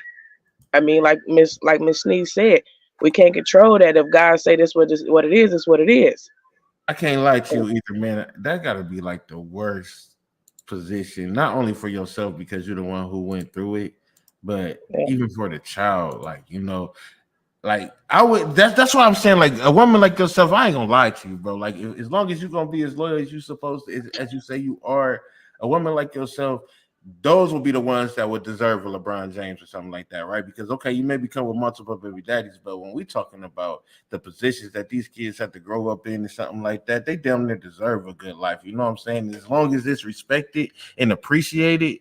Speaker 3: I mean, like Miss Sneeze said, we can't control that. If God say this what it is, it's what it is.
Speaker 2: I can't lie to you either, man. That gotta be like the worst position, not only for yourself because you're the one who went through it, but even for the child. Like, you know, like I would. That's why I'm saying, like, a woman like yourself, I ain't gonna lie to you, bro. Like, as long as you're gonna be as loyal as you supposed to, as you say you are, a woman like yourself, those will be the ones that would deserve a LeBron James or something like that, right? Because okay, you may become with multiple baby daddies, but when we're talking about the positions that these kids have to grow up in and something like that, they damn near deserve a good life. You know what I'm saying? As long as it's respected and appreciated,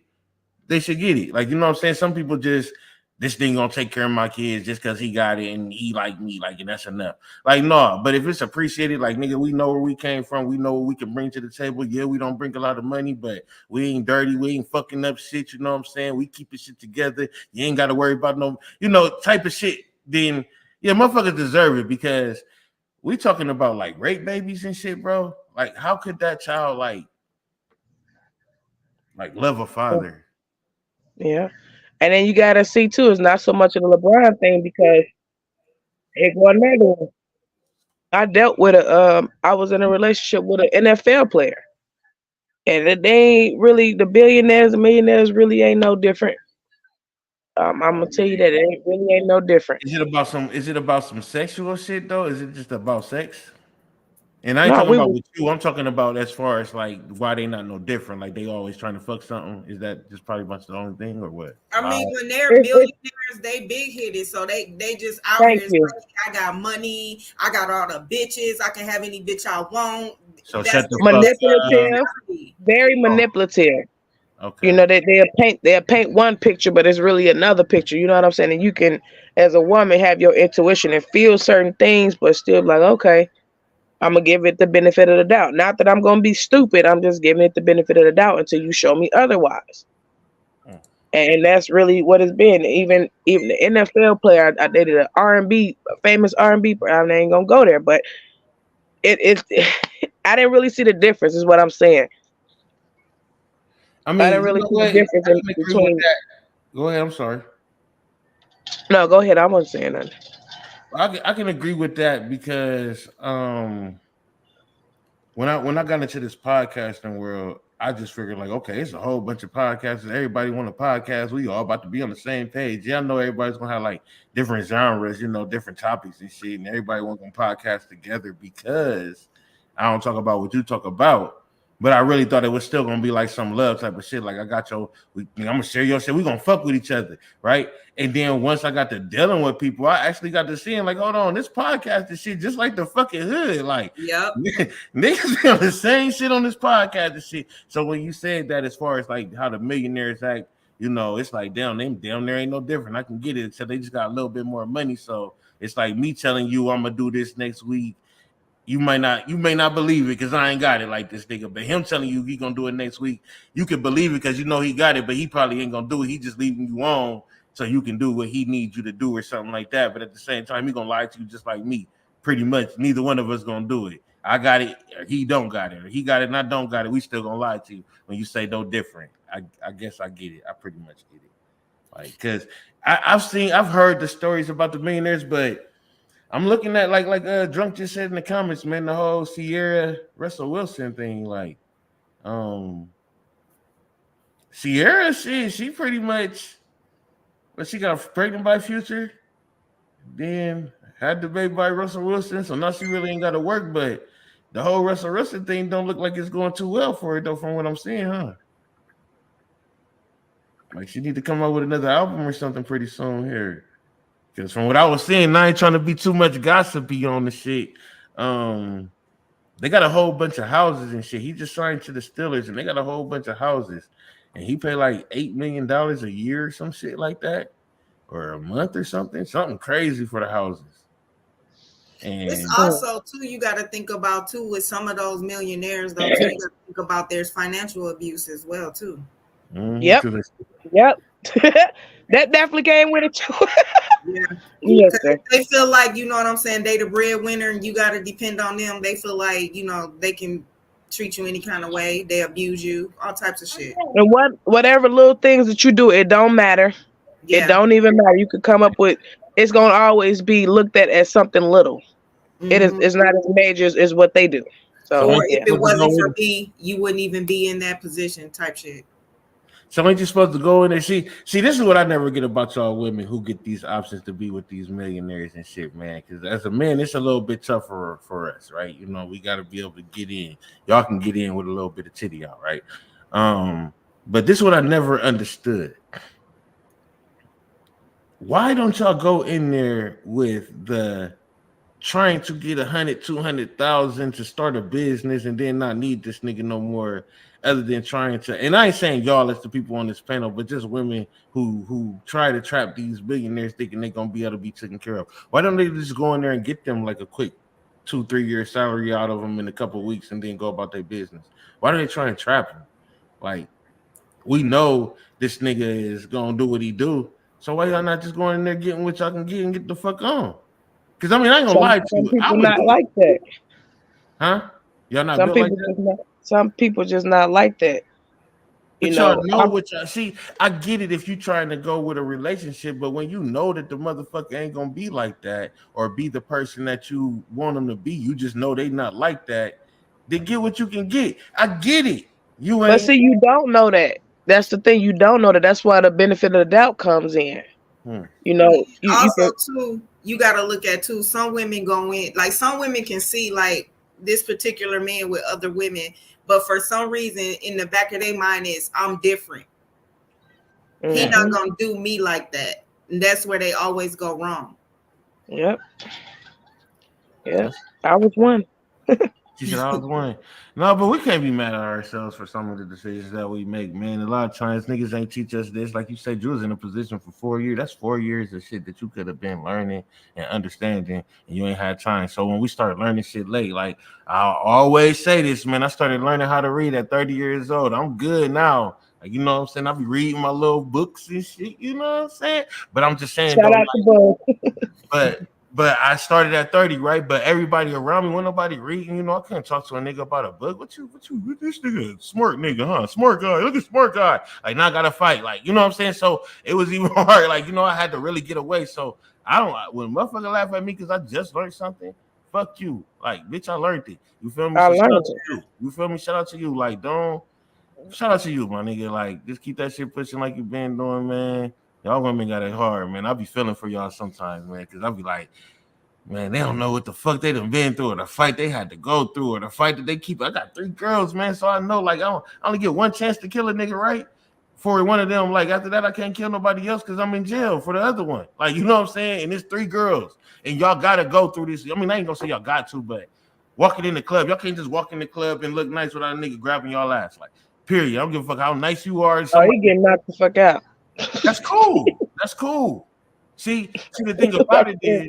Speaker 2: they should get it. Like, you know what I'm saying? Some people just, this thing gonna take care of my kids just because he got it and he like me, like, and that's enough. Like, no, but if it's appreciated, like, nigga, we know where we came from, we know what we can bring to the table. Yeah, we don't bring a lot of money, but we ain't dirty, we ain't fucking up shit, you know what I'm saying? We keep the shit together. You ain't gotta worry about no, you know, type of shit. Then yeah, motherfuckers deserve it, because we talking about like rape babies and shit, bro. Like, how could that child like love a father?
Speaker 3: Yeah. And then you gotta see too, it's not so much of the LeBron thing, because it go another one. I dealt with I was in a relationship with an NFL player. And they ain't really, the billionaires and millionaires really ain't no different. I'm gonna tell you that it really ain't no different.
Speaker 2: Is it about some sexual shit though? Is it just about sex? And I ain't
Speaker 3: No,
Speaker 2: talking
Speaker 3: we
Speaker 2: about with you. I'm talking about as far as like why they not no different. Like, they always trying to fuck something. Is that just probably much the only thing, or what?
Speaker 1: I mean, when they're millionaires, they big headed, so they just out here. Like, I got money, I got all the bitches, I can have any bitch I want.
Speaker 2: So
Speaker 1: That's
Speaker 2: shut the
Speaker 3: manipulative, very
Speaker 2: Oh.
Speaker 3: manipulative.
Speaker 2: Okay.
Speaker 3: You know, they'll paint one picture, but it's really another picture. You know what I'm saying? And you can, as a woman, have your intuition and feel certain things, but still like, okay, I'm gonna give it the benefit of the doubt. Not that I'm gonna be stupid. I'm just giving it the benefit of the doubt until you show me otherwise. And that's really what it's been. Even the NFL player, I dated an R&B, famous R&B. I ain't gonna go there, but it I didn't really see the difference. Is what I'm saying.
Speaker 2: I mean,
Speaker 3: I didn't really see the difference between.
Speaker 2: Go ahead. I'm sorry.
Speaker 3: No, go ahead. I wasn't saying that.
Speaker 2: I can agree with that, because when I got into this podcasting world, I just figured like, okay, it's a whole bunch of podcasters. Everybody want a podcast. We all about to be on the same page. Yeah, I know everybody's gonna have like different genres, you know, different topics and shit, and everybody want to podcast together, because I don't talk about what you talk about. But I really thought it was still gonna be like some love type of shit. Like, I got I'm gonna share your shit. We gonna fuck with each other, right? And then once I got to dealing with people, I actually got to seeing like, hold on, this podcast is shit just like the fucking hood. Like,
Speaker 1: yep,
Speaker 2: niggas be on the same shit on this podcast and shit. So when you said that, as far as like how the millionaires act, you know, it's like, damn there ain't no different. I can get it, so they just got a little bit more money. So it's like me telling you I'm gonna do this next week. You may not believe it because I ain't got it like this nigga. But him telling you he gonna do it next week, you can believe it because you know he got it, but he probably ain't gonna do it. He just leaving you on so you can do what he needs you to do or something like that. But at the same time, he gonna lie to you just like me. Pretty much, neither one of us gonna do it. I got it, or he don't got it, or he got it and I don't got it. We still gonna lie to you when you say no different. I guess I get it. I pretty much get it. Like, because I've heard the stories about the millionaires, but I'm looking at like Drunk just said in the comments, man, the whole Sierra Russell Wilson thing. Like, Sierra, she pretty much, but she got pregnant by Future, then had the baby by Russell Wilson, so now she really ain't got to work. But the whole Russell Wilson thing don't look like it's going too well for her though, from what I'm seeing, huh? Like, she need to come out with another album or something pretty soon here. Because from what I was seeing, I ain't trying to be too much gossipy on the shit. They got a whole bunch of houses and shit. He just signed to the Steelers, and they got a whole bunch of houses. And he paid like $8 million a year or some shit like that, or a month or something crazy for the houses. And
Speaker 1: it's also too, you got to think about too with some of those millionaires though. Too, you got to think about there's financial abuse as well too.
Speaker 3: Yep. That definitely came with it too.
Speaker 1: Yeah.
Speaker 3: Yes, sir.
Speaker 1: They feel like, you know what I'm saying, they the breadwinner and you got to depend on them. They feel like, you know, they can treat you any kind of way. They abuse you, all types of shit.
Speaker 3: And whatever little things that you do, it don't matter. Yeah. It don't even matter. You could come up with it's gonna always be looked at as something little. It is.
Speaker 1: Mhm.
Speaker 3: It's not as major as what they do. So
Speaker 1: Or
Speaker 3: yeah.
Speaker 1: if it wasn't for me, you wouldn't even be in that position. Type shit.
Speaker 5: So ain't you supposed to go in there? See, this is what I never get about y'all women who get these options to be with these millionaires and shit, man. Because as a man, it's a little bit tougher for us, right? You know, we got to be able to get in. Y'all can get in with a little bit of titty out, right? But this is what I never understood. Why don't y'all go in there with the trying to get 100, 200,000 to start a business and then not need this nigga no more, other than trying to, and I ain't saying y'all as the people on this panel, but just women who try to trap these billionaires thinking they're gonna be able to be taken care of. Why don't they just go in there and get them like a quick 2-3 year salary out of them in a couple of weeks and then go about their business? Why do they try and trap them? Like, we know this nigga is gonna do what he do, so why y'all not just going in there getting what y'all can get and get the fuck on? Because I mean, I ain't gonna lie to you.
Speaker 3: People not like that.
Speaker 5: Huh? Y'all not
Speaker 3: Some
Speaker 5: built
Speaker 3: people
Speaker 5: like that?
Speaker 3: just not. Some people just not like that.
Speaker 5: But y'all know what y'all see. I get it if you trying to go with a relationship, but when you know that the motherfucker ain't gonna be like that or be the person that you want them to be, you just know they not like that. Then get what you can get. I get it. You ain't.
Speaker 3: But see, you don't know that. That's the thing. You don't know that. That's why the benefit of the doubt comes in. You know.
Speaker 1: Also, too, you got to look at too. Some women go in, like some women can see like this particular man with other women, but for some reason in the back of their mind is I'm different. Mm-hmm. He not gonna do me like that, and that's where they always go wrong.
Speaker 3: Yep. I was one.
Speaker 5: She said I was one. No, but we can't be mad at ourselves for some of the decisions that we make, man. A lot of times niggas ain't teach us this. Like you said, you was in a position for 4 years. That's 4 years of shit that you could have been learning and understanding, and you ain't had time. So when we start learning shit late, like I always say this, man, I started learning how to read at 30 years old. I'm good now. Like, you know what I'm saying? I be reading my little books and shit, you know what I'm saying? But I'm just saying,
Speaker 3: shout out to both.
Speaker 5: But I started at 30, right? But everybody around me, when nobody reading, you know, I couldn't talk to a nigga about a book. What this nigga, smart nigga, huh? Smart guy, look at smart guy. Like, now I gotta fight. Like, you know what I'm saying? So it was even hard. Like, you know, I had to really get away. So when motherfucker laugh at me because I just learned something, fuck you. Like, bitch, I learned it. You feel me? So shout out to you. You feel me? Shout out to you. Like, shout out to you, my nigga. Like, just keep that shit pushing like you been doing, man. Y'all women got it hard, man. I be feeling for y'all sometimes, man, because I be like, man, they don't know what the fuck they done been through, or the fight they had to go through, or the fight that they keep. I got 3 girls, man, so I know, like, I only get one chance to kill a nigga, right? For one of them, like, after that, I can't kill nobody else because I'm in jail for the other one. Like, you know what I'm saying? And it's 3 girls, and y'all got to go through this. I mean, I ain't going to say y'all got to, but walking in the club, y'all can't just walk in the club and look nice without a nigga grabbing y'all ass. Like, period. I don't give a fuck how nice you are.
Speaker 3: Oh, you getting knocked the fuck out.
Speaker 5: That's cool. That's cool. See, the thing about it is,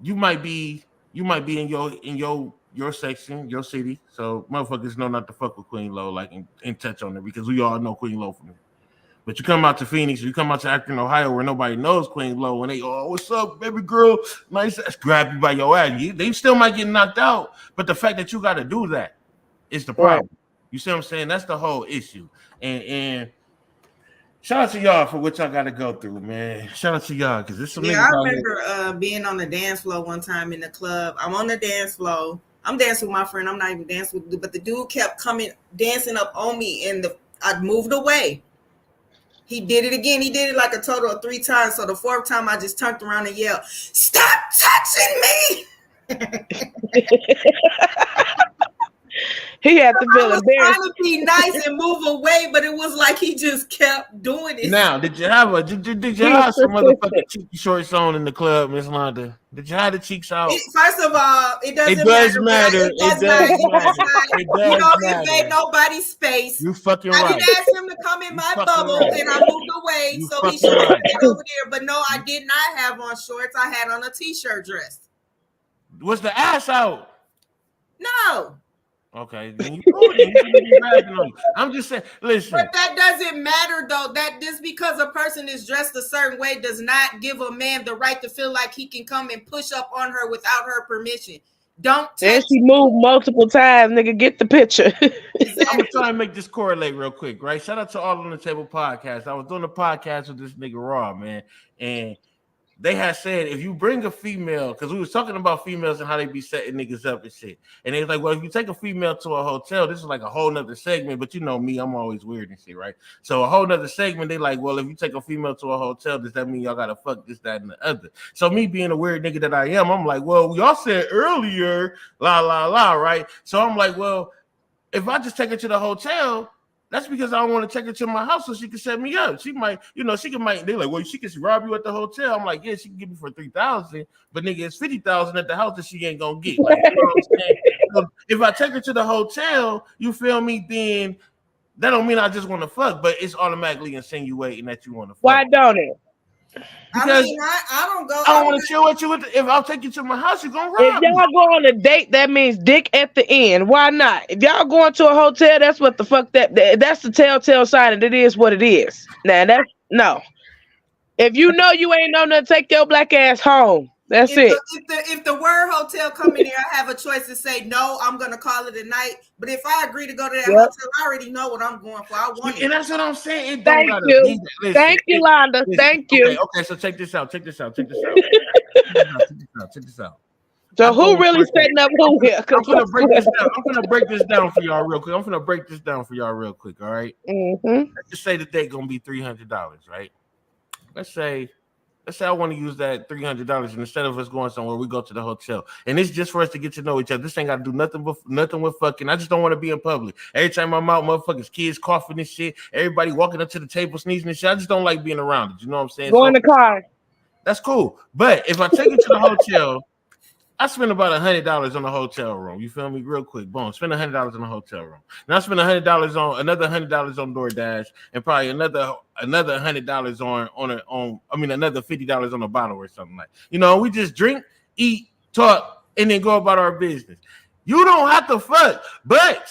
Speaker 5: you might be in your section, your city. So motherfuckers know not to fuck with Queen Lo, like and touch on her, because we all know Queen Lo from here. But you come out to Phoenix, you come out to Akron, Ohio, where nobody knows Queen Lo, and they, oh, what's up, baby girl? Nice ass, grab you by your ass. They still might get knocked out, but the fact that you got to do that is the problem. Right. You see what I'm saying? That's the whole issue. And shout out to y'all for what y'all got to go through, man. Shout out to y'all, because there's some niggas.
Speaker 1: I remember being on the dance floor one time in the club. I'm on the dance floor. I'm dancing with my friend. I'm not even dancing with the dude, but the dude kept coming, dancing up on me, and I moved away. He did it again. He did it like a total of 3 times. So the 4th time, I just turned around and yelled, "Stop touching me!"
Speaker 3: He had to feel embarrassed.
Speaker 1: Trying to be nice and move away, but it was like he just kept doing it.
Speaker 5: Now, did you have some motherfucking cheeky shorts on in the club, Miss Londa? Did you have the cheeks out?
Speaker 1: First of all, it does matter. It does matter. You don't invade nobody's space.
Speaker 5: You fucking right.
Speaker 1: I did ask him to come in my bubble, and I moved away, so he should have been over there. But no, I did not have on shorts. I had on a t-shirt dress.
Speaker 5: Was the ass out?
Speaker 1: No.
Speaker 5: Okay, then I'm just saying, listen.
Speaker 1: But that doesn't matter, though. That just because a person is dressed a certain way does not give a man the right to feel like he can come and push up on her without her permission. Don't.
Speaker 3: And she moved multiple times, nigga. Get the picture.
Speaker 5: I'm gonna try and make this correlate real quick, right? Shout out to All on the Table podcast. I was doing a podcast with this nigga Raw, man, and they had said if you bring a female, because we was talking about females and how they be setting niggas up and shit, and they was like, well, if you take a female to a hotel, this is like a whole nother segment, but you know me, I'm always weird and shit, right? So a whole nother segment, they like, well, if you take a female to a hotel, does that mean y'all gotta fuck this, that, and the other? So me being a weird nigga that I am, I'm like, well, y'all said earlier, la la la, right? So I'm like, well, if I just take her to the hotel, that's because I don't want to take her to my house so she can set me up. She might, you know, they're like, well, she can rob you at the hotel. I'm like, yeah, she can give me for 3,000, but nigga, it's 50,000 at the house that she ain't gonna get. Like, you know what I'm saying? So if I take her to the hotel, you feel me, then that don't mean I just want to fuck, but it's automatically insinuating that you want to fuck.
Speaker 3: Why don't it?
Speaker 5: Because
Speaker 1: I don't go.
Speaker 5: I don't want to chill with you. If I'll take you to my house, you're gonna rob
Speaker 3: If y'all
Speaker 5: me.
Speaker 3: go on a date, that means dick at the end. Why not? If y'all going to a hotel, that's what the fuck that's the telltale sign that it is what it is. Now that's no. If you know you ain't know nothing, take your black ass home. That's it.
Speaker 1: If the word hotel come in here, I have a choice to say no. I'm gonna call it a night. But if I agree to go to that hotel, I already know what I'm going for. I want it.
Speaker 5: And that's what I'm saying. It
Speaker 3: Thank
Speaker 5: don't
Speaker 3: you.
Speaker 5: gotta be that. Listen,
Speaker 3: Thank you, Londa. Thank you.
Speaker 5: Okay, so check this out. Check this out.
Speaker 3: So who really setting up who here?
Speaker 5: I'm gonna break this down. I'm gonna break this down for y'all real quick. All right.
Speaker 3: Mm-hmm.
Speaker 5: Let's just say the date gonna be $300, right? Let's say I want to use that $300, and instead of us going somewhere, we go to the hotel, and it's just for us to get to know each other. This ain't got to do nothing with fucking. I just don't want to be in public. Every time I'm out, motherfuckers, kids coughing and shit, everybody walking up to the table sneezing and shit. I just don't like being around it. You know what I'm saying?
Speaker 3: Go in the car.
Speaker 5: That's cool. But if I take you to the hotel, I spend about $100 on the hotel room. You feel me? Real quick. Boom. Spend $100 on the hotel room. Now I spend $100 on another $100 on DoorDash, and probably another $100 on another $50 on a bottle or something like. You know, we just drink, eat, talk, and then go about our business. You don't have to fuck, but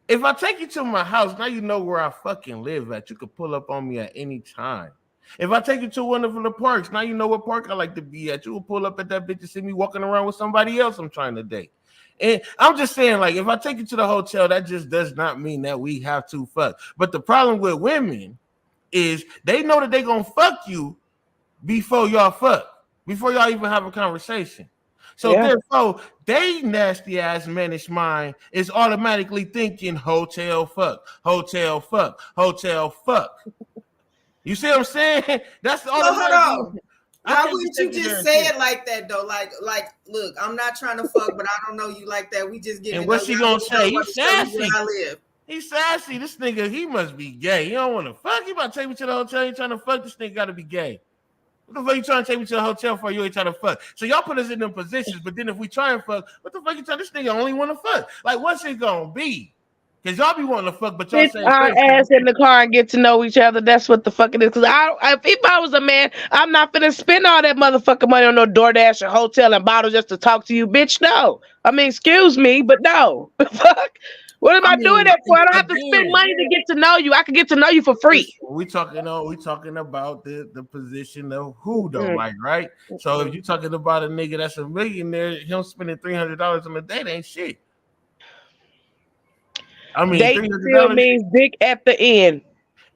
Speaker 5: if I take you to my house, now you know where I fucking live at. You could pull up on me at any time. If I take you to one of the parks, now you know what park I like to be at. You will pull up at that bitch and see me walking around with somebody else I'm trying to date. And I'm just saying, like, if I take you to the hotel, that just does not mean that we have to fuck. But the problem with women is they know that they gonna fuck you before y'all fuck, before y'all even have a conversation. So therefore, they nasty ass managed mind is automatically thinking hotel fuck, hotel fuck, hotel fuck. You see what I'm saying? That's all.
Speaker 1: Hold on. Why wouldn't you just say it like that though? Like, look, I'm not trying to fuck, but I don't know you like that. We just get.
Speaker 5: And what she gonna say? He's sassy.
Speaker 1: Where I live.
Speaker 5: He's sassy. This nigga, he must be gay. He don't want to fuck. He about to take me to the hotel. You trying to fuck? This nigga got to be gay. What the fuck you trying to take me to the hotel for? You ain't trying to fuck. So y'all put us in them positions, but then if we try and fuck, what the fuck you trying? This nigga only want to fuck. Like, what's it gonna be? Because y'all be wanting to fuck, but y'all say
Speaker 3: our ass in the car and get to know each other. That's what the fuck it is. Because if I was a man, I'm not finna spend all that motherfucking money on no DoorDash or hotel and bottle just to talk to you, bitch. No. I mean, excuse me, but no. Fuck. What am I doing that for? I don't have to spend money to get to know you. I can get to know you for free.
Speaker 5: We talking about the position of who though, like, right? So if you're talking about a nigga that's a millionaire, him spending $300 on a date ain't shit. I mean,
Speaker 3: date still means dick at the end.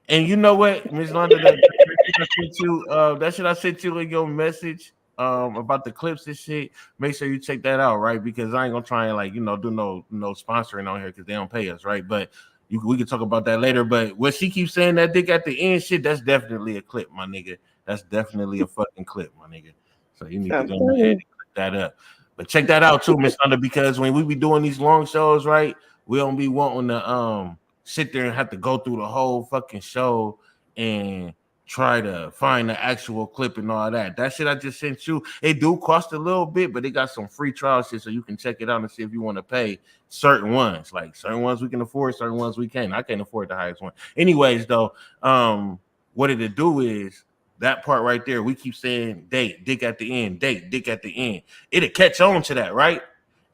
Speaker 5: And you know what, Ms. Londa, that shit I sent you in your message about the clips and shit. Make sure you check that out, right? Because I ain't gonna try and do no sponsoring on here because they don't pay us, right? But we can talk about that later. But what she keeps saying, that dick at the end shit, that's definitely a clip, my nigga. That's definitely a fucking clip, my nigga. So you need to go ahead and click that up. But check that out too, Ms. Londa, because when we be doing these long shows, right? We don't be wanting to sit there and have to go through the whole fucking show and try to find the actual clip and all that. That shit I just sent you, it do cost a little bit, but they got some free trial shit so you can check it out and see if you want to pay certain ones. Like certain ones we can afford, certain ones we can't. I can't afford the highest one. Anyways, though, what it'll do is that part right there, we keep saying date, dick at the end, date, dick at the end. It'll catch on to that, right?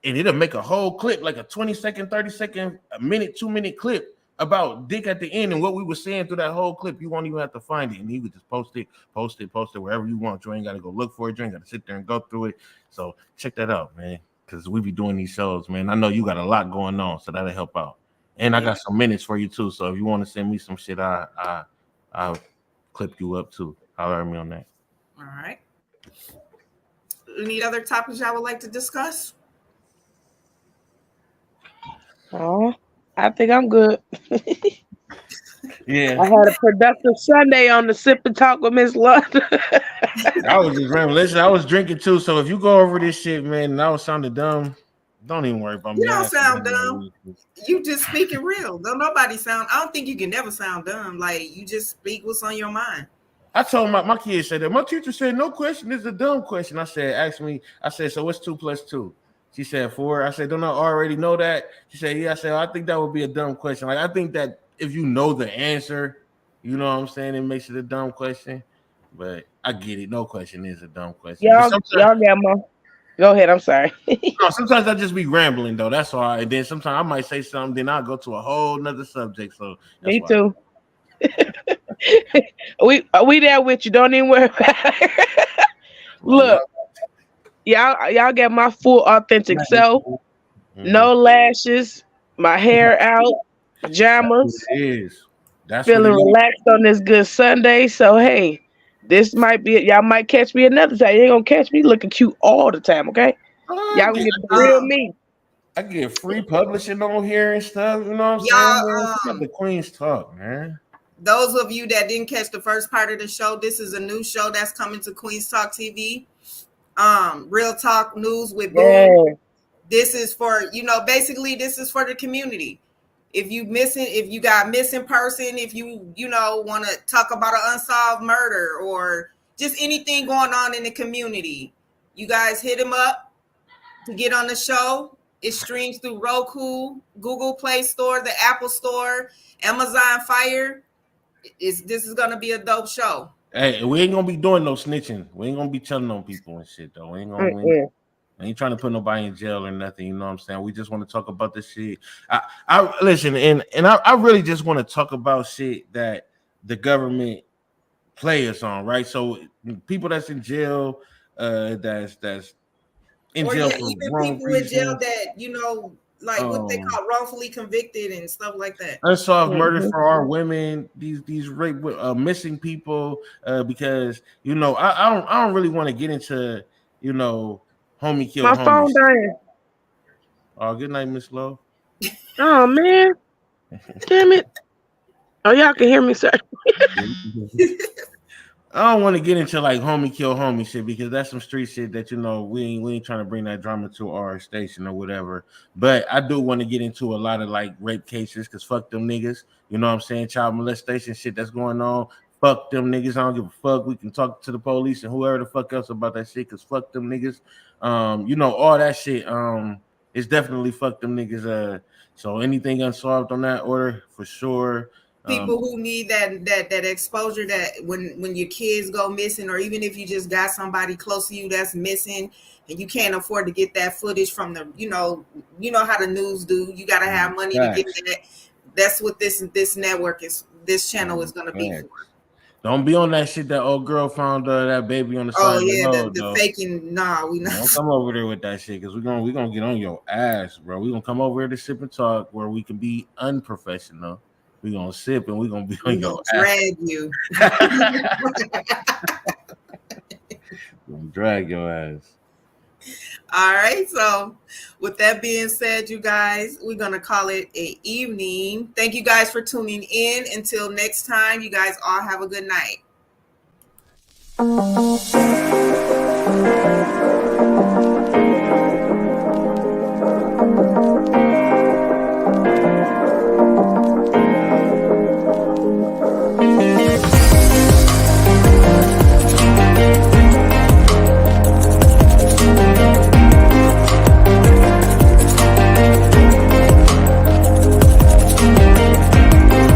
Speaker 5: And it'll make a whole clip, like a 20-second, 30-second, a minute, 2-minute clip about dick at the end and what we were saying through that whole clip. You won't even have to find it. And he would just post it wherever you want. You ain't got to go look for it. You ain't got to sit there and go through it. So check that out, man, because we be doing these shows, man. I know you got a lot going on, so that'll help out. And I got some minutes for you, too. So if you want to send me some shit, I'll clip you up, too. Holler at me on that.
Speaker 1: All right. Any other topics y'all would like to discuss?
Speaker 3: Oh, I think I'm good.
Speaker 5: Yeah,
Speaker 3: I had a productive Sunday on the Sip and Talk with Miss London.
Speaker 5: I was just rambling. Listen, I was drinking too. So if you go over this shit, man, and I was sounding dumb, don't even worry about
Speaker 1: You
Speaker 5: me.
Speaker 1: don't sound dumb. You just speaking real. Don't nobody sound. I don't think you can never sound dumb. Like you just speak what's on your mind.
Speaker 5: I told my kids said that. My teacher said no question is a dumb question. I said, ask me. I said, so what's 2 + 2? She said 4. I said, don't I already know that? She said, yeah. I said, I think that would be a dumb question. Like I think that if you know the answer, you know what I'm saying, it makes it a dumb question. But I get it. No question is a dumb question.
Speaker 3: y'all got my. Go ahead. I'm sorry.
Speaker 5: No, sometimes I just be rambling though. That's all. And then sometimes I might say something, then I'll go to a whole nother subject. So that's
Speaker 3: Me
Speaker 5: why.
Speaker 3: too. we there with you. Don't even worry about it. Look, y'all got my full authentic self. No lashes, my hair out, pajamas.
Speaker 5: It is. That's
Speaker 3: Feeling
Speaker 5: what it is.
Speaker 3: relaxed on this good Sunday. So hey, this might be it. Y'all might catch me another time. You ain't gonna catch me looking cute all the time, okay? Y'all can get the real me.
Speaker 5: I get free publishing on here and stuff. You know what I'm
Speaker 1: Y'all,
Speaker 5: saying? The Queen's Talk, man.
Speaker 1: Those of you that didn't catch the first part of the show, this is a new show that's coming to Queen's Talk TV. Real Talk News with Boom.
Speaker 3: Yeah.
Speaker 1: This is for, basically this is for the community. If you got missing person, if you want to talk about an unsolved murder or just anything going on in the community, you guys hit him up to get on the show. It streams through Roku, Google Play Store, the Apple Store, Amazon Fire. This is gonna be a dope show.
Speaker 5: Hey, we ain't gonna be doing no snitching. We ain't gonna be telling on people and shit though. We ain't trying to put nobody in jail or nothing. You know what I'm saying? We just want to talk about this shit. I listen, and I really just want to talk about shit that the government play us on, right? So people that's in jail, that's in jail for
Speaker 1: even
Speaker 5: wrong
Speaker 1: people
Speaker 5: reasons.
Speaker 1: in jail that what they call wrongfully convicted and stuff like that.
Speaker 5: Unsolved murder for our women, these rape missing people, because I don't really want to get into homie kill
Speaker 3: My
Speaker 5: homie.
Speaker 3: phone dying.
Speaker 5: Oh, good night, Miss Lowe.
Speaker 3: Oh man, damn it! Oh, y'all can hear me, sir.
Speaker 5: I don't want to get into like homie kill homie shit because that's some street shit that we ain't trying to bring that drama to our station or whatever. But I do want to get into a lot of like rape cases because fuck them niggas. You know what I'm saying? Child molestation shit that's going on. Fuck them niggas. I don't give a fuck. We can talk to the police and whoever the fuck else about that shit because fuck them niggas. All that shit. It's definitely fuck them niggas. So anything unsolved on that order for sure.
Speaker 1: People who need that exposure, that when your kids go missing, or even if you just got somebody close to you that's missing and you can't afford to get that footage from the, you know how the news do. You got to have money to get that. That's what this network is. This channel is going to be for.
Speaker 5: Don't be on that shit that old girl found that baby on the side.
Speaker 1: Oh
Speaker 5: of
Speaker 1: yeah,
Speaker 5: the road,
Speaker 1: the faking. Nah, we not.
Speaker 5: Don't come over there with that shit because we're gonna get on your ass, bro. We're gonna come over here to Sip and Talk where we can be unprofessional. We're gonna sip and we're gonna be on your ass.
Speaker 1: Drag you.
Speaker 5: We're gonna drag your ass.
Speaker 1: All right. So with that being said, you guys, we're going to call it an evening. Thank you guys for tuning in. Until next time, you guys all have a good night.